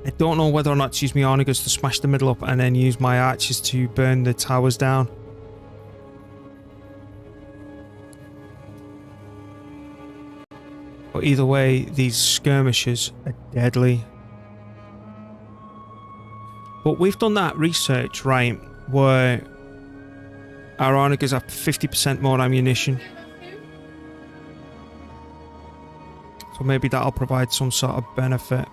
I don't know whether or not to use my onagers to smash the middle up and then use my archers to burn the towers down. But either way, these skirmishers are deadly. But we've done that research, right, where our onagers have 50% more ammunition. So maybe that'll provide some sort of benefit.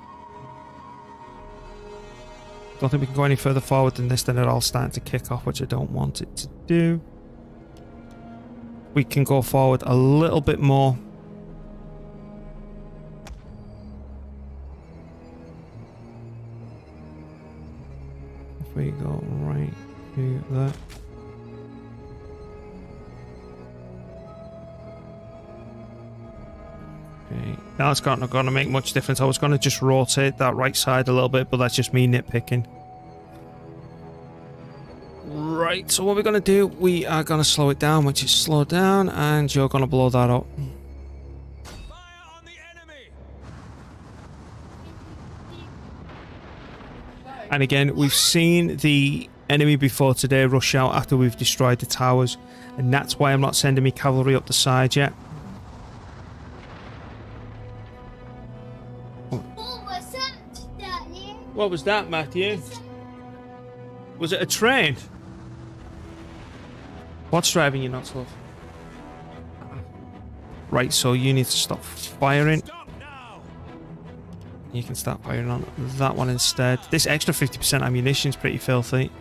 Don't think we can go any further forward than this, then it all starting to kick off, which I don't want it to do. We can go forward a little bit more. If we go right to that. Okay, now it's not going to make much difference. I was going to just rotate that right side a little bit, but that's just me nitpicking. Right, so what we're going to do, we are going to slow it down, which is slow down, and you're going to blow that up. Fire on the enemy. And again, we've seen the enemy before today rush out after we've destroyed the towers, and that's why I'm not sending me cavalry up the side yet. What was that, Daddy? What was that, Matthew? Was it a train? What's driving you nuts, love? Right, so you need to stop firing. Stop now. You can start firing on that one instead. This extra 50% ammunition is pretty filthy.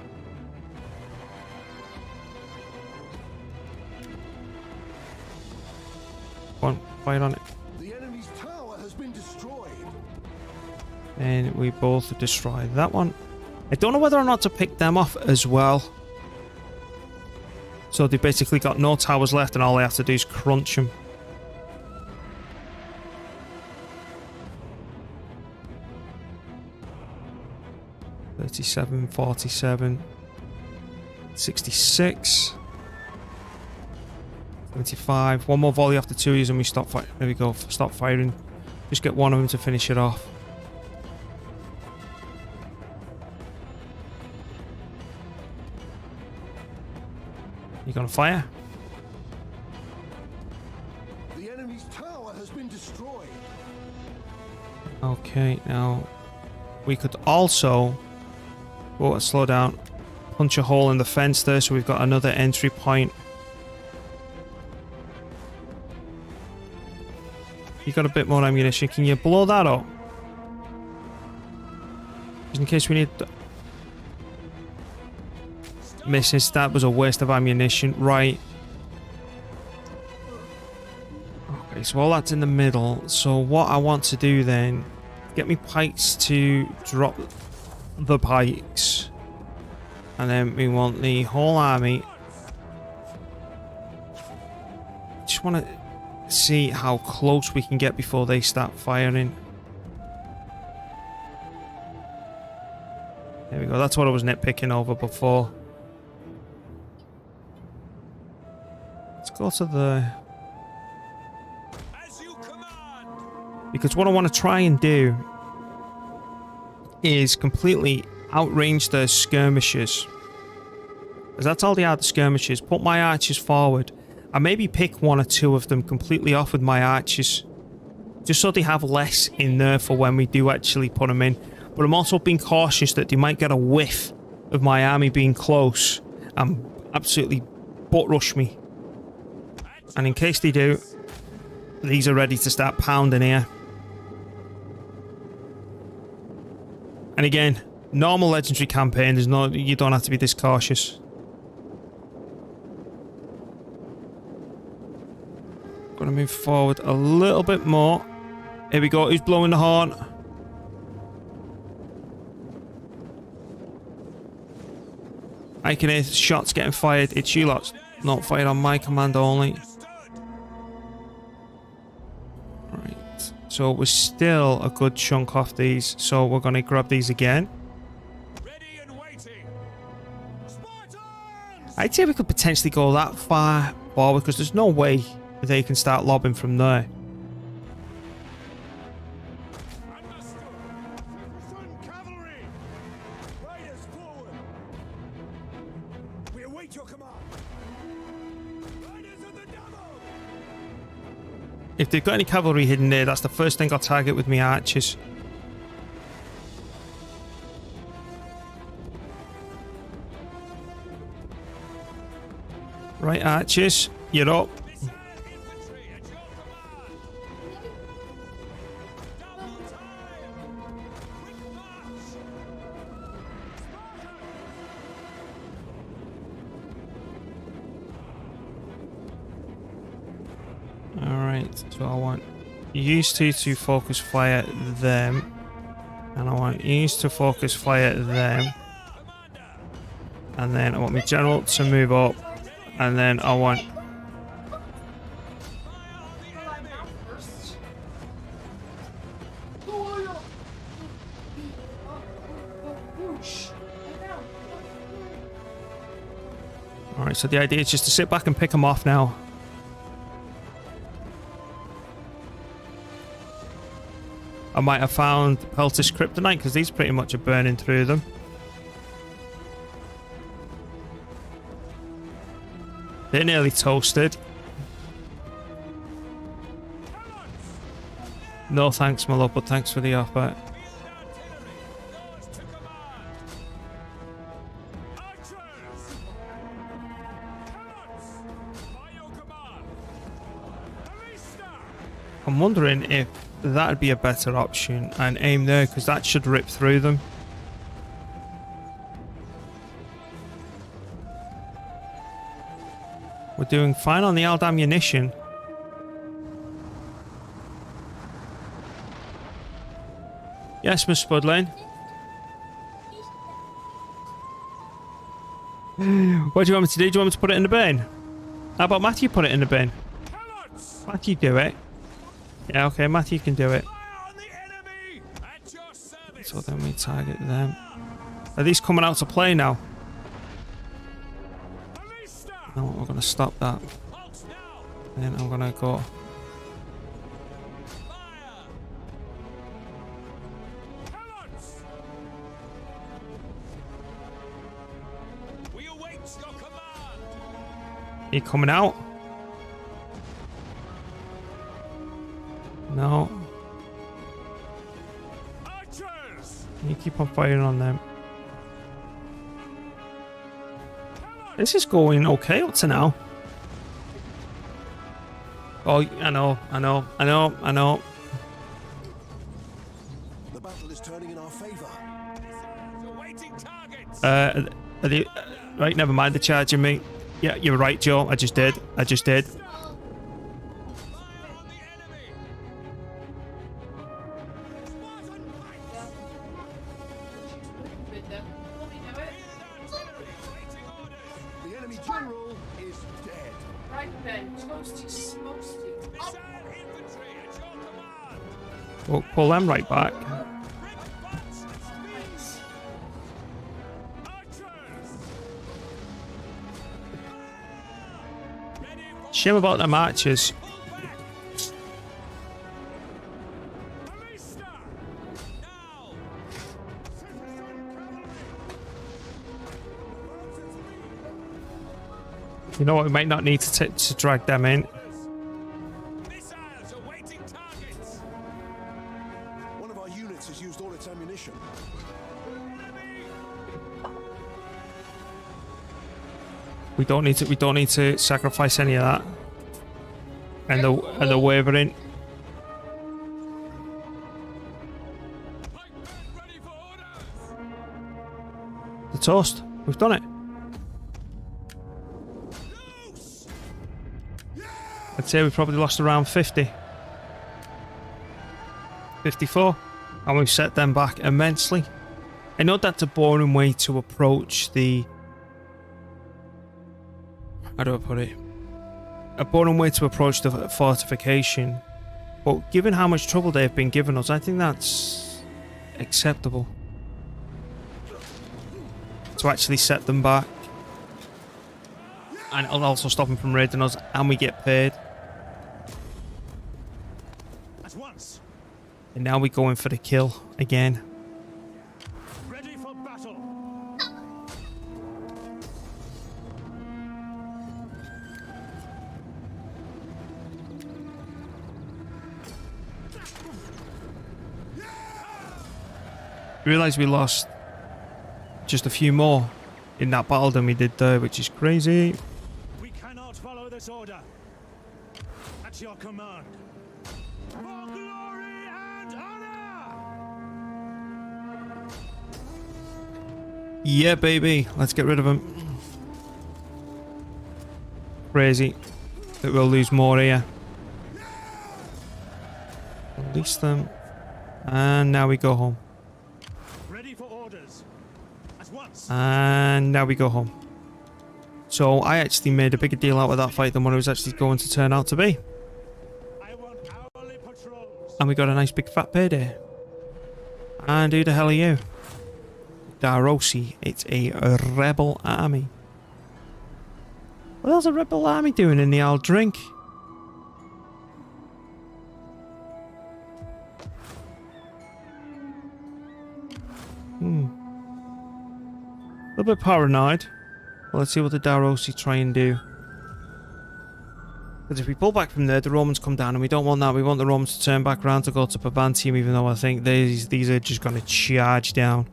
Go on, fire on it. The enemy's tower has been destroyed. And we both destroy that one. I don't know whether or not to pick them off as well. So they basically got no towers left and all they have to do is crunch them. $37, $47, $66, $75. One more volley after 2 years and we stop firing. There we go. Stop firing. Just get one of them to finish it off. You gonna fire? The enemy's tower has been destroyed. Okay, now we could also slow down, punch a hole in the fence there, so we've got another entry point. You got a bit more ammunition. Can you blow that up? Just in case we need. missing. That was a waste of ammunition. Right. Okay, so all that's in the middle. So what I want to do then, get me pikes to drop the pikes. And then we want the whole army. Just want to see how close we can get before they start firing. There we go. That's what I was nitpicking over before. Let's go to the... Because what I want to try and do is completely outrange the skirmishers. Because that's all they are, the skirmishers. Put my archers forward. And maybe pick one or two of them completely off with my archers. Just so they have less in there for when we do actually put them in. But I'm also being cautious that they might get a whiff of my army being close and absolutely butt rush me. And in case they do, these are ready to start pounding here. And again, normal legendary campaign, there's no, you don't have to be this cautious. Gonna move forward a little bit more. Here we go. Who's blowing the horn? I can hear shots getting fired. It's you lots. Not fired on my command only. Right. So we're still a good chunk off these. So we're gonna grab these again. Ready and waiting. Spartans! I'd say we could potentially go that far forward because there's no way they can start lobbing from there. Understood. Cavalry! Riders forward! We await your command. Riders of the devil! If they've got any cavalry hidden there, that's the first thing I'll target with my archers. Right, archers, you're up. Alright, so I want you to focus fire them. And I want you to focus fire them. And then I want my general to move up. And then I want... Alright, so the idea is just to sit back and pick them off now. I might have found Peltis Kryptonite because these pretty much are burning through them. They're nearly toasted. No thanks, my love, but thanks for the offer. I'm wondering if that'd be a better option and aim there because that should rip through them. We're doing fine on the old ammunition. Yes, Miss Spudlane. What do you want me to do? Do you want me to put it in the bin? How about Matthew put it in the bin? Matthew do it. Yeah, okay, Matthew can do it. So then we target them. Are these coming out to play now? No, we're going to stop that. And then I'm going to go... You coming out? No. You keep on firing on them. This is going okay up to now. Oh, I know. The battle is turning in our favor. Are they, right, never mind. They're charging me. Yeah, you're right, Joe. I just did. I just did. Fire on the enemy! Spartan pikes! With them. Let me do it. Artillery awaiting orders! The enemy general is dead. Right then. Toasty smoasty. Missile infantry at your command! We'll pull them right back. Bring butts and speeds! Archers! Ready for Shame about the matches. pull back! Ballista! Now! You know what? We might not need to drag them in. Missiles awaiting targets! One of our units has used all its ammunition. Enemy! We don't need to sacrifice any of that. And the wavering. Pikemen ready for orders! The toast. We've done it. Loose! I'd say we probably lost around 50. 54. And we've set them back immensely. I know that's a boring way to approach the... How do I put it? A boring way to approach the fortification. But given how much trouble they've been giving us, I think that's acceptable. To actually set them back. And it'll also stop them from raiding us, and we get paid. At once. And now we're going for the kill again. Ready for battle. Realised we lost just a few more in that battle than we did there, which is crazy. We cannot follow this order. At your command. For glory and honor! Yeah, baby. Let's get rid of him. Crazy that we'll lose more here. Release them. And now we go home. Ready for orders. At once. And now we go home. So I actually made a bigger deal out of that fight than what it was actually going to turn out to be. I want hourly patrols. And we got a nice big fat payday. And who the hell are you? Darosi. It's a rebel army. What else is a rebel army doing in the old drink? A little bit paranoid. Well, let's see what the Darosi try and do. Because if we pull back from there, the Romans come down, and we don't want that. We want the Romans to turn back around to go to Pabantium, even though I think these are just going to charge down.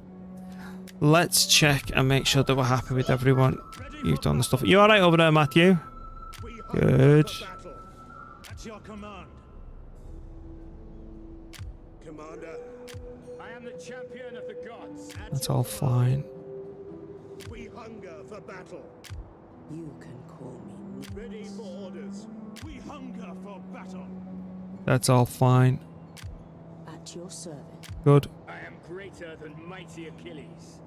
Let's check and make sure that we're happy with everyone. You've done the stuff. You alright over there, Matthew? We hunger Good. for battle. At your command. Commander, I am the champion of the gods. That's all fine. We hunger for battle. You can call me. Ready for orders. We hunger for battle. That's all fine. At your service. Good. I am greater than mighty Achilles.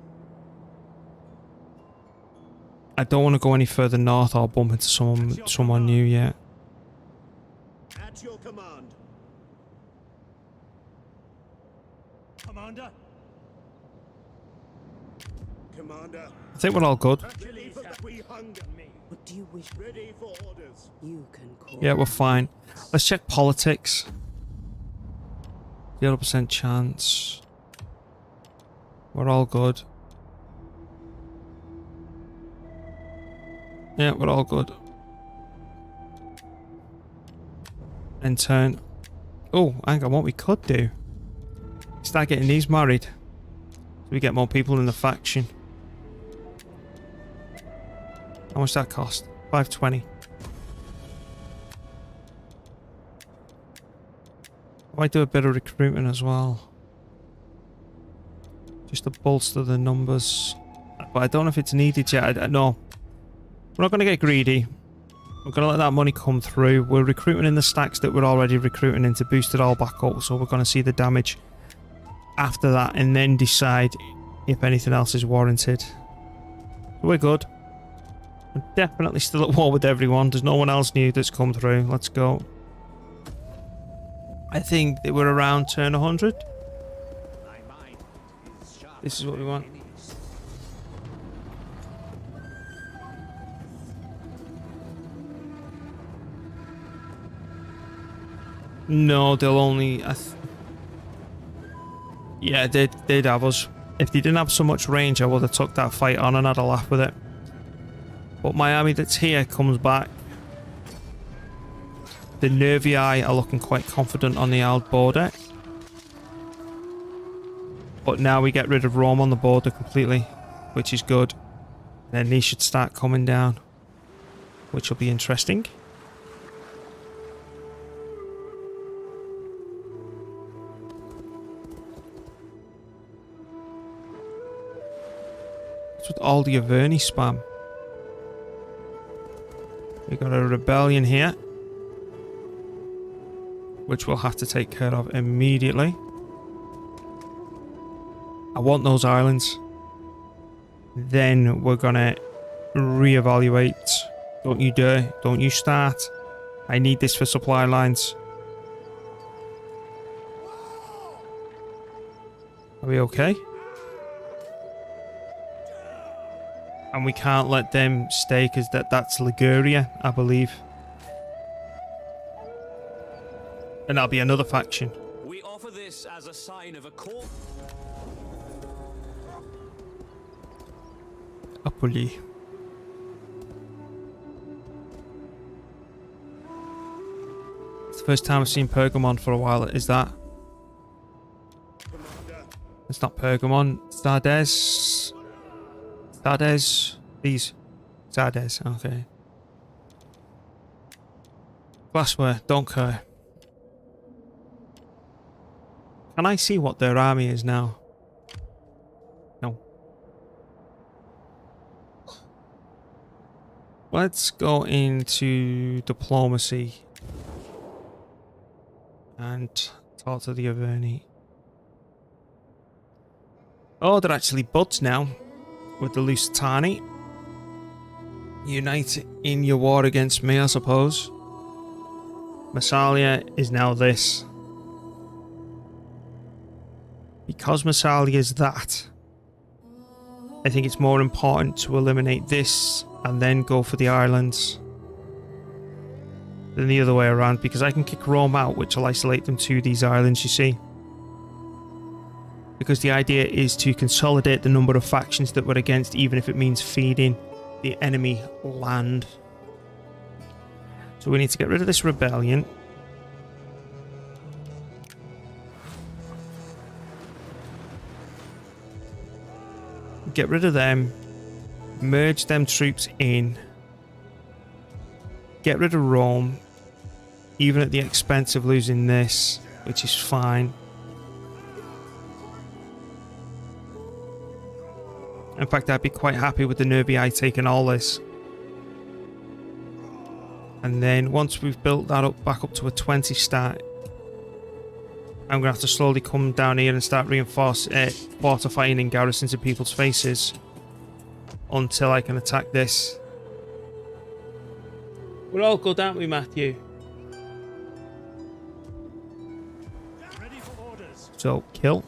I don't want to go any further north or bump into someone new yet. At your command. Commander. Commander, I think we're all good. Achilles has we hunger me. What do you wish? Ready for orders. You can call Yeah, we're fine. Let's check politics. 0% chance. We're all good. Yeah, we're all good. And turn. Oh, hang on, what we could do. Start getting these married. So we get more people in the faction. How much that cost? 520. I might do a bit of recruitment as well. Just to bolster the numbers. But I don't know if it's needed yet. No. We're not going to get greedy. We're going to let that money come through. We're recruiting in the stacks that we're already recruiting in to boost it all back up. So we're going to see the damage after that and then decide if anything else is warranted. We're good. We're definitely still at war with everyone. There's no one else new that's come through. Let's go. I think that we're around turn 100. This is what we want. No, they'll only... yeah, they'd have us. If they didn't have so much range, I would have took that fight on and had a laugh with it. But my army that's here comes back. The Nervii are looking quite confident on the Ald border. But now we get rid of Rome on the border completely, which is good. Then these should start coming down, which will be interesting. What's with all the Averni spam? We got a rebellion here, which we'll have to take care of immediately. I want those islands. Then we're gonna reevaluate. Don't you dare. Don't you start. I need this for supply lines. Are we okay? And we can't let them stay because that's Liguria, I believe. And that'll be another faction. We offer this as a sign of a court. Apoli. It's the first time I've seen Pergamon for a while, is that? It's not Pergamon. Sardes. Sardes. These. Sardes, okay. Glassware, don't care. Can I see what their army is now? No. Let's go into diplomacy and talk to the Averni. Oh, they're actually buds now with the Lusitani. Unite in your war against me, I suppose. Massalia is now this. Because Massalia is that, I think it's more important to eliminate this and then go for the islands than the other way around, because I can kick Rome out, which will isolate them to these islands, you see. Because the idea is to consolidate the number of factions that we're against, even if it means feeding the enemy land. So we need to get rid of this rebellion. Get rid of them. Merge them troops in. Get rid of Rome. Even at the expense of losing this, which is fine. In fact, I'd be quite happy with the Nervii taking all this. And then once we've built that up back up to a 20 stat, I'm going to have to slowly come down here and start fortifying in garrisons in people's faces until I can attack this. We're all good, aren't we, Matthew? Ready for orders. So, kill.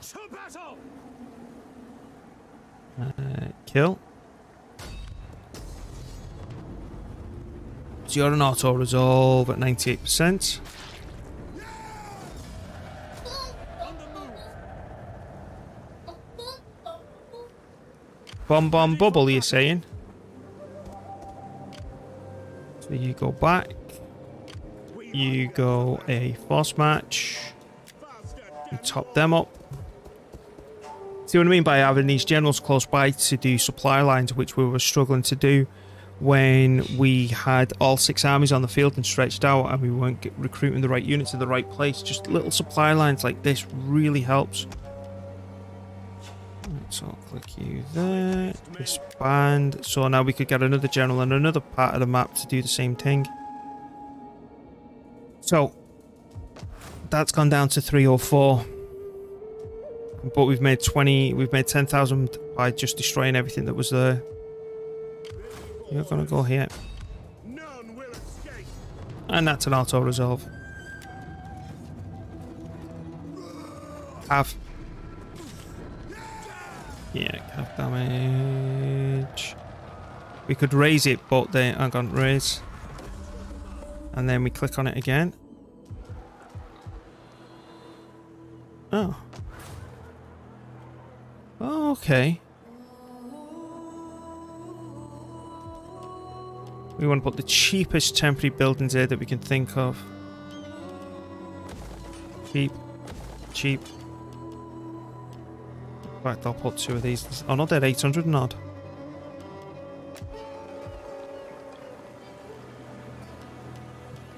To battle. Kill. So you're an auto-resolve at 98%. Bomb bomb bubble, you're saying? So you go back. You go a force match. You top them up. See what I mean by having these generals close by to do supply lines, which we were struggling to do when we had all 6 armies on the field and stretched out and we weren't recruiting the right units in the right place. Just little supply lines like this really helps. So I'll click you there. Expand. So now we could get another general and another part of the map to do the same thing. So that's gone down to 304. But we've made 10,000 by just destroying everything that was there. You're gonna go here. None will escape. And that's an auto resolve. Have. Yeah, cap damage. We could raise it, but they aren't going to raise. And then we click on it again. Oh. Oh, okay. We want to put the cheapest temporary buildings there that we can think of. Cheap. Cheap. In fact, I'll put 2 of these. Oh, no, they're 800 and odd.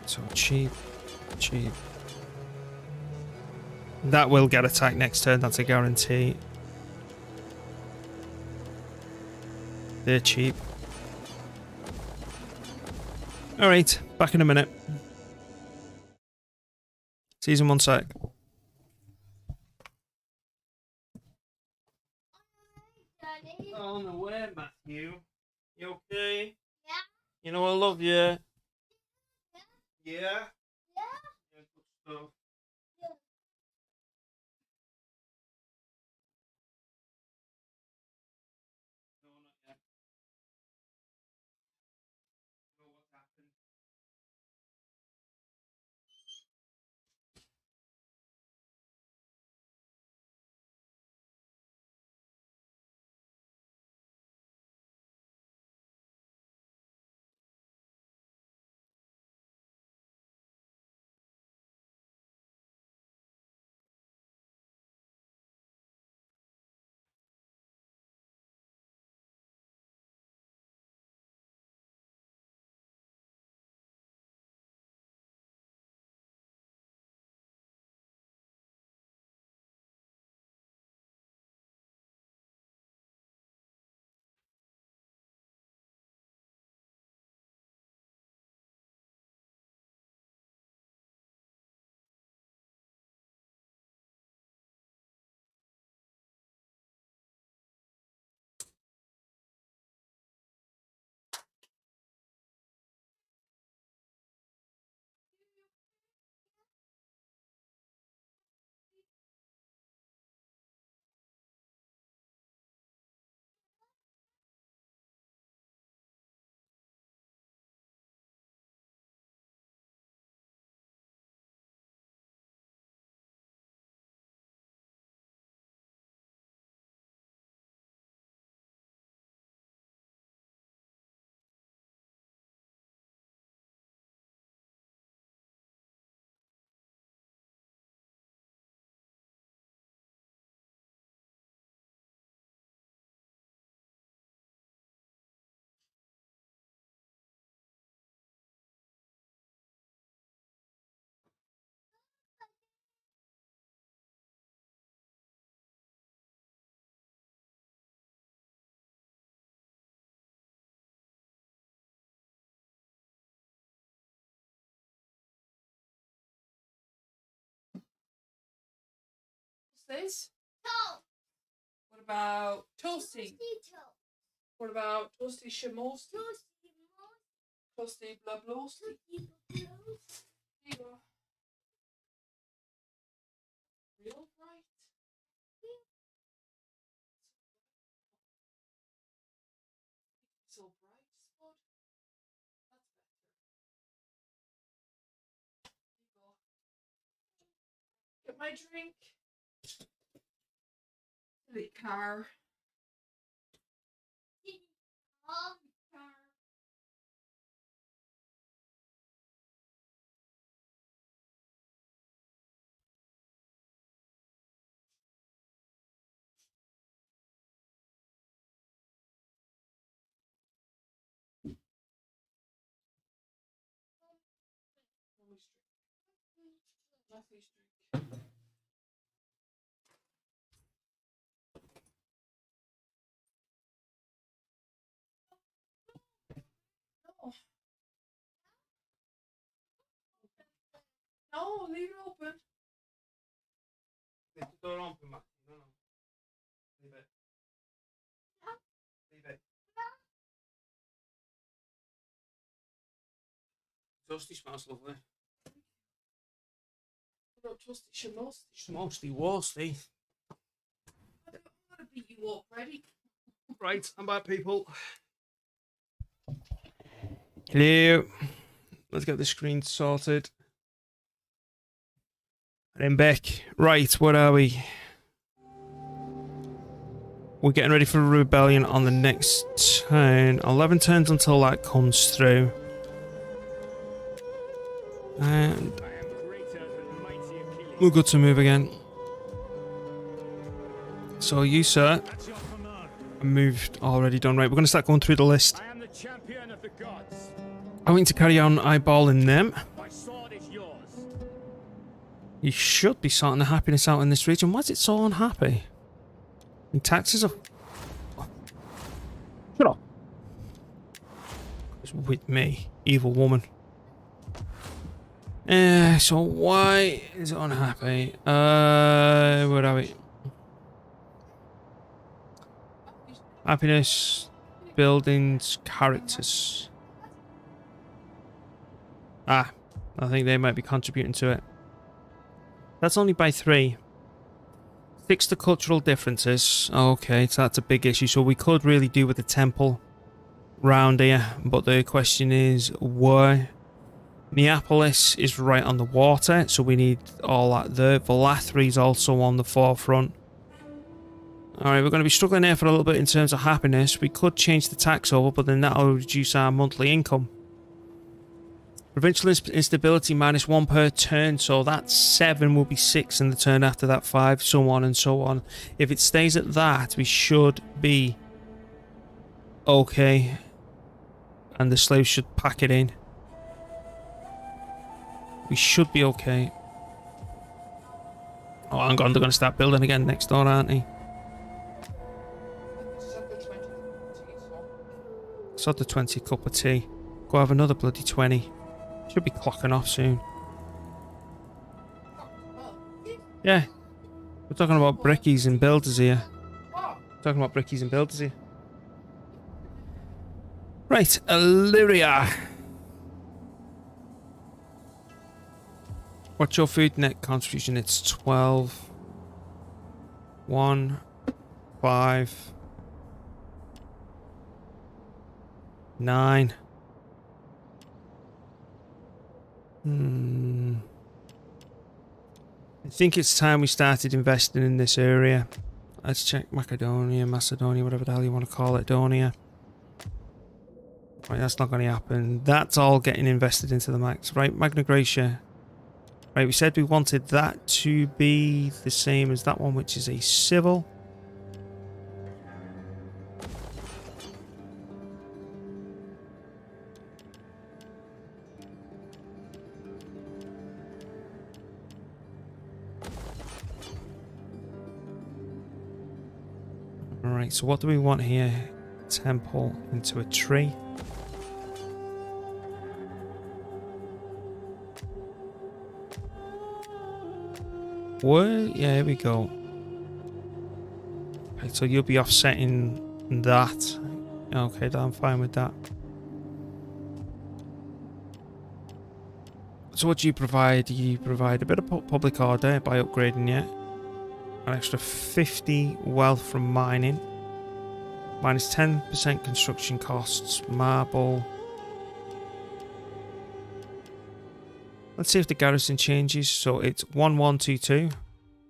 So cheap. Cheap. That will get attacked next turn, that's a guarantee. They're cheap. Alright, back in a minute. Season 1 sec. Daddy. On the way, Matthew. You okay? Yeah. You know I love you. Yeah? Yeah. Yeah, good stuff. No, not yet. No, what happened? What's this? Toast. What about toasty? Toast. What about toasty shamosti? Toasty. Toasty blablosty? Toasty. Here you go. Real bright? So bright, Spud? That's better. Here you go. Get my drink. The car. Oh. Car. Matthew's drink. No, leave it open. Leave the door open, Matt. No. Leave it. Leave it. Toasty smells lovely. I don't trust it, she must. It's mostly worsty. I'm gonna beat you up, ready? Right, I'm back, people. Hello. Let's get the screen sorted. And then back. Right, what are we? We're getting ready for a rebellion on the next turn. 11 turns until that comes through. And we're good to move again. So you, sir, moved already done. Right, we're going to start going through the list. I am the champion of the gods. I'm going to carry on eyeballing them. My sword is yours. You should be sorting the happiness out in this region. Why is it so unhappy? And taxes are... Shut up. It's with me, evil woman. So why is it unhappy? Where are we? Happiness, buildings, characters. Ah, I think they might be contributing to it. That's only by 3. 6 to cultural differences. Okay, so that's a big issue. So we could really do with the temple round here. But the question is, why? Neapolis is right on the water, so we need all that there. Valathri is also on the forefront. Alright, we're going to be struggling here for a little bit in terms of happiness. We could change the tax over, but then that'll reduce our monthly income. Provincial instability -1 per turn, so that's 7 will be 6 in the turn after that 5, so on and so on. If it stays at that, we should be okay. And the slaves should pack it in. We should be okay. Oh, hang on, they're going to start building again next door, aren't they? Sod the 20 cup of tea. Go have another bloody 20. Should be clocking off soon. Yeah. We're talking about brickies and builders here. We're talking about brickies and builders here. Right, Illyria. What's your food net contribution? It's 12. 1, 5, 9. I think it's time we started investing in this area. Let's check Macedonia, whatever the hell you want to call it, Donia. Right, that's not going to happen. That's all getting invested into the max. Right, Magna Graecia. Right, we said we wanted that to be the same as that one, which is a civil. Alright, so what do we want here? Temple into a tree. What? Yeah, here we go. Okay, so you'll be offsetting that. Okay, I'm fine with that. So what do you provide? You provide a bit of public order by upgrading it. An extra 50 wealth from mining. Minus 10% construction costs. Marble. Let's see if the garrison changes. So it's 1122.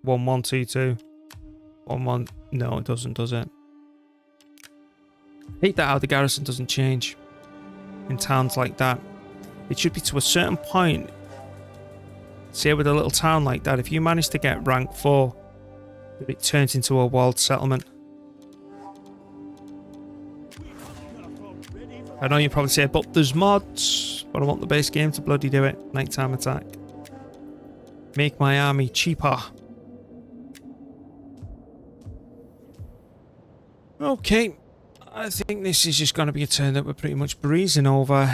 1122. 11. No, it doesn't, does it? Hate that how the garrison doesn't change in towns like that. It should be to a certain point. Say with a little town like that, if you manage to get rank 4, it turns into a walled settlement. I know you probably say, but there's mods. But I want the base game to bloody do it. Nighttime attack. Make my army cheaper. Okay. I think this is just going to be a turn that we're pretty much breezing over.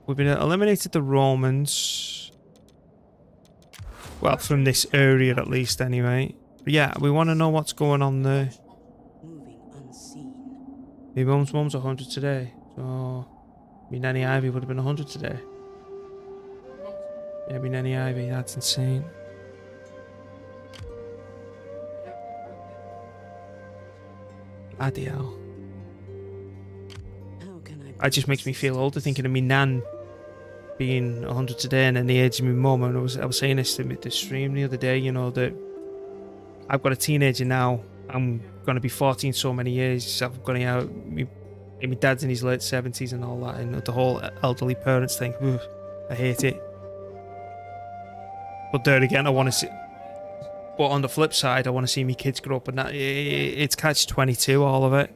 we've been eliminated the Romans. Well, from this area at least, anyway. But yeah, we want to know what's going on there. Moving unseen. My mum's 100 today. So, me Nanny Ivy would have been 100 today. Yeah, me Nanny Ivy, that's insane. Bloody hell. How can It just makes me feel older thinking of me nan being 100 today and then the age of my mum. And I was saying this to the stream the other day, you know, that I've got a teenager now. I'm going to be 14 so many years. I've got my dad's in his late 70s and all that. And the whole elderly parents thing, ugh, I hate it. But there again, I want to see... But on the flip side, I want to see my kids grow up, and that it's catch-22, all of it.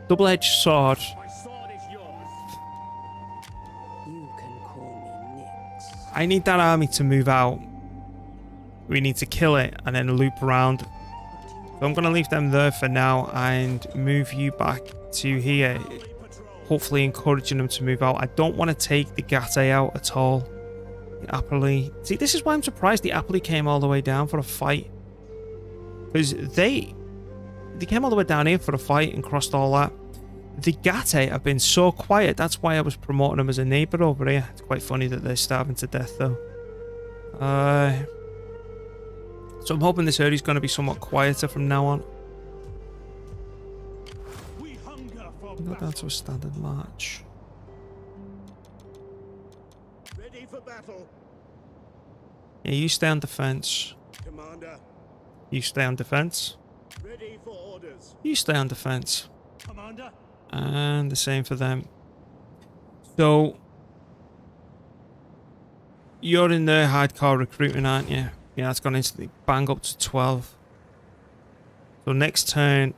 Double-edged sword. My sword is yours. you can call me Nix? I need that army to move out. We need to kill it and then loop around. So I'm going to leave them there for now and move you back to here. Hopefully encouraging them to move out. I don't want to take the Gate out at all. Apperly. See, this is why I'm surprised the Apperly came all the way down for a fight. Because they came all the way down here for a fight and crossed all that. The Gate have been so quiet. That's why I was promoting them as a neighbour over here. It's quite funny that they're starving to death though. So I'm hoping this area is going to be somewhat quieter from now on. We hunger for Go down to a standard march. Ready for battle, Yeah, you stay on defense. Commander. You stay on defense. Ready for orders, You stay on defense. Commander. And the same for them. So you're in there hardcore recruiting, aren't you? Yeah, that's gone instantly bang up to 12. So next turn,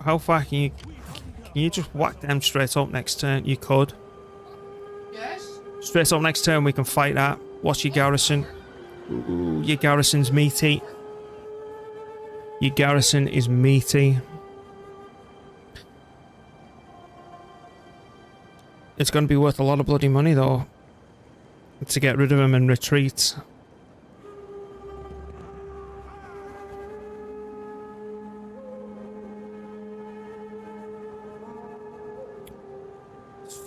how far can you just whack them straight up next turn? You could. Yes? Straight up next turn we can fight that. What's your garrison? Ooh, your garrison's meaty. Your garrison is meaty. It's going to be worth a lot of bloody money though to get rid of him and retreat.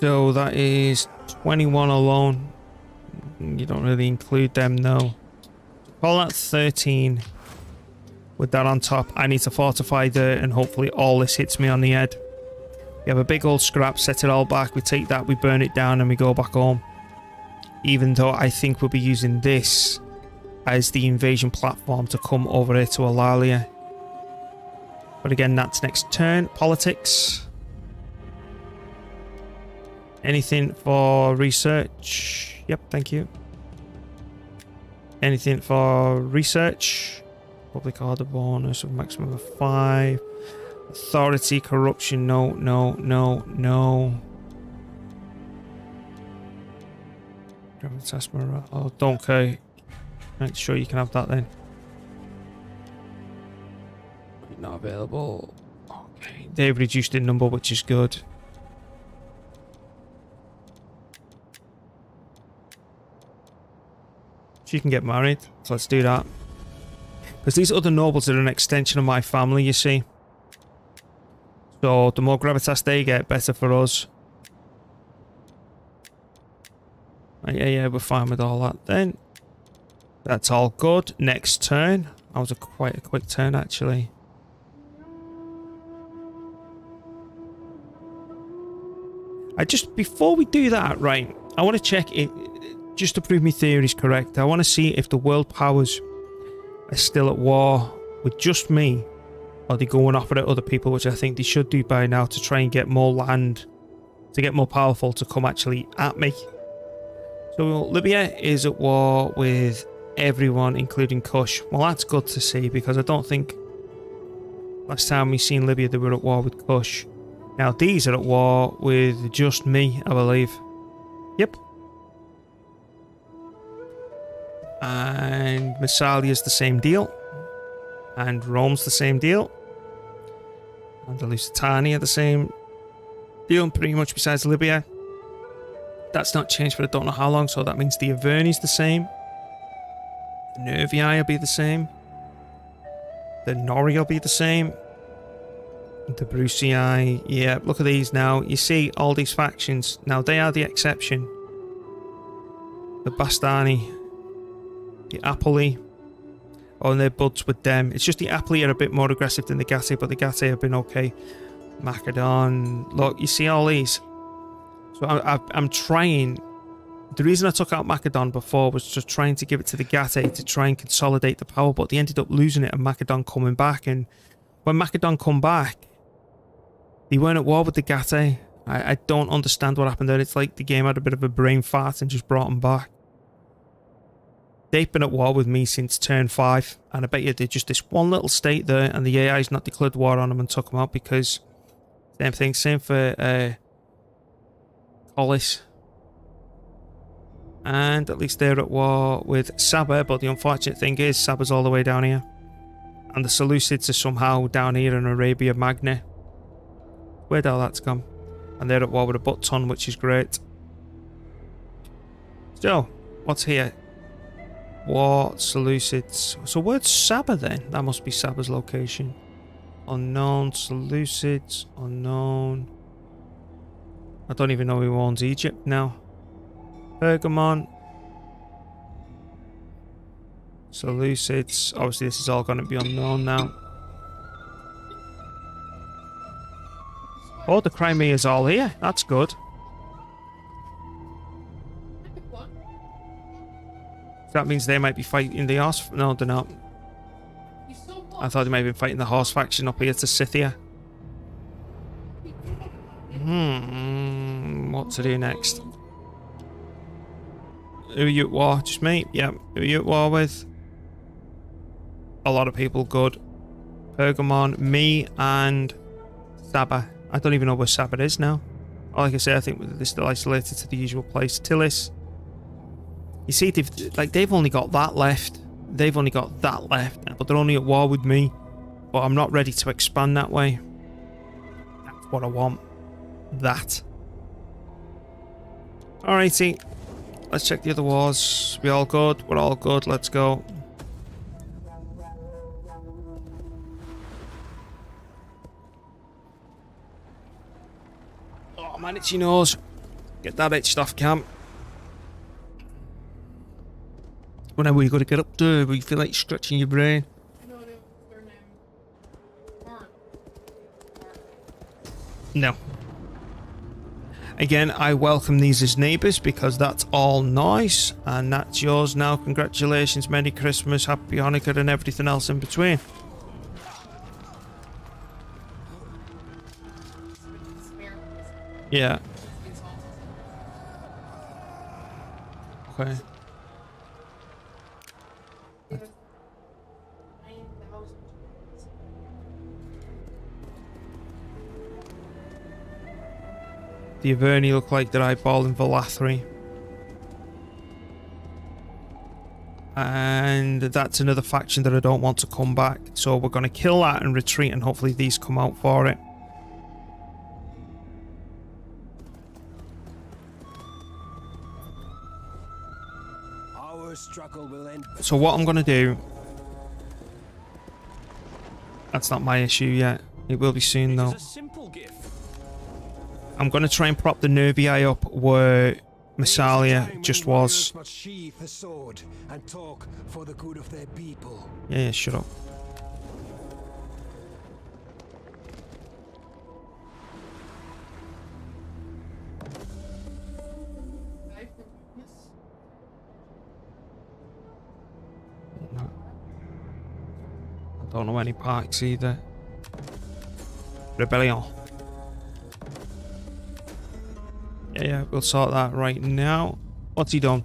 So that is 21 alone. You don't really include them though. Call that 13. With that on top, I need to fortify there and hopefully all this hits me on the head. We have a big old scrap, set it all back, we take that, we burn it down and we go back home. Even though I think we'll be using this as the invasion platform to come over here to Alalia. But again, that's next turn. Politics. Anything for research? Yep, thank you. Anything for research? Public order bonus of maximum of 5. Authority, corruption, no, no, no, no. Gravitas morale. Oh, don't care. Right, sure you can have that then. Not available. Okay, they've reduced in number, which is good. She can get married, so let's do that. Because these other nobles are an extension of my family, you see. So the more gravitas they get, better for us. Yeah, we're fine with all that then. That's all good. Next turn. That was quite a quick turn, actually. Before we do that, right, I want to check it, just to prove my theory is correct. I want to see if the world powers are still at war with just me, or they're going off at other people, which I think they should do by now to try and get more land, to get more powerful to come actually at me. So Libya is at war with everyone, including Kush. Well, that's good to see, because I don't think last time we seen Libya they were at war with Kush. Now these are at war with just me, I believe. Yep. And Massalia's the same deal. And Rome's the same deal. And the Lusitania the same deal, pretty much, besides Libya. That's not changed for I don't know how long, so that means the Averni's the same. The Nervii will be the same. The Nori will be the same. The Brucii, yeah, look at these now. You see all these factions. Now, they are the exception. The Bastani, the Apoli, oh, and they're buds with them. It's just the Apoli are a bit more aggressive than the Gatti, but the Gatti have been okay. Macedon, look, you see all these. So I'm trying. The reason I took out Macedon before was just trying to give it to the Gatti to try and consolidate the power, but they ended up losing it and Macedon coming back. And when Macedon come back, they weren't at war with the Gatti. I don't understand what happened there. It's like the game had a bit of a brain fart and just brought them back. They've been at war with me since turn 5, and I bet you they're just this one little state there, and the AI's not declared war on them and took them out because same thing. Same for Collis. And at least they're at war with Saba, but the unfortunate thing is Saba's all the way down here. And the Seleucids are somehow down here in Arabia Magna. Where'd all that's gone? And they're at war with a butt-ton, which is great. So, what's here? War, Seleucids. So where's Saba then? That must be Saba's location. Unknown, Seleucids, unknown. I don't even know who owns Egypt now. Pergamon. Seleucids. Obviously this is all going to be unknown now. Oh, the Crimea's all here. That's good. That means they might be fighting the horse. No, they're not. I thought they might have been fighting the horse faction up here to Scythia. What to do next? Who are you at war? Just me? Yeah. Who are you at war with? A lot of people. Good. Pergamon, me, and Saba. I don't even know where Saba is now. Like I say, I think they're still isolated to the usual place. Tilis. You see, they've only got that left. They've only got that left, but they're only at war with me. But I'm not ready to expand that way. That's what I want. That. Alrighty. Let's check the other wars. We all good? We're all good. Let's go. Oh man, itchy nose. Get that itched off, Cam. Whenever you got to get up there, where you feel like stretching your brain. No. Again, I welcome these as neighbours because that's all nice. And that's yours now. Congratulations, Merry Christmas, Happy Hanukkah and everything else in between. Yeah. Okay. The Averni look like they're eyeballing Valathri. And that's another faction that I don't want to come back. So we're going to kill that and retreat, and hopefully these come out for it. Our struggle will end. So what I'm going to do... That's not my issue yet. It will be soon though. It's a simple gift. I'm going to try and prop the Nervii up where Massalia just was. Must sheathe the sword and talk for the good of their people. Yeah, shut up. No. I don't know any parks either. Rebellion. Yeah, we'll sort that right now. What's he done?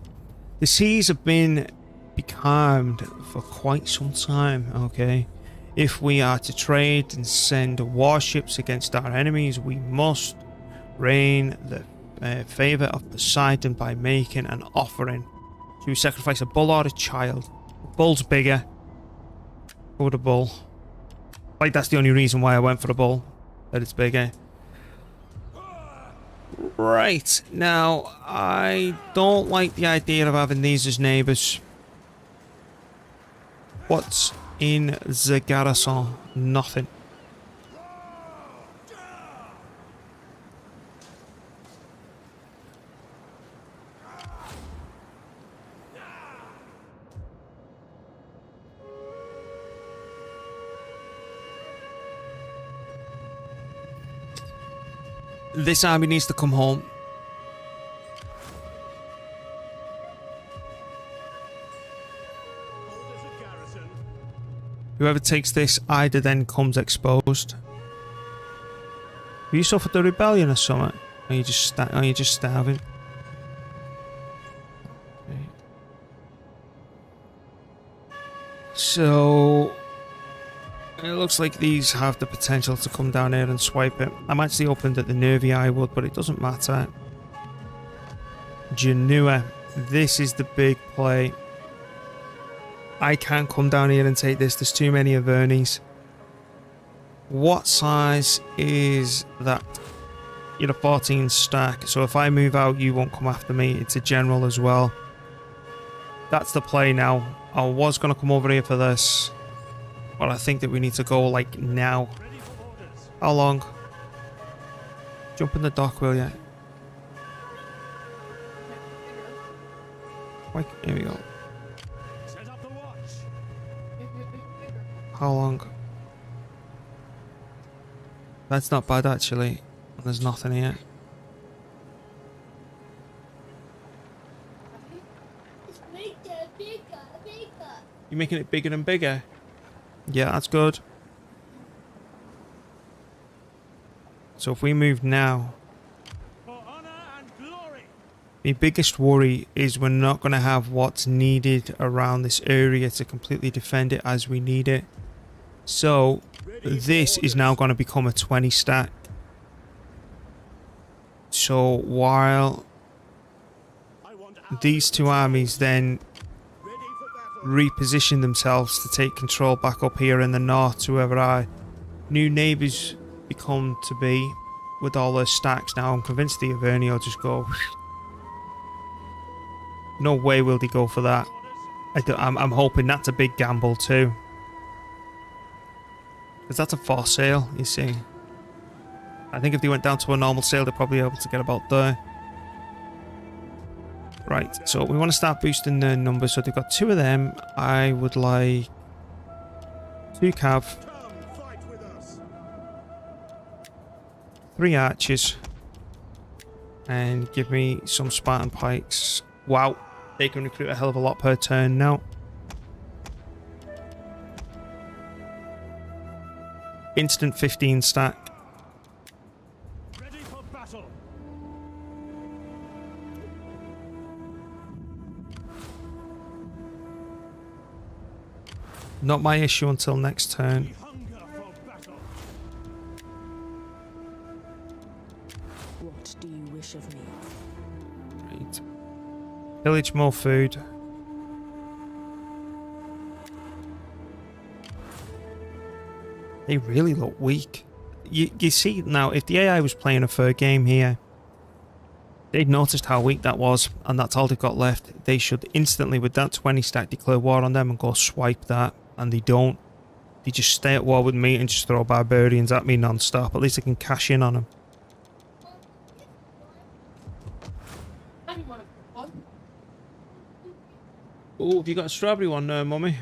The seas have been becalmed for quite some time, okay? If we are to trade and send warships against our enemies, we must reign the favour of Poseidon by making an offering. Should we sacrifice a bull or a child? The bull's bigger. Go with a bull. Like, that's the only reason why I went for the bull. That it's bigger. Right, now, I don't like the idea of having these as neighbours. What's in the garrison? Nothing. This army needs to come home. Orders at garrison. Whoever takes this either then comes exposed. Have you suffered the rebellion or something? Or are you just starving? Okay. So it looks like these have the potential to come down here and swipe it. I'm actually hoping that the Nervii I would, but it doesn't matter. Genua, this is the big play. I can't come down here and take this. There's too many Avernis. What size is that? You're a 14 stack. So if I move out, you won't come after me. It's a general as well. That's the play now. I was going to come over here for this, but I think that we need to go like now. Ready for orders. How long? Jump in the dock, will you? Like, here we go. Set up the watch. How long? That's not bad actually. There's nothing here. It's bigger, bigger, bigger. You're making it bigger and bigger? Yeah, that's good. So if we move now, For honor and glory. my biggest worry is we're not going to have what's needed around this area to completely defend it as we need it. So this is now going to become a 20 stack. So while I want these two armies then ready for battle. reposition themselves to take control back up here in the north to whoever our new neighbours become to be with all their stacks. Now I'm convinced the Averni will just go. No way will they go for that. I'm hoping that's a big gamble too, because that's a forced sale, you see. I think if they went down to a normal sale, they're probably able to get about there. Right, so we want to start boosting the numbers. So they've got 2 of them. I would like 2 cav, Come fight with us. 3 archers, and give me some Spartan pikes. Wow, they can recruit a hell of a lot per turn now. Instant 15 stack. Ready for battle. Not my issue until next turn. We hunger for battle. What do you wish of me? Right. Pillage more food. They really look weak. You see now, if the AI was playing a fair game here, they'd noticed how weak that was, and that's all they've got left. They should instantly, with that 20 stack, declare war on them and go swipe that, and they don't. They just stay at war with me and just throw barbarians at me non-stop. At least I can cash in on them. I didn't want to one. Oh, have you got a strawberry one there, mummy?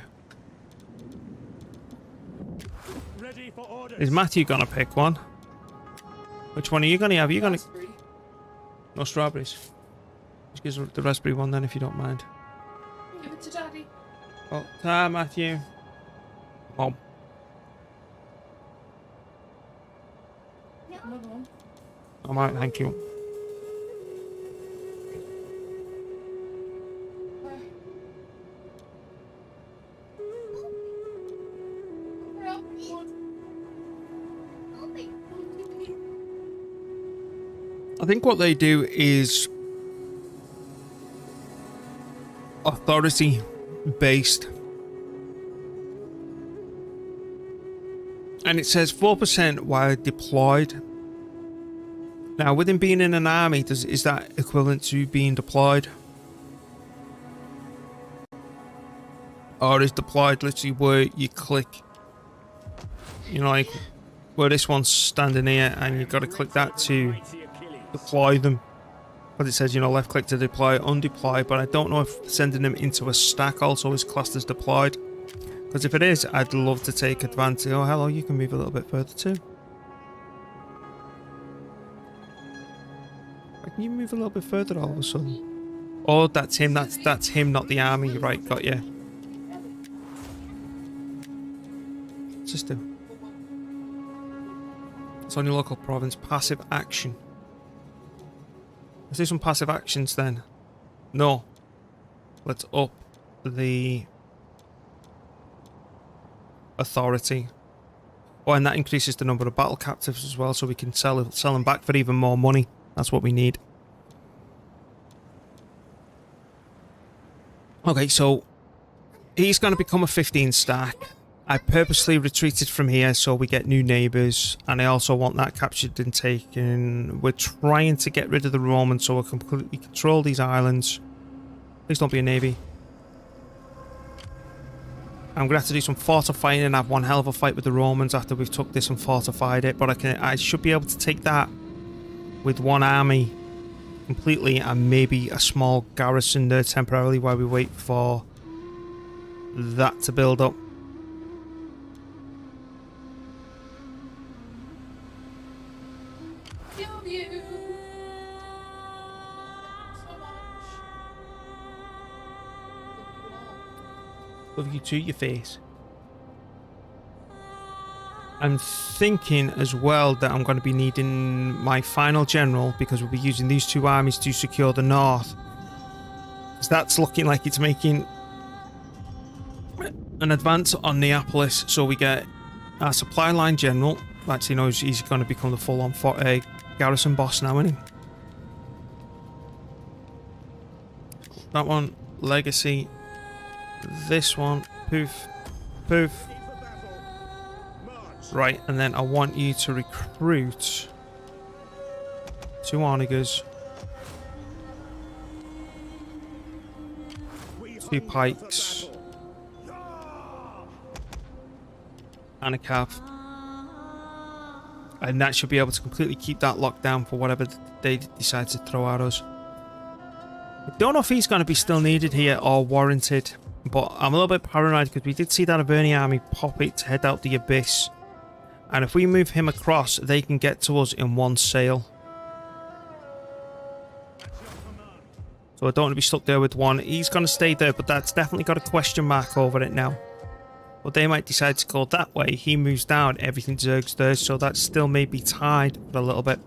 Ready for orders. Is Matthew gonna pick one? Which one are you gonna have? Are you gonna... Raspberry. No strawberries. Just give us the raspberry one then, if you don't mind. Give it to Daddy. Oh, ta, Matthew. Mom. Another one. Alright, thank you. Where? Where else? One. I think what they do is authority based. And it says 4% while deployed. Now, with him being in an army, is that equivalent to being deployed? Or is deployed literally where you click, you know, like where this one's standing here and you've got to click that to deploy them? But it says, you know, left click to deploy, undeploy, but I don't know if sending them into a stack also is classed as deployed. Because if it is, I'd love to take advantage. Oh, hello, you can move a little bit further too. Can you move a little bit further all of a sudden? Oh, that's him, that's him, not the army. Right, got you. What's this do? It's on your local province. Passive action. Let's do some passive actions then. No. Let's up the authority. Oh, and that increases the number of battle captives as well, so we can sell them back for even more money. That's what we need. Okay, so he's going to become a 15 stack. I purposely retreated from here so we get new neighbours, and I also want that captured and taken. We're trying to get rid of the Romans so we completely control these islands. Please don't be a navy. I'm going to have to do some fortifying and have one hell of a fight with the Romans after we've took this and fortified it, but I should be able to take that with one army completely and maybe a small garrison there temporarily while we wait for that to build up. Kill you. So much. Love you too, your face. I'm thinking as well that I'm going to be needing my final general because we'll be using these two armies to secure the north. Because that's looking like it's making an advance on Neapolis, so we get our supply line general. Actually, no, he's going to become the full-on garrison boss now, isn't he? That one, legacy. This one, poof, poof. Right, and then I want you to recruit 2 onagers, 2 pikes, and a cav. And that should be able to completely keep that locked down for whatever they decide to throw at us. I don't know if he's going to be still needed here or warranted, but I'm a little bit paranoid because we did see that Averni army pop it to head out the abyss. And if we move him across, they can get to us in one sail. So I don't want to be stuck there with one. He's going to stay there, but that's definitely got a question mark over it now. But they might decide to go that way. He moves down, everything zergs there, so that still may be tied for a little bit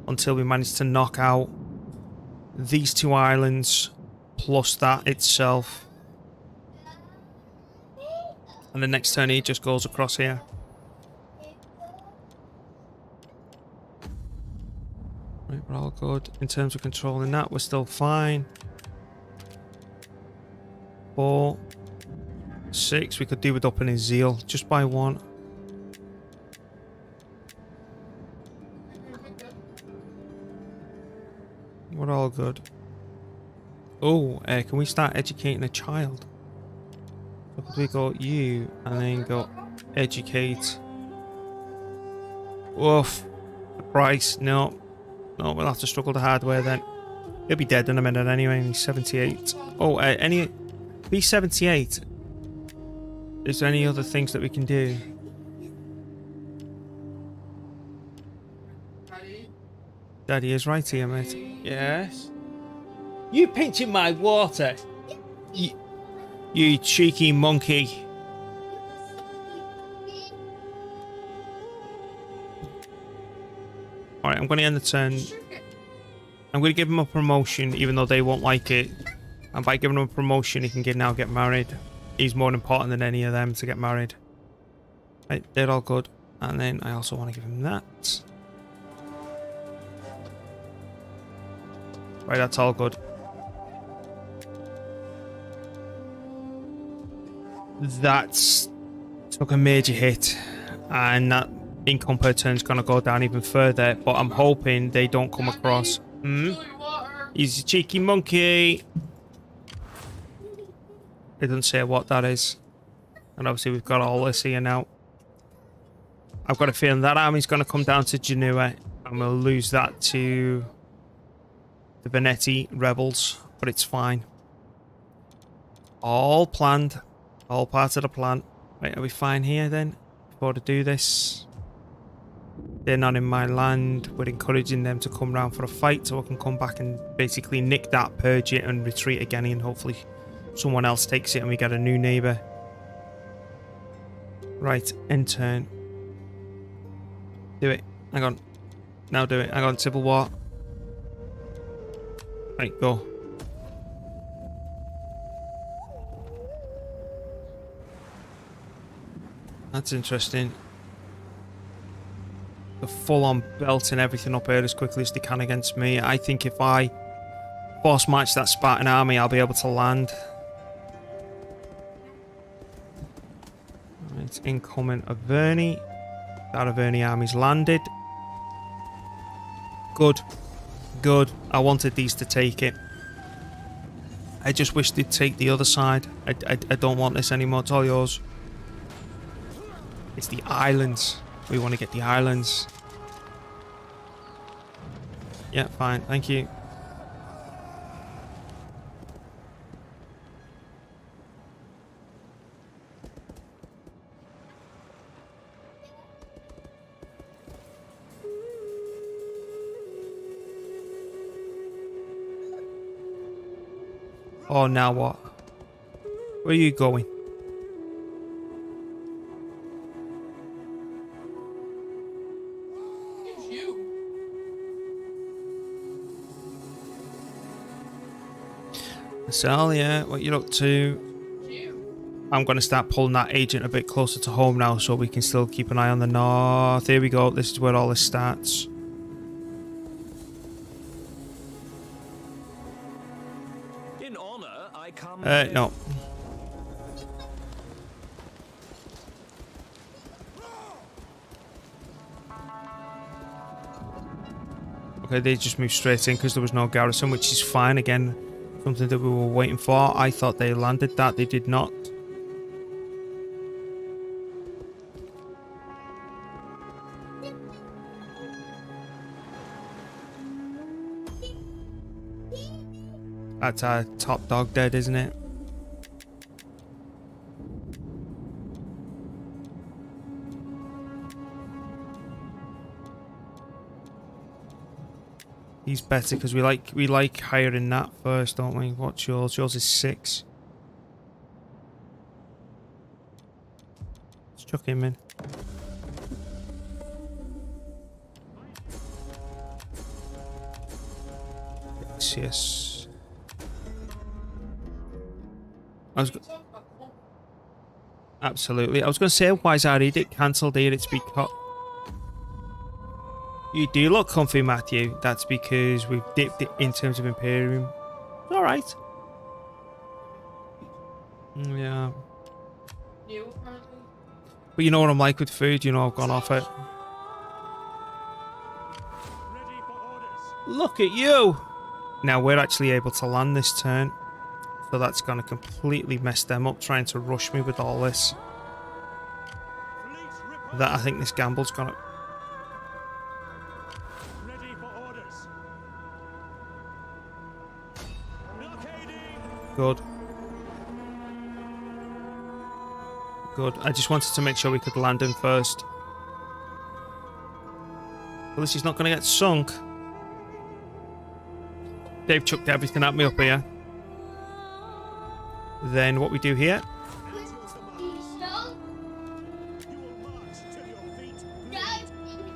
until we manage to knock out these 2 islands plus that itself. And the next turn he just goes across here. Right, we're all good. In terms of controlling that, we're still fine. 4, 6, we could do with upping his zeal just by 1. We're all good. Oh, can we start educating a child? So could we go you and then go educate? Woof. The price, no. No, we'll have to struggle the hard way then. He'll be dead in a minute anyway. He's 78. Oh, he's 78. Is there any other things that we can do? Daddy is right here, mate. Yes. You pinching my water. You cheeky monkey. Alright, I'm going to end the turn. I'm going to give him a promotion, even though they won't like it. And by giving him a promotion, he can now get married. He's more important than any of them to get married. Right, they're all good. And then I also want to give him that. Right, that's all good. That's took a major hit. And that income per turn is going to go down even further, but I'm hoping they don't come across. Chili water. He's a cheeky monkey. It doesn't say what that is. And obviously we've got all this here now. I've got a feeling that army's going to come down to Genoa, and we'll lose that to the Venetti rebels, but it's fine. All planned. All part of the plan. Right, are we fine here then? Before to do this. They're not in my land. We're encouraging them to come round for a fight so I can come back and basically nick that, purge it, and retreat again, and hopefully someone else takes it and we get a new neighbour. Right, end turn. Do it. Hang on. Now do it. Hang on, Civil War. Right, go. That's interesting. The full-on belting everything up here as quickly as they can against me. I think if I force march that Spartan army, I'll be able to land. It's incoming Averni. That Averni army's landed. Good. Good. I wanted these to take it. I just wish they'd take the other side. I don't want this anymore. It's all yours. It's the islands. We want to get the islands. Yeah, fine. Thank you. Oh, now what? Where are you going? It's you. Sal, yeah, what you up to? It's you. I'm going to start pulling that agent a bit closer to home now so we can still keep an eye on the north. Here we go. This is where all this starts. In honor, I come. No. Okay, they just moved straight in because there was no garrison, which is fine. Again, something that we were waiting for. I thought they landed that. They did not. That's our top dog dead, isn't it? He's better because we like hiring that first, don't we? What's yours? Yours is 6. Let's chuck him in. Yes. Absolutely. I was going to say, why is our edict cancelled here? It's because... You do look comfy, Matthew. That's because we've dipped it in terms of Imperium. Alright. Yeah. You apparently. But you know what I'm like with food. You know I've gone off it. Ready for orders. Look at you! Now we're actually able to land this turn. So that's going to completely mess them up, trying to rush me with all this. Fleet report. That I think this gamble's going to... Ready for orders. Blockading. Good. Good. I just wanted to make sure we could land him first. At least he's not going to get sunk. They've chucked everything at me up here. Then what we do here... No, You will march till your feet bleed.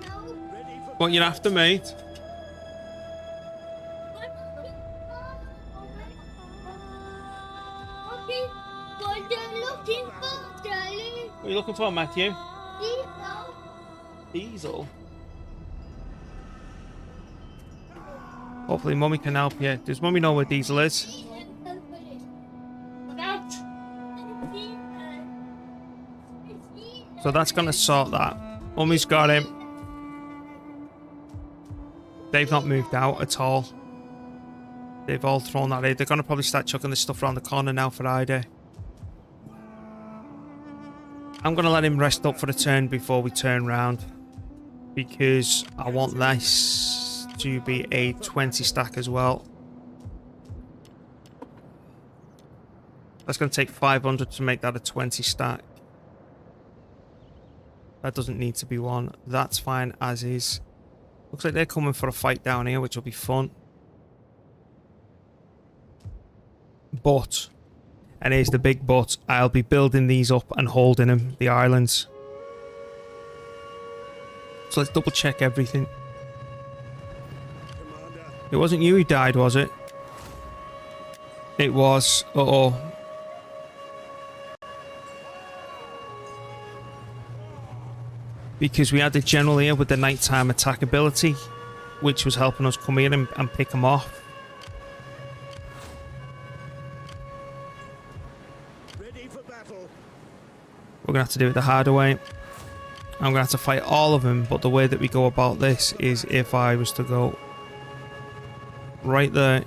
no. Ready for What, you're after, mate? Okay, what are you looking for, darling? What are you looking for, Matthew? Diesel. Diesel? Hopefully Mummy can help you. Does Mummy know where Diesel is? Look out. So that's going to sort that. Mummy's got him. They've not moved out at all. They've all thrown that in. They're going to probably start chucking this stuff around the corner now for Ida. I'm going to let him rest up for a turn before we turn round. Because I want this to be a 20 stack as well. That's going to take 500 to make that a 20 stack. That doesn't need to be one. That's fine as is. Looks like they're coming for a fight down here, which will be fun. But, and here's the big but, I'll be building these up and holding them, the islands. So let's double check everything. It wasn't you who died, was it? It was. Uh-oh. Because we had the general here with the nighttime attack ability, which was helping us come in and pick them off. Ready for battle. We're going to have to do it the harder way. I'm going to have to fight all of them, but the way that we go about this is if I was to go right there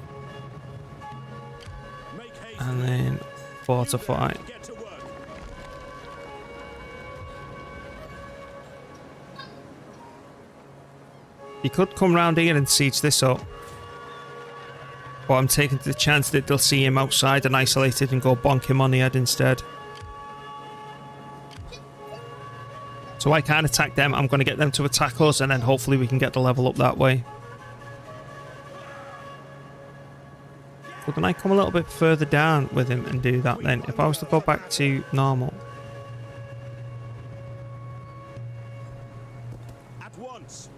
and then fortify. Get to work. You could come round here and siege this up, but I'm taking the chance that they'll see him outside and isolated and go bonk him on the head instead. So I can't attack them. I'm going to get them to attack us, and then hopefully we can get the level up that way. But then I come a little bit further down with him and do that then. If I was to go back to normal. At once.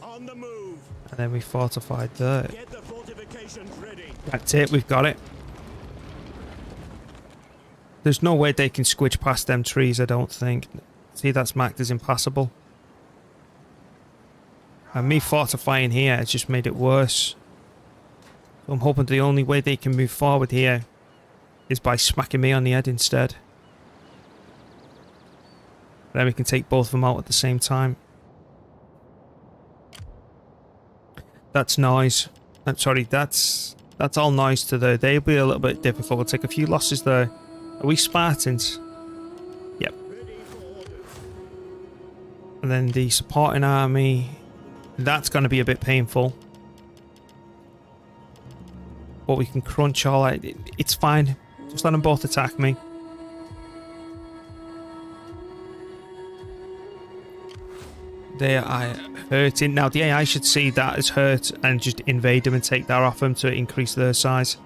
On the move. And then we fortified there. Get the fortifications ready. That's it, we've got it. There's no way they can squidge past them trees, I don't think. See, that's marked as impassable. And me fortifying here has just made it worse. So I'm hoping the only way they can move forward here is by smacking me on the head instead. Then we can take both of them out at the same time. That's noise. I'm sorry, that's all noise to there. They'll be a little bit difficult. We'll take a few losses there. Are we Spartans? Yep. And then the supporting army. That's going to be a bit painful. But we can crunch all out. It's fine. Just let them both attack me. They are hurting. Now the AI should see that as hurt and just invade them and take that off them to increase their size.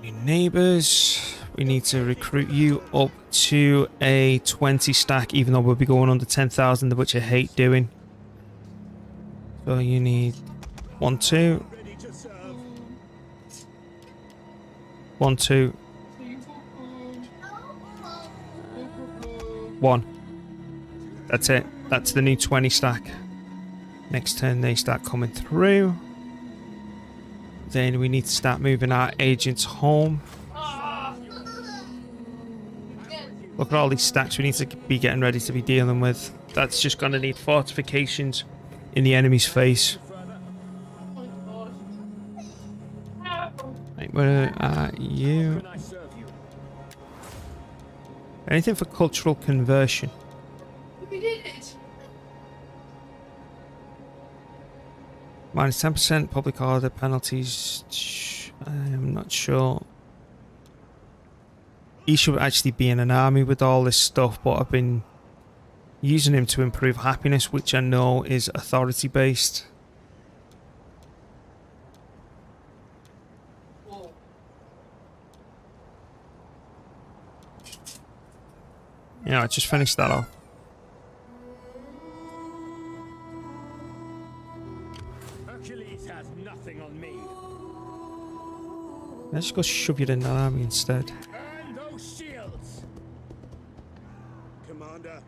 New neighbours. We need to recruit you up to a 20 stack, even though we'll be going under 10,000, which I hate doing. So you need 1, 2. 1, 2. 1. That's it. That's the new 20 stack. Next turn they start coming through. Then we need to start moving our agents home. Look at all these stacks we need to be getting ready to be dealing with. That's just going to need fortifications in the enemy's face. Right, where are you? Anything for cultural conversion? We did it. Minus 10% public order penalties. I'm not sure. He should actually be in an army with all this stuff, but I've been using him to improve happiness, which I know is authority based. Whoa. Yeah, I just finished that off. Hercules has nothing on me. Let's just go shove you in that army instead. And those shields. Commander.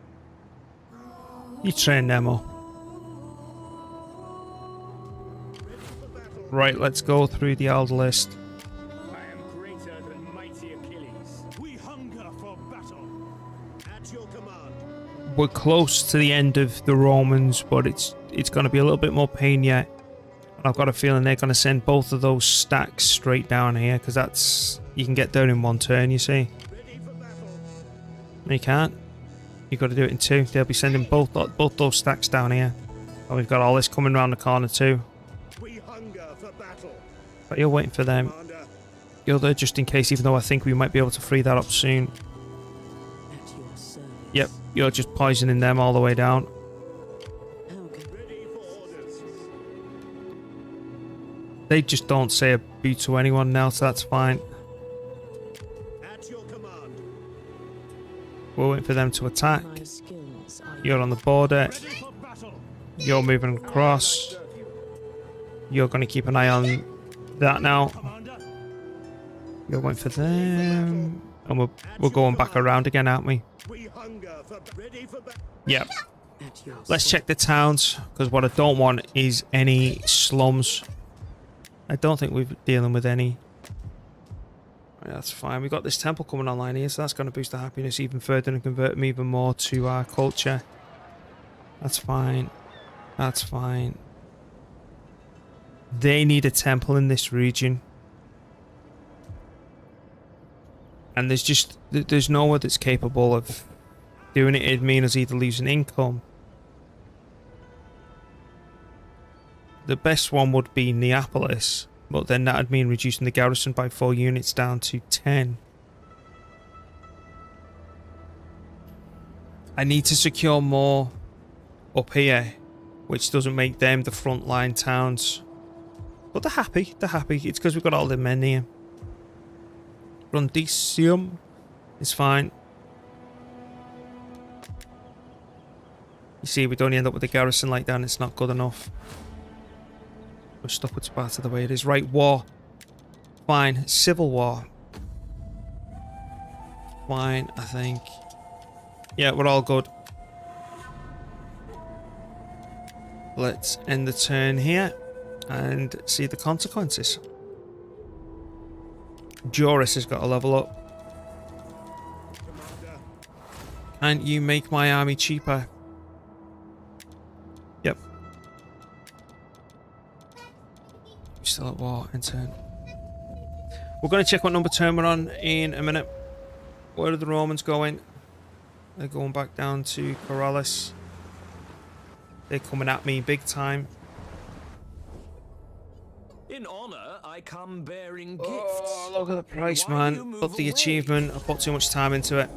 You train them up. Right, let's go through the old list. I am greater than mighty Achilles. We hunger for battle. At your command. We're close to the end of the Romans, but it's going to be a little bit more pain yet. And I've got a feeling they're going to send both of those stacks straight down here, because that's, you can get there in one turn, you see. Ready for battle. No, you can't. You've got to do it in two. They'll be sending both those stacks down here. And we've got all this coming around the corner too. We hunger for battle. But you're waiting for them. Commander. You're there just in case, even though I think we might be able to free that up soon. At your service. Yep, you're just poisoning them all the way down. How can Ready for orders. They just don't say a boo to anyone now, so that's fine. At your command. We're waiting for them to attack. my skills are You're on the border. Ready for battle. You're moving across. You're going to keep an eye on that now. Commander. You're waiting for them. And we're going back around again, aren't we? We hunger for ready for battle. Yep. at your Let's check the towns, because what I don't want is any slums. I don't think we're dealing with any. Right, that's fine. We've got this temple coming online here, so that's going to boost the happiness even further and convert them even more to our culture. That's fine. That's fine. They need a temple in this region. And there's nowhere that's capable of doing it. It'd mean us either losing income. The best one would be Neapolis, but then that'd mean reducing the garrison by 4 units down to 10. I need to secure more up here, which doesn't make them the frontline towns. But they're happy. They're happy. It's because we've got all the men here. Brundisium is fine. You see, we'd only end up with a garrison like that, and it's not good enough. We're stuck with Sparta the way it is. Right, war. Fine. Civil war. Fine, I think. Yeah, we're all good. Let's end the turn here and see the consequences. Joris has got to level up. Commander. And you make my army cheaper. Yep. Still at war in turn. We're going to check what number turn we're on in a minute. Where are the Romans going? They're going back down to Corrales. They're coming at me big time. In honor, I come bearing Oh, gifts. look at the price, Why do you man. move But the away? achievement, I put too much time into it.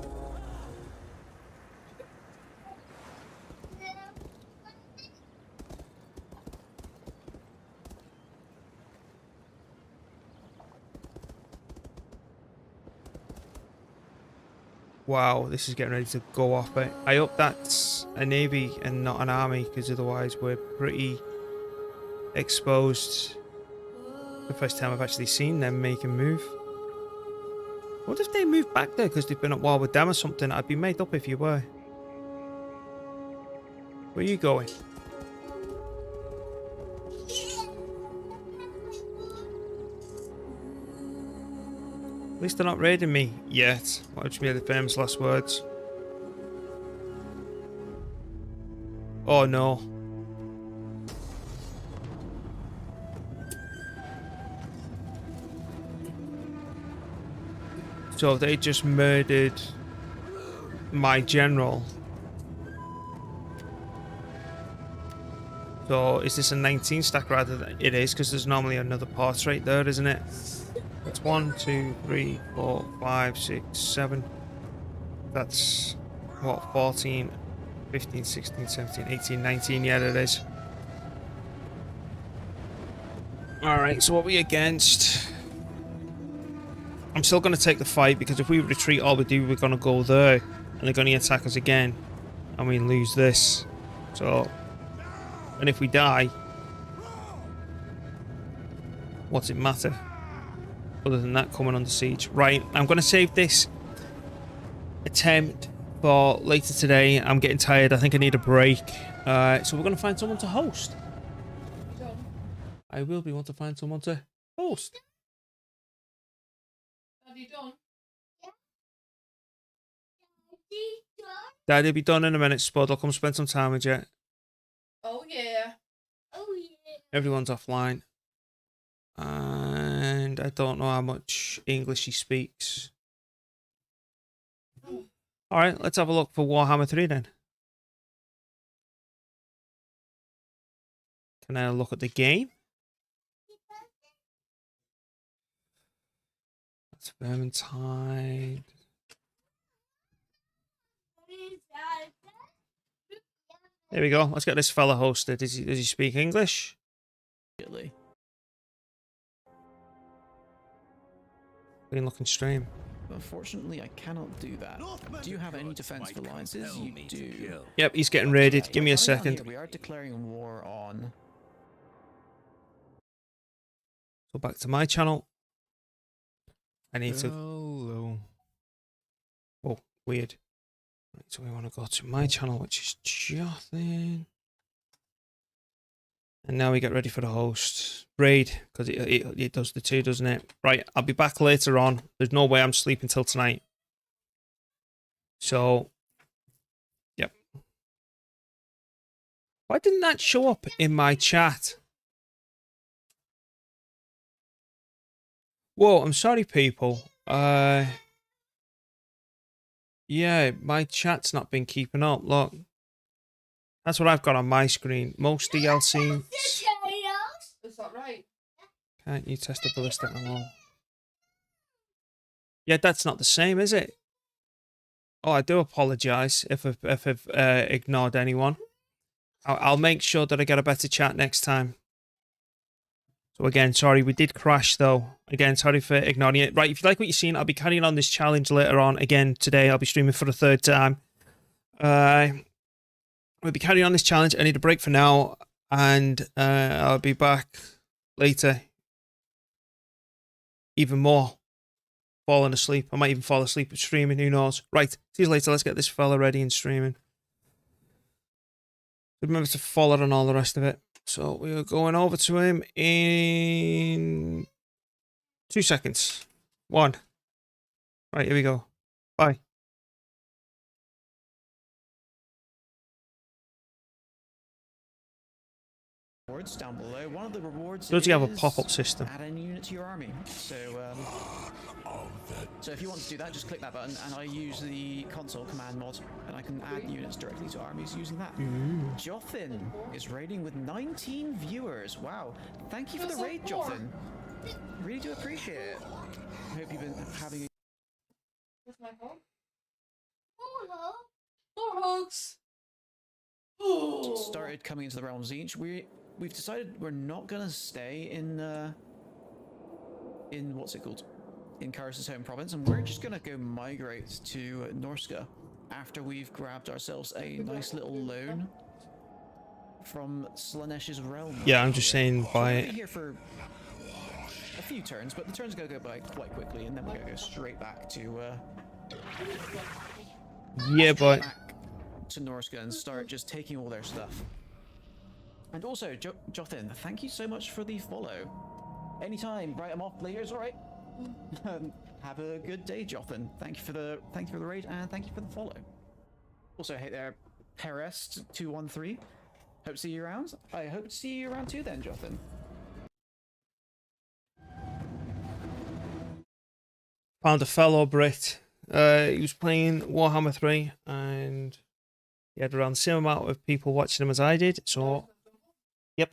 Wow, this is getting ready to go off. I hope that's a navy and not an army, because otherwise we're pretty exposed. The first time I've actually seen them make a move. What if they move back there because they've been at war with them or something? I'd be made up if you were. Where are you going? At least they're not raiding me yet. What would be the famous last words? Oh no. So they just murdered my general. So is this a 19 stack rather than it is, because there's normally another portrait there, isn't it? That's 1, 2, 3, 4, 5, 6, 7. That's what, 14, 15, 16, 17, 18, 19. Yeah, it is. Alright, so what are we against? I'm still going to take the fight, because if we retreat, all we do, we're going to go there. And they're going to attack us again. And we lose this. So, and if we die, what's it matter? Other than that coming under siege. Right, I'm going to save this attempt for later today. I'm getting tired. I think I need a break. So we're going to find someone to host. I will be want to find someone to host. Have you done? Daddy'll be done in a minute, Spud. I'll come spend some time with you. Oh yeah. Oh yeah. Everyone's offline. And I don't know how much English he speaks. Alright, let's have a look for Warhammer 3 then. Can I look at the game? That's Vermintide. There we go. Let's get this fella hosted. Does he speak English? Clean looking stream. Unfortunately, I cannot do that. Do you have any defensive alliances? You do. Yep, he's getting raided. Give me a second. We are declaring war on. Go back to my channel. I need to. Hello. Oh, weird. Right, so we want to go to my channel, which is Jothin. And now we get ready for the host. Raid, because it does the two, doesn't it? Right, I'll be back later on. There's no way I'm sleeping till tonight. So, yep. Why didn't that show up in my chat? Whoa, I'm sorry, people. Yeah, my chat's not been keeping up. Look. That's what I've got on my screen. Most DLC. Is that right? Can't you test the ballistic ammo? Yeah, that's not the same, is it? Oh, I do apologise if I've ignored anyone. I'll make sure that I get a better chat next time. So again, sorry, we did crash though. Again, sorry for ignoring it. Right, if you like what you've seen, I'll be carrying on this challenge later on. Again, today I'll be streaming for the third time. We'll be carrying on this challenge. I need a break for now, and I'll be back later. Even more. Falling asleep. I might even fall asleep streaming, who knows. Right, see you later. Let's get this fella ready and streaming. Remember to follow and all the rest of it. So we are going over to him in 2 seconds. 1. Right, here we go. Bye. Rewards down below. One of the rewards. Does he have a is pop-up system? Add a unit to your army. So if you want to do that, just click that button, and I use the console command mod, and I can add units directly to armies using that. Jothin is raiding with 19 viewers. Wow! Thank you for the raid, Jothin. Really do appreciate it. I hope you've been having. Where's my home? Hello. More hugs. Started coming into the realms each. We've decided we're not gonna stay in what's it called? In Karis's home province, and we're just gonna go migrate to Norska after we've grabbed ourselves a nice little loan from Slanesh's realm. Yeah, I'm just saying by We'll be here for a few turns, but the turns are gonna go by quite quickly, and then we're gonna go straight back to yeah, but to Norska and start just taking all their stuff. And also, Jothin, thank you so much for the follow. Anytime, right? I'm off later, alright? Have a good day, Jothin. Thank you for the raid, and thank you for the follow. Also, hey there, Perest213. Hope to see you around. I hope to see you around too then, Jothin. found a fellow Brit. He was playing Warhammer 3, and he had around the same amount of people watching him as I did. So, yep.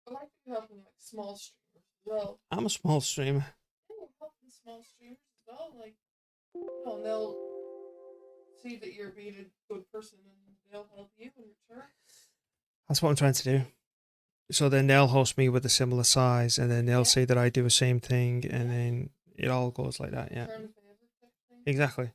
I like you helping like small streamers as well. I'm a small streamer. Yeah, helping small streamers as well. Like, you know, they'll see that you're being a good person and they'll help you in return. That's what I'm trying to do. So then they'll host me with a similar size, and then they'll say that I do the same thing, and then it all goes like that. Yeah, Return the favor type thing. exactly.